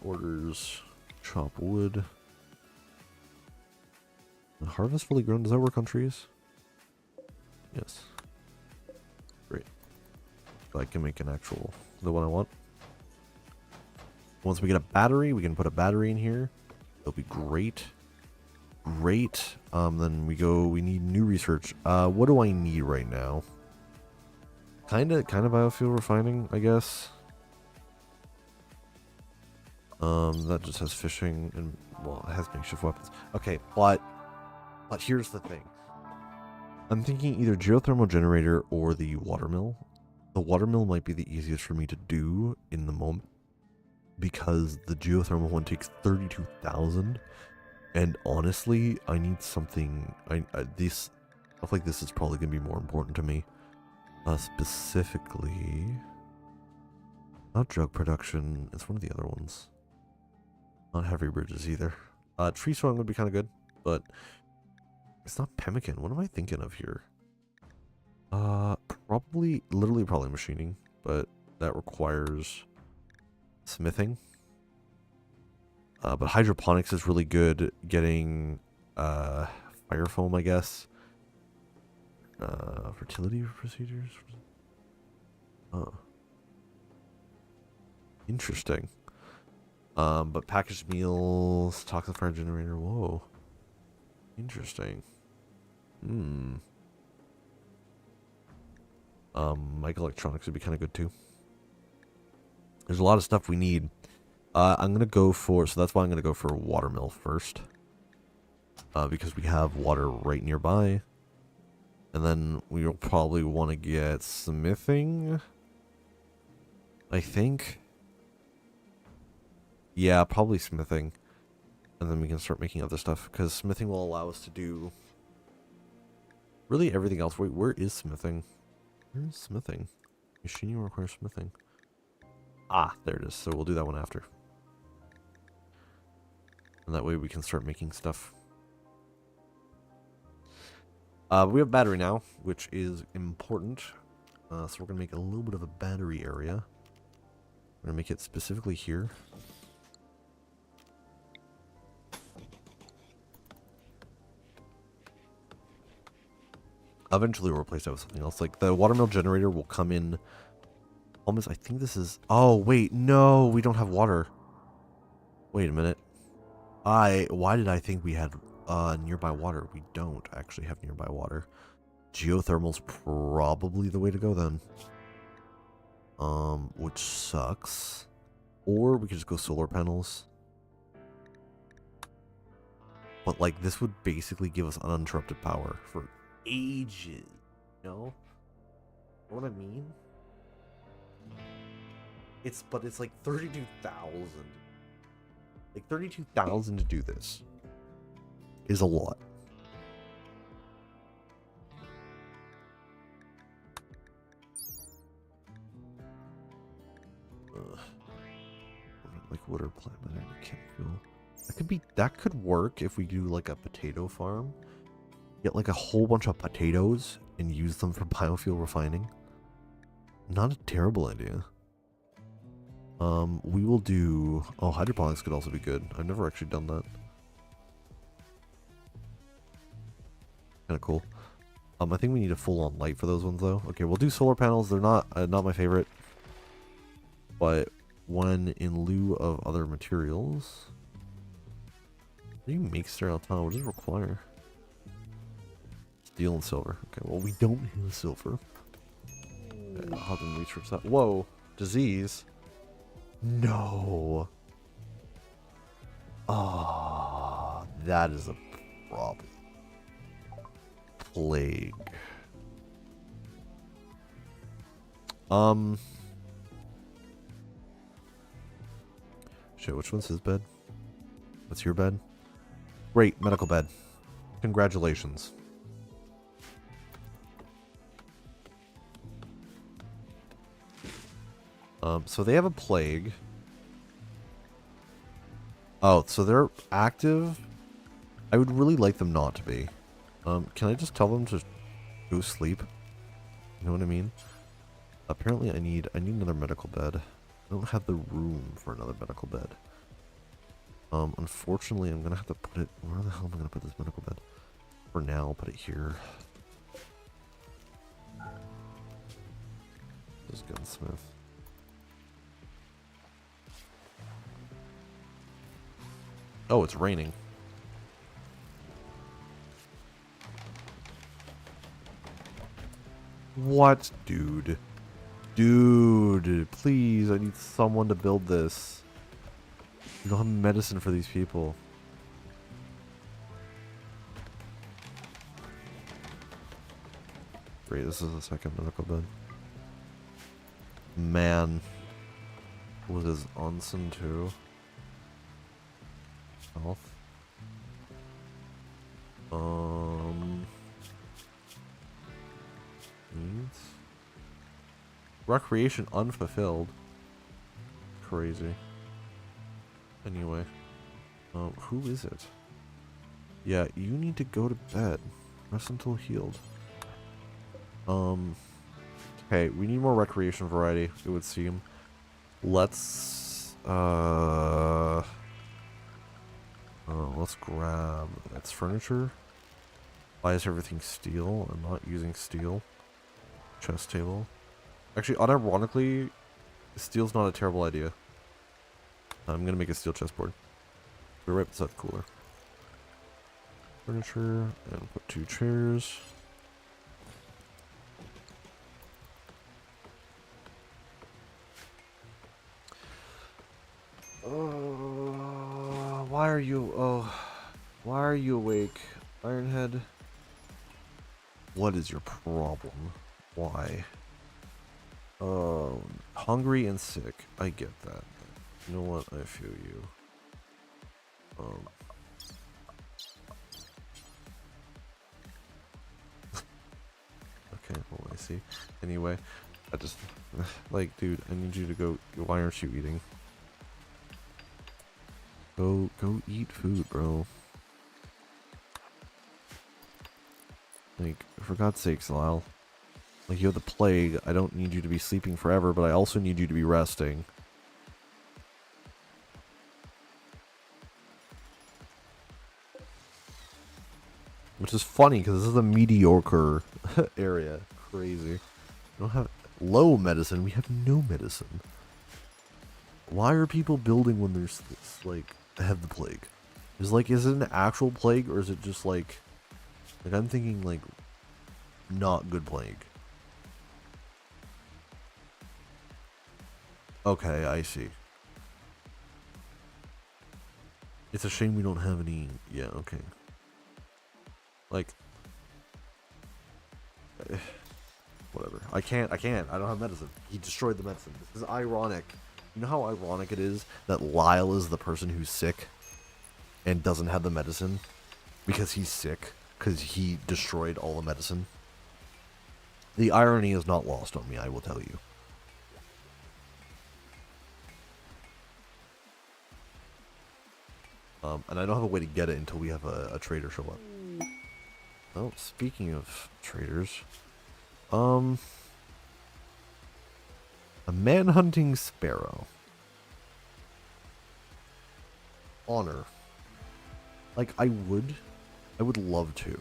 Orders. Chop wood. Harvest fully grown. Does that work on trees? Yes. Great. So I can make an actual... the one I want. Once we get a battery, we can put a battery in here. It'll be great. Great. Then we need new research. What do I need right now? Kind of biofuel refining, I guess. That just has fishing and, well, it has makeshift weapons. Okay, but here's the thing. I'm thinking either geothermal generator or the watermill. The watermill might be the easiest for me to do in the moment because the geothermal one takes 32,000, and honestly, I need something. This stuff like this is probably gonna be more important to me. Specifically, not drug production. It's one of the other ones. Not heavy bridges either. Tree sowing would be kind of good, but it's not pemmican. What am I thinking of here? Probably machining, but that requires smithing. But hydroponics is really good getting fire foam, I guess. Fertility procedures. Oh, interesting. But packaged meals, toxic fire generator. Whoa, interesting. Microelectronics would be kind of good too. There's a lot of stuff we need. I'm gonna go for, so that's why I'm gonna go for a watermill first. Because we have water right nearby. And then we'll probably want to get smithing, I think. Yeah, probably smithing. And then we can start making other stuff, because smithing will allow us to do really everything else. Wait, where is smithing? Where is smithing? Machining requires smithing. Ah, there it is. So we'll do that one after. And that way we can start making stuff. We have battery now, which is important. So we're going to make a little bit of a battery area. We're going to make it specifically here. Eventually we'll replace that with something else. Like the watermill generator will come in almost, I think this is... Oh, wait, no, we don't have water. Wait a minute. Why did I think we had nearby water? We don't actually have nearby water. Geothermal's probably the way to go then. Which sucks. Or we could just go solar panels. But like this would basically give us uninterrupted power for ages. You know? Know what I mean? It's like 32,000. Like 32,000 to do this is a lot. Like water plant, but I can't feel. That could work if we do like a potato farm. Get like a whole bunch of potatoes and use them for biofuel refining. Not a terrible idea. We will do... Oh, hydroponics could also be good. I've never actually done that. Kind of cool. I think we need a full-on light for those ones, though. Okay, we'll do solar panels. They're not my favorite. But when in lieu of other materials... What do you make sterile tile? What does it require? Steel and silver. Okay, well, we don't have silver. Okay, I'll have them research that. Whoa! Disease? No. Ah, that is a problem. Plague. Shit, which one's his bed? What's your bed? Great, medical bed. Congratulations. So they have a plague. Oh, so they're active? I would really like them not to be. Can I just tell them to go sleep? You know what I mean? Apparently I need another medical bed. I don't have the room for another medical bed. Unfortunately I'm gonna have to put it... Where the hell am I gonna put this medical bed? For now, I'll put it here. This is gunsmith. Oh, it's raining. What, dude? Dude, please, I need someone to build this. We don't have medicine for these people. Great, this is the second medical bed. Man. What is onsen too? Health. Needs. Recreation unfulfilled. Crazy. Anyway. Who is it? Yeah, you need to go to bed. Rest until healed. Okay, we need more recreation variety, it would seem. Let's let's grab that's furniture. Why is everything steel? I'm not using steel. Chest table. Actually, unironically, steel's not a terrible idea. I'm gonna make a steel chessboard. We're right beside the cooler. Furniture, and put 2 chairs. Why are you awake, Ironhead? What is your problem? Why? Oh, hungry and sick. I get that. You know what? I feel you. Okay, well, I see. Anyway, I just like, dude, I need you to go. Why aren't you eating? Go eat food, bro. Like, for God's sakes, Lyle. Like, you have the plague. I don't need you to be sleeping forever, but I also need you to be resting. Which is funny, because this is a mediocre area. Crazy. We don't have low medicine. We have no medicine. Why are people building when there's this, like... have the plague. Is it an actual plague, or is it just like I'm thinking like not good plague. Okay, I see. It's a shame we don't have any. Yeah, okay. Like, whatever. I can't. I don't have medicine. He destroyed the medicine. This is ironic. You know how ironic it is that Lyle is the person who's sick and doesn't have the medicine because he's sick because he destroyed all the medicine? The irony is not lost on me, I will tell you. And I don't have a way to get it until we have a trader show up. Oh, speaking of traders, a man-hunting sparrow. Honor. Like, I would love to.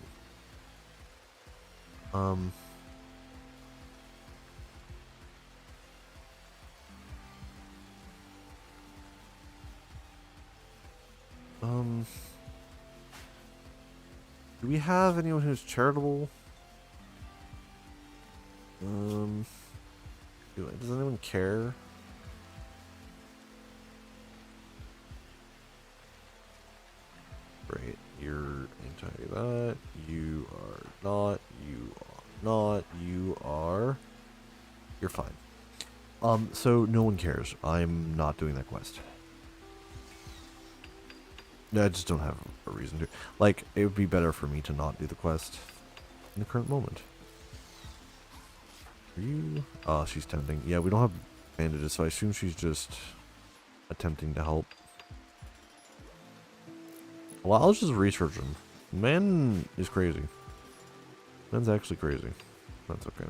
Do we have anyone who's charitable? Does anyone care? Great, you're anti that. You are not. You are not. You are. You're fine. So no one cares. I'm not doing that quest. I just don't have a reason to. Like, it would be better for me to not do the quest in the current moment. Are you? Oh, she's tempting. Yeah, we don't have bandages, so I assume she's just attempting to help. Well, I'll just research him. Man is crazy. Man's actually crazy. That's okay.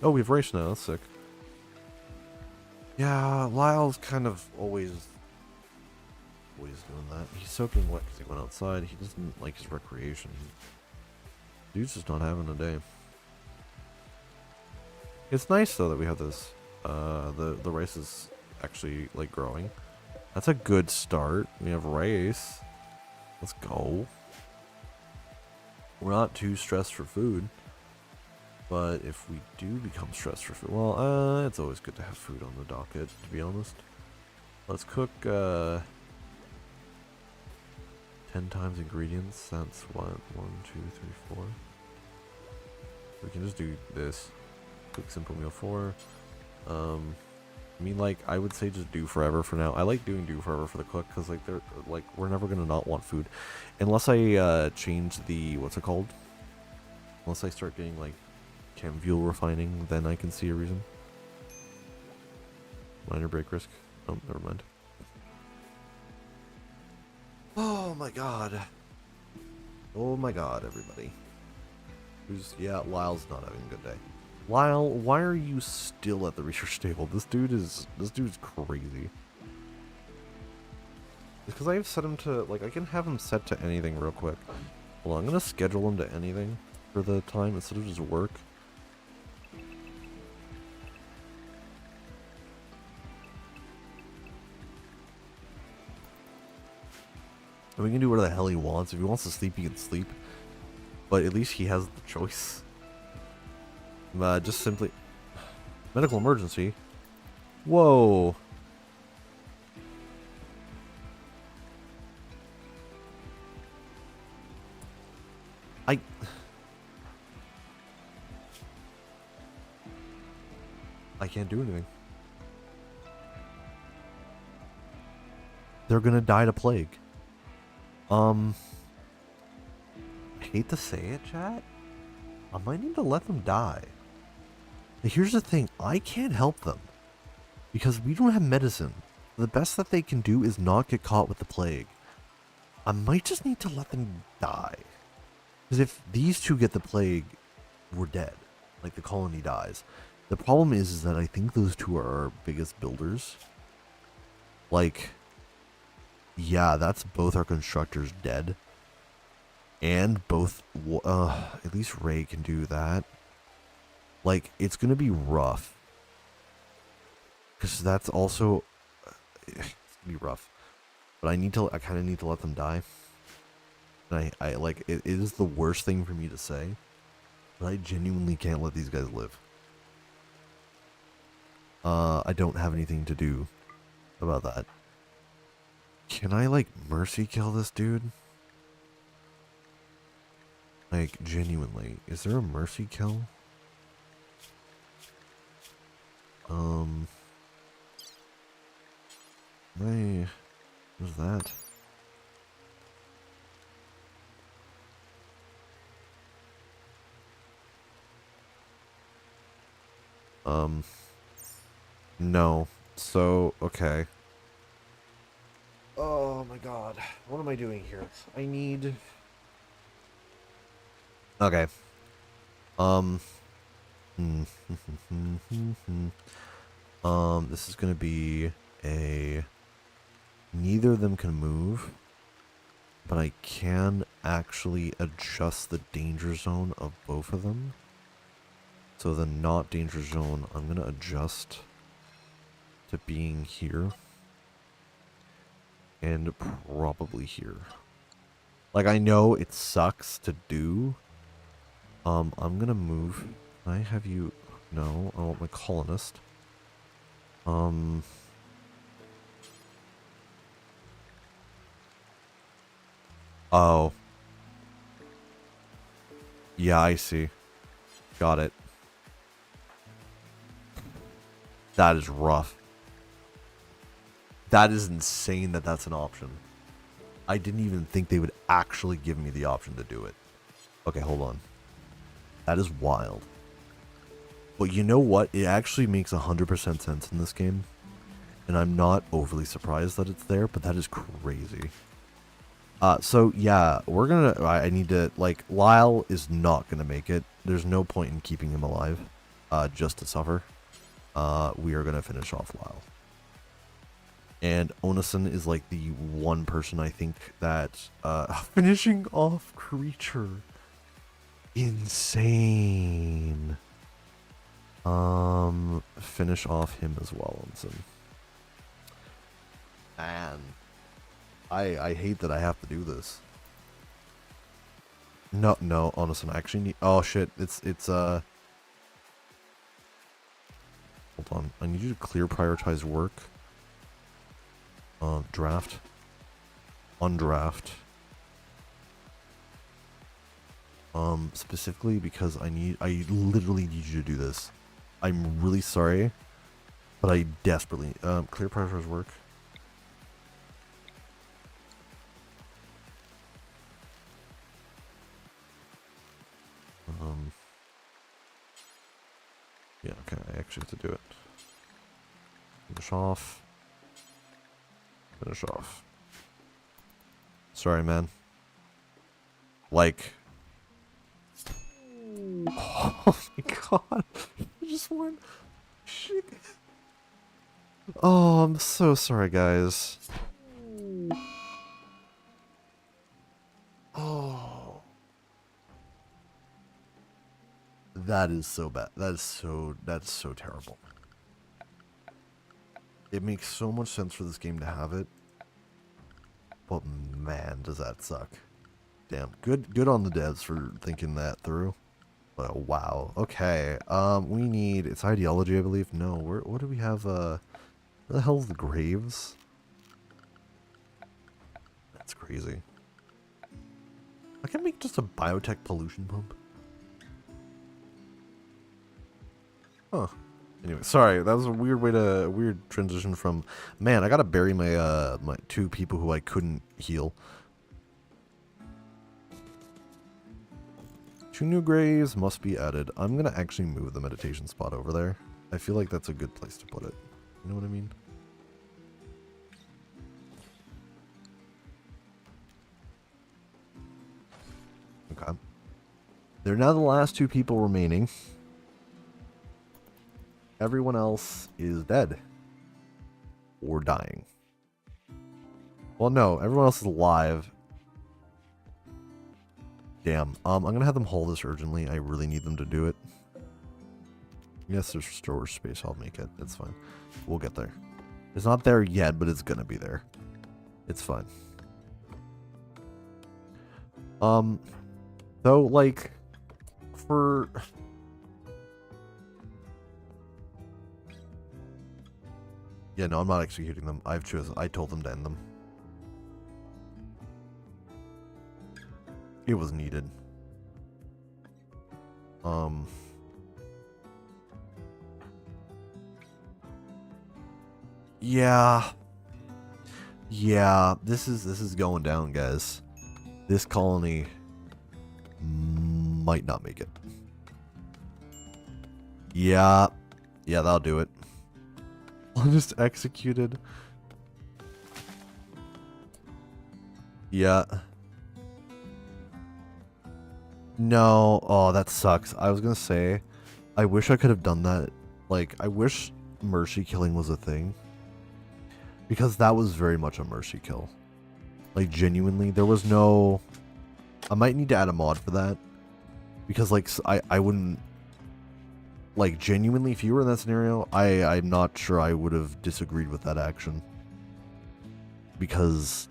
Oh, we have race now. That's sick. Yeah, Lyle's kind of always doing that. He's soaking wet because he went outside. He doesn't like his recreation. Dude's just not having a day. It's nice though that we have this. The rice is actually like growing. That's a good start. We have rice. Let's go. We're not too stressed for food. But if we do become stressed for food, well, it's always good to have food on the docket, to be honest. Let's cook 10 times ingredients. That's what? 1, 2, 3, 4. We can just do this. Cook simple meal 4. I mean, like, I would say just do forever for now. I like doing do forever for the cook because, like, they're like we're never gonna not want food, unless I change the what's it called? Unless I start getting like chem fuel refining, then I can see a reason. Minor break risk. Oh, never mind. Oh my god. Oh my god, everybody. Yeah, Lyle's not having a good day. Lyle, why are you still at the research table? This dude's crazy. It's because I have set him to, like, I can have him set to anything real quick. Hold on, I'm gonna schedule him to anything for the time instead of just work. And we can do whatever the hell he wants. If he wants to sleep, he can sleep. But at least he has the choice. Just simply... Medical emergency? Whoa. I can't do anything. They're gonna die to plague. I hate to say it, chat. I might need to let them die. But here's the thing, I can't help them. Because we don't have medicine. The best that they can do is not get caught with the plague. I might just need to let them die. Because if these two get the plague, we're dead. Like, the colony dies. The problem is that I think those two are our biggest builders. Like... Yeah, that's both our constructors dead. And both, at least Ray can do that. Like, it's gonna be rough. Because that's also... it's gonna be rough. But I kind of need to let them die. And I like, it is the worst thing for me to say. But I genuinely can't let these guys live. I don't have anything to do about that. Can I, like, mercy kill this dude? Like, genuinely. Is there a mercy kill? What's that? No. So, okay. Oh my god. What am I doing here? I need... Okay. This is gonna be a... Neither of them can move, but I can actually adjust the danger zone of both of them. So the not danger zone, I'm gonna adjust to being here. And probably here. Like, I know it sucks to do. I'm gonna move. Can I have you... No, I want my colonist. Oh. Yeah, I see. Got it. That is rough. That is insane that that's an option. I didn't even think they would actually give me the option to do it. Okay, hold on. That is wild. But you know what? It actually makes 100% sense in this game. And I'm not overly surprised that it's there, but that is crazy. So yeah, we're gonna... I need to... Like, Lyle is not gonna make it. There's no point in keeping him alive. Just to suffer. We are gonna finish off Lyle. And Onason is like the one person I think that... finishing off creature. Insane. Finish off him as well, Onason. Man. I hate that I have to do this. No, Onason, I actually need... Oh, shit. It's Hold on. I need you to clear prioritize work. Draft. Undraft. Specifically because I literally need you to do this. I'm really sorry, but I desperately, clear prioritize work. Yeah, okay, I actually have to do it. Finish off. Finish off. Sorry, man. Like... Oh my god. I just went... Shit. Oh, I'm so sorry, guys. Oh. That is so bad. That's so terrible. It makes so much sense for this game to have it. But man, does that suck. Damn. Good on the devs for thinking that through. But wow. Okay. We need... It's ideology, I believe. No, what do we have? Where the hell is the graves? That's crazy. I can make just a biotech pollution pump. Huh. Anyway, sorry, that was a weird transition from... Man, I gotta bury my, my two people who I couldn't heal. 2 new graves must be added. I'm gonna actually move the meditation spot over there. I feel like that's a good place to put it. You know what I mean? Okay. They're now the last 2 people remaining. Everyone else is dead. Or dying. Well, no, everyone else is alive. Damn. I'm gonna have them haul this urgently. I really need them to do it. Yes, there's storage space. I'll make it. It's fine. We'll get there. It's not there yet, but it's gonna be there. It's fine. Though, like, for... Yeah, no, I'm not executing them. I told them to end them. It was needed. Yeah. Yeah, this is going down, guys. This colony might not make it. Yeah. Yeah, that'll do it. I'll just executed. Yeah. No. Oh, that sucks. I was gonna say, I wish I could have done that. Like, I wish mercy killing was a thing. Because that was very much a mercy kill. Like, genuinely, there was no... I might need to add a mod for that. Because, like, I wouldn't... Like, genuinely, if you were in that scenario, I'm not sure I would have disagreed with that action. Because...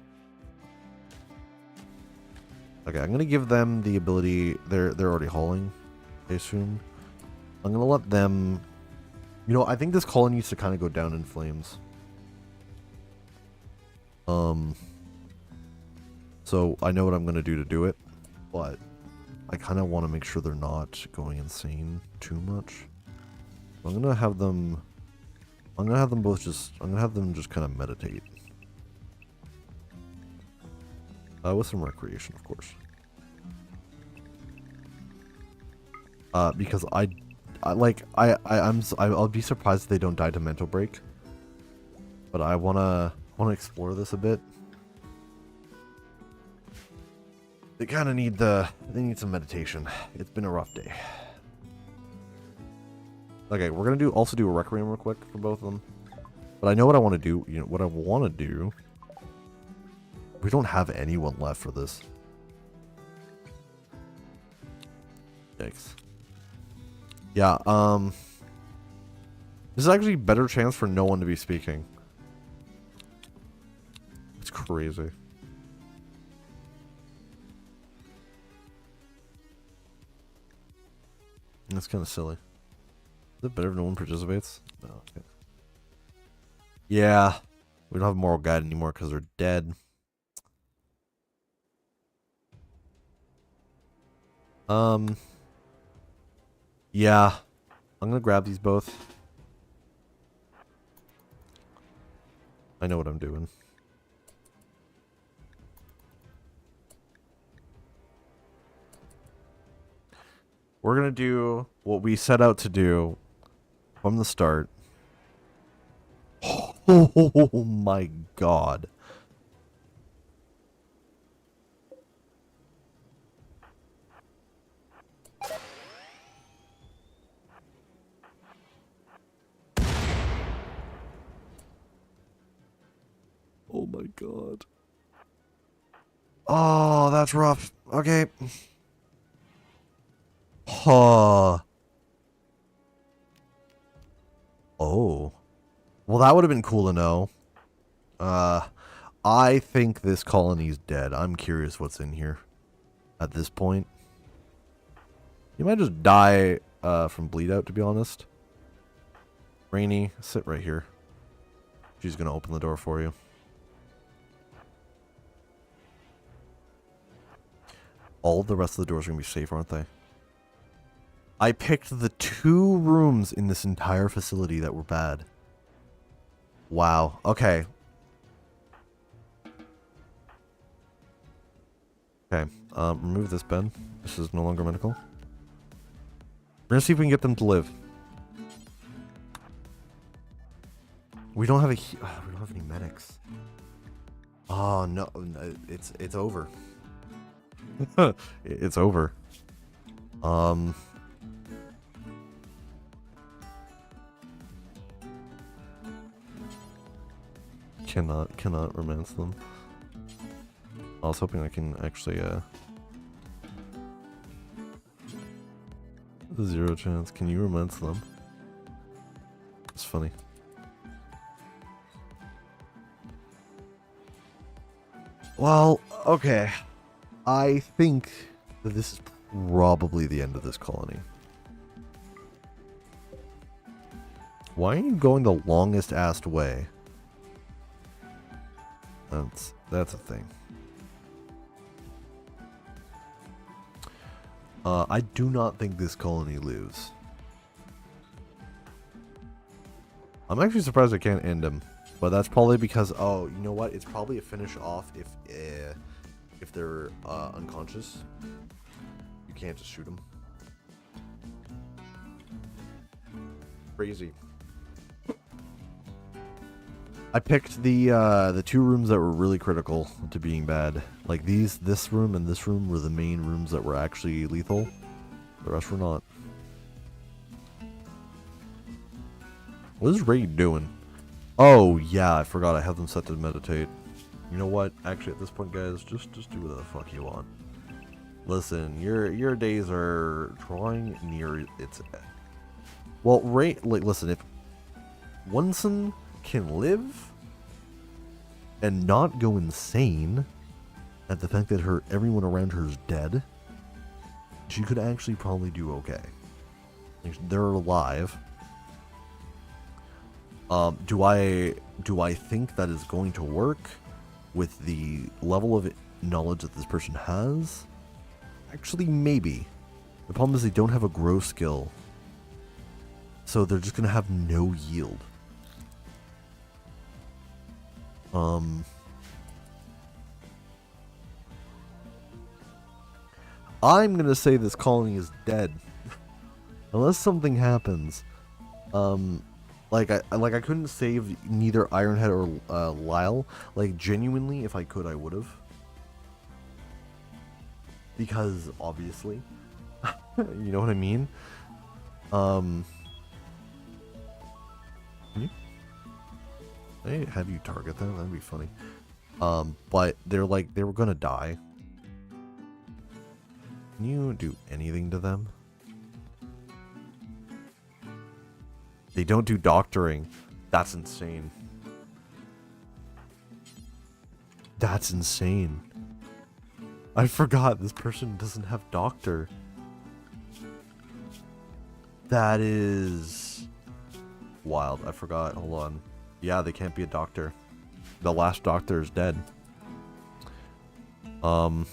Okay, I'm gonna give them the ability... They're already hauling, I assume. I'm gonna let them... You know, I think this colony needs to kind of go down in flames. So I know what I'm gonna do to do it, but I kind of want to make sure they're not going insane too much. I'm gonna have them both just... I'm gonna have them just kind of meditate. With some recreation, of course. Because I'll be surprised if they don't die to mental break. But I wanna explore this a bit. They kind of need they need some meditation. It's been a rough day. Okay, we're gonna also do a requiem real quick for both of them. But I know what I want to do. You know what I want to do. We don't have anyone left for this. Yikes. Yeah, this is actually a better chance for no one to be speaking. It's crazy. That's kind of silly. Is it better if no one participates? No. Okay. Yeah. We don't have a moral guide anymore because they're dead. Yeah. I'm gonna grab these both. I know what I'm doing. We're gonna do what we set out to do from the start. Oh my god. Oh my god. Oh, that's rough. Okay. Huh. Oh. Well, that would have been cool to know. I think this colony's dead. I'm curious what's in here at this point. You might just die from bleed out, to be honest. Rainy, sit right here. She's gonna open the door for you. All the rest of the doors are gonna be safe, aren't they? I picked the 2 rooms in this entire facility that were bad. Wow. Okay. Okay. Remove this bed. This is no longer medical. We're gonna see if we can get them to live. We don't have we don't have any medics. Oh no, it's over. It's over. Cannot romance them. I was hoping I can actually 0 chance. Can you romance them? It's funny. Well, okay. I think that this is probably the end of this colony. Why are you going the longest-assed way? That's a thing. I do not think this colony lives. I'm actually surprised I can't end him, but that's probably because, oh, you know what? It's probably a finish off if they're unconscious. You can't just shoot them. Crazy. I picked the 2 rooms that were really critical to being bad. Like this room and this room were the main rooms that were actually lethal. The rest were not. What is Raid doing? Oh yeah, I forgot I have them set to meditate. You know what? Actually, at this point, guys, just do whatever the fuck you want. Listen, your days are drawing near its end. Well, Raid, like, listen, if Wunson can live and not go insane at the fact that everyone around her is dead, she could actually probably do okay. Like, they're alive. Do I think that is going to work with the level of knowledge that this person has? Actually, maybe. The problem is they don't have a grow skill, so they're just gonna have no yield. I'm gonna say this colony is dead. Unless something happens. Like I couldn't save neither Ironhead or Lyle. Like, genuinely, if I could, I would have. Because, obviously. You know what I mean? Can I have you target them? That'd be funny. But they were gonna die. Can you do anything to them? They don't do doctoring. That's insane. That's insane. I forgot this person doesn't have doctor. That is wild. I forgot. Hold on. Yeah, they can't be a doctor. The last doctor is dead. Don't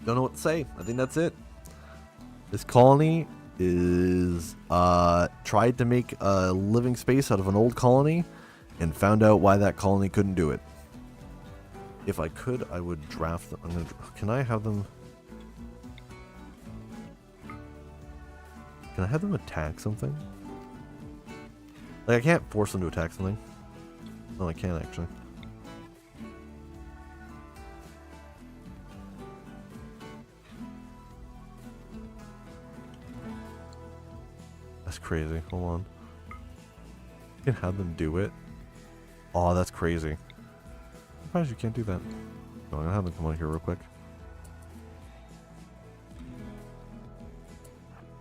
know what to say. I think that's it. This colony is tried to make a living space out of an old colony and found out why that colony couldn't do it. If I could, I would draft them. Can I have them? Can I have them attack something? Like, I can't force them to attack something. No, I can't actually. That's crazy. Hold on. You can have them do it. Oh, that's crazy. I'm surprised you can't do that. No, I'm gonna have them come on here real quick.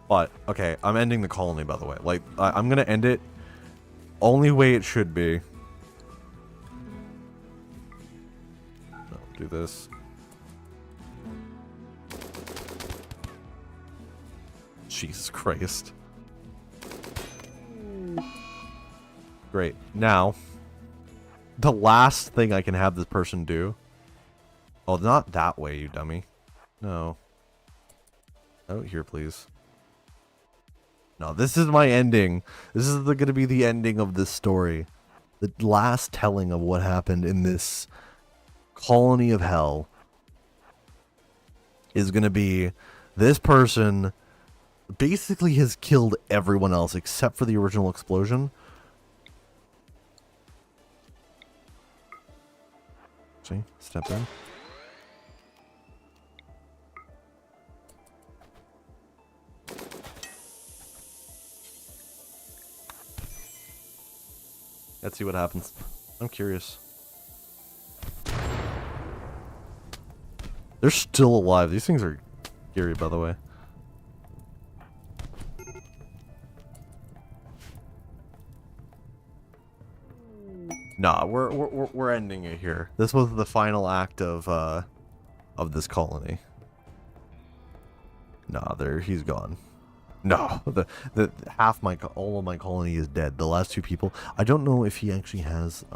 But, okay, I'm ending the colony, by the way. Like, I'm gonna end it only way it should be. No, do this. Jesus Christ. Great. Now, the last thing I can have this person do. Oh, not that way, you dummy. No. Out here, please. No, this is my ending. This is going to be the ending of this story. The last telling of what happened in this colony of hell is going to be this person basically has killed everyone else except for the original explosion. See? Step in. Let's see what happens. I'm curious. They're still alive. These things are scary, by the way. Nah, we're ending it here. This was the final act of this colony. Nah, he's gone. No, the all of my colony is dead. The last two people, I don't know if he actually has.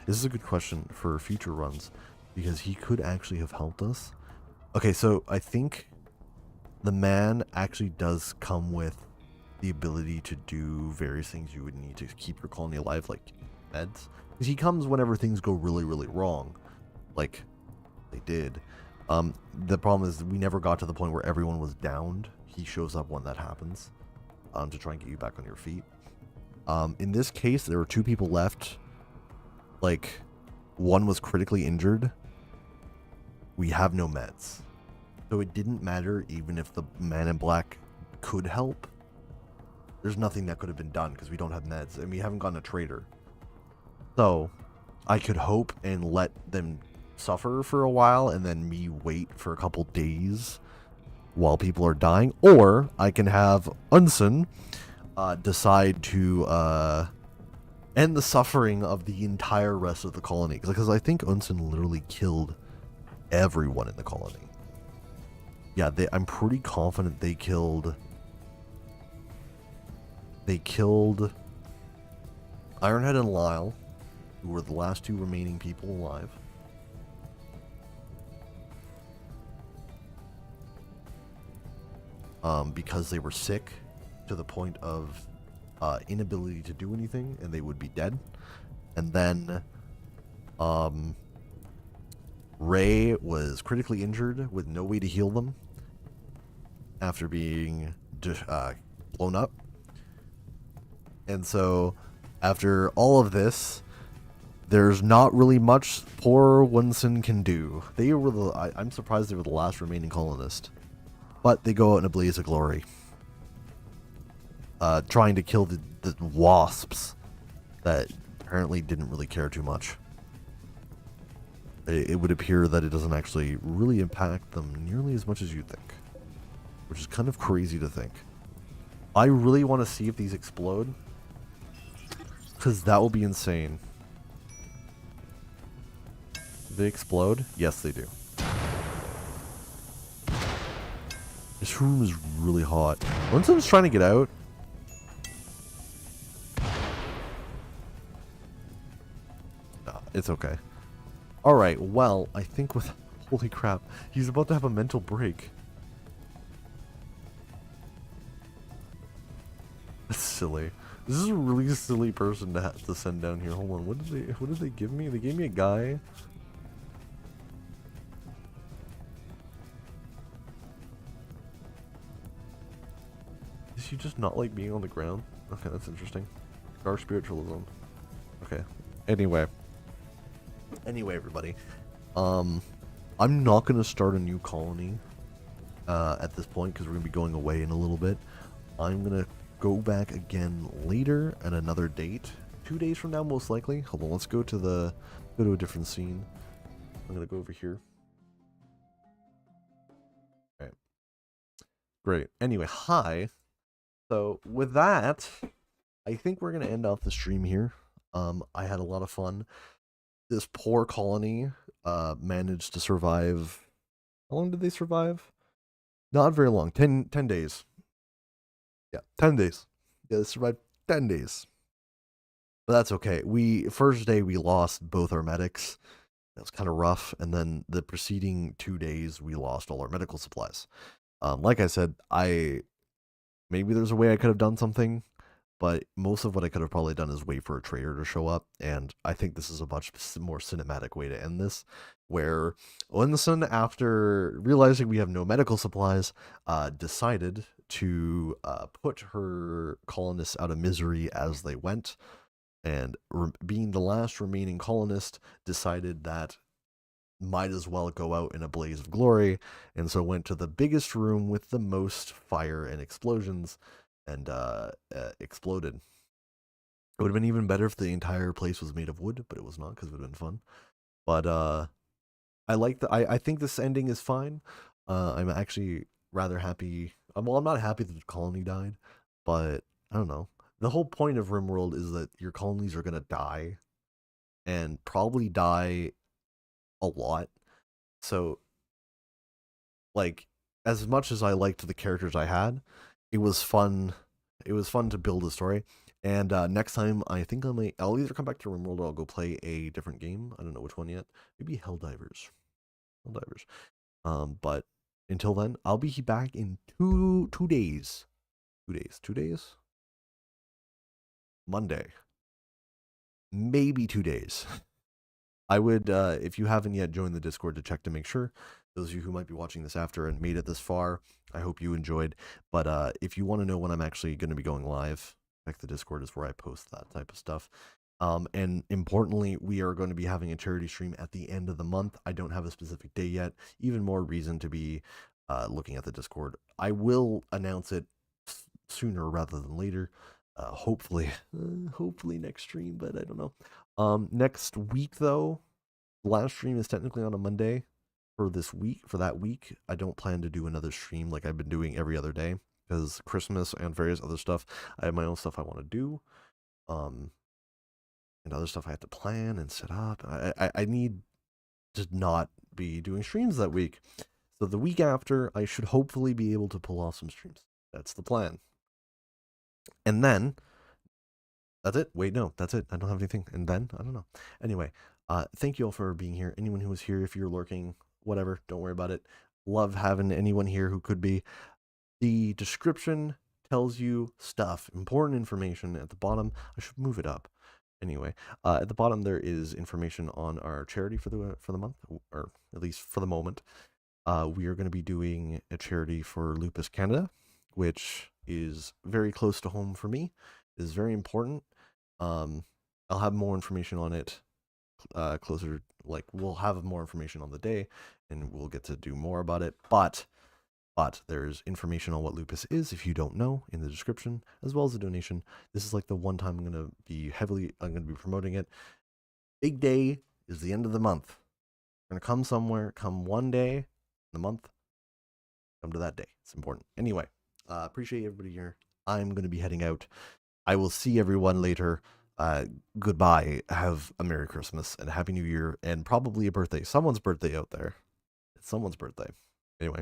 This is a good question for future runs, because he could actually have helped us. Okay, so I think the man actually does come with the ability to do various things you would need to keep your colony alive, like meds. Because he comes whenever things go really, really wrong, like they did. The problem is we never got to the point where everyone was downed. He shows up when that happens, to try and get you back on your feet. In this case, there were two people left. Like, one was critically injured. We have no meds. So it didn't matter even if the man in black could help. There's nothing that could have been done because we don't have meds and we haven't gotten a trader. So I could hope and let them suffer for a while and then me wait for a couple days while people are dying, or I can have Unsen decide to end the suffering of the entire rest of the colony, because I think Unsen literally killed everyone in the colony. Yeah, I'm pretty confident they killed Ironhead and Lyle, who were the last two remaining people alive. Because they were sick to the point of inability to do anything, and they would be dead. And then Ray was critically injured with no way to heal them after being blown up. And so after all of this, there's not really much poor Winston can do. They were I'm surprised they were the last remaining colonist. But they go out in a blaze of glory, trying to kill the wasps that apparently didn't really care too much. It would appear that it doesn't actually really impact them nearly as much as you think, which is kind of crazy to think. I really want to see if these explode, because that will be insane. Do they explode? Yes, they do. This room is really hot. When someone's trying to get out. Nah, it's okay. Alright, well, I think with... Holy crap. He's about to have a mental break. That's silly. This is a really silly person to have to send down here. Hold on, what did they give me? They gave me a guy. Does he just not like being on the ground? Okay, that's interesting. Dark spiritualism. Okay. Anyway, everybody. I'm not gonna start a new colony at this point because we're gonna be going away in a little bit. I'm gonna go back again later at another date. 2 days from now, most likely. Hold on, let's go to a different scene. I'm gonna go over here. Alright. Great. Anyway, hi. So with that, I think we're gonna end off the stream here. I had a lot of fun. This poor colony managed to survive. How long did they survive? Not very long. 10 days. Yeah, 10 days. Yeah, they survived 10 days. But that's okay. First day we lost both our medics. That was kind of rough. And then the preceding 2 days we lost all our medical supplies. Like I said, maybe there's a way I could have done something, but most of what I could have probably done is wait for a trader to show up, and I think this is a much more cinematic way to end this, where Onsen, after realizing we have no medical supplies, decided to put her colonists out of misery as they went, and being the last remaining colonist, decided that might as well go out in a blaze of glory, and so went to the biggest room with the most fire and explosions, and exploded. It would have been even better if the entire place was made of wood, but it was not, because it would have been fun. But I think this ending is fine. I'm actually rather happy. Well, I'm not happy that the colony died, but I don't know. The whole point of Rimworld is that your colonies are gonna die, and probably die a lot. So, like, as much as I liked the characters I had, it was fun. It was fun to build a story. And next time, I think I'll either come back to Rimworld or I'll go play a different game. I don't know which one yet. Maybe Helldivers. Helldivers. But until then, I'll be back in 2 days. 2 days. 2 days. Monday. Maybe 2 days. I would, if you haven't yet joined the Discord to check to make sure, those of you who might be watching this after and made it this far, I hope you enjoyed. But if you want to know when I'm actually going to be going live, check the Discord is where I post that type of stuff. And importantly, we are going to be having a charity stream at the end of the month. I don't have a specific day yet. Even more reason to be looking at the Discord. I will announce it sooner rather than later. Hopefully next stream, but I don't know. Next week though, last stream is technically on a Monday for this week. For that week, I don't plan to do another stream like I've been doing every other day because Christmas and various other stuff. I have my own stuff I want to do, and other stuff I have to plan and set up. I need to not be doing streams that week. So the week after, I should hopefully be able to pull off some streams. That's the plan. And then, that's it. Wait, no, that's it. I don't have anything. And then, I don't know. Anyway, thank you all for being here. Anyone who was here, if you're lurking, whatever, don't worry about it. Love having anyone here who could be. The description tells you stuff, important information at the bottom. I should move it up. Anyway, at the bottom there is information on our charity for the month, or at least for the moment. We are going to be doing a charity for Lupus Canada, which is very close to home for me. It is very important. I'll have more information on it closer. Like, we'll have more information on the day, and we'll get to do more about it. But there's information on what lupus is if you don't know in the description, as well as a donation. This is like the one time I'm going to be promoting it. Big day is the end of the month. We're going to come somewhere, come one day in the month, come to that day. It's important. Anyway, appreciate everybody here. I'm going to be heading out. I will see everyone later. Goodbye. Have a Merry Christmas and a Happy New Year and probably a birthday. Someone's birthday out there. It's someone's birthday. Anyway.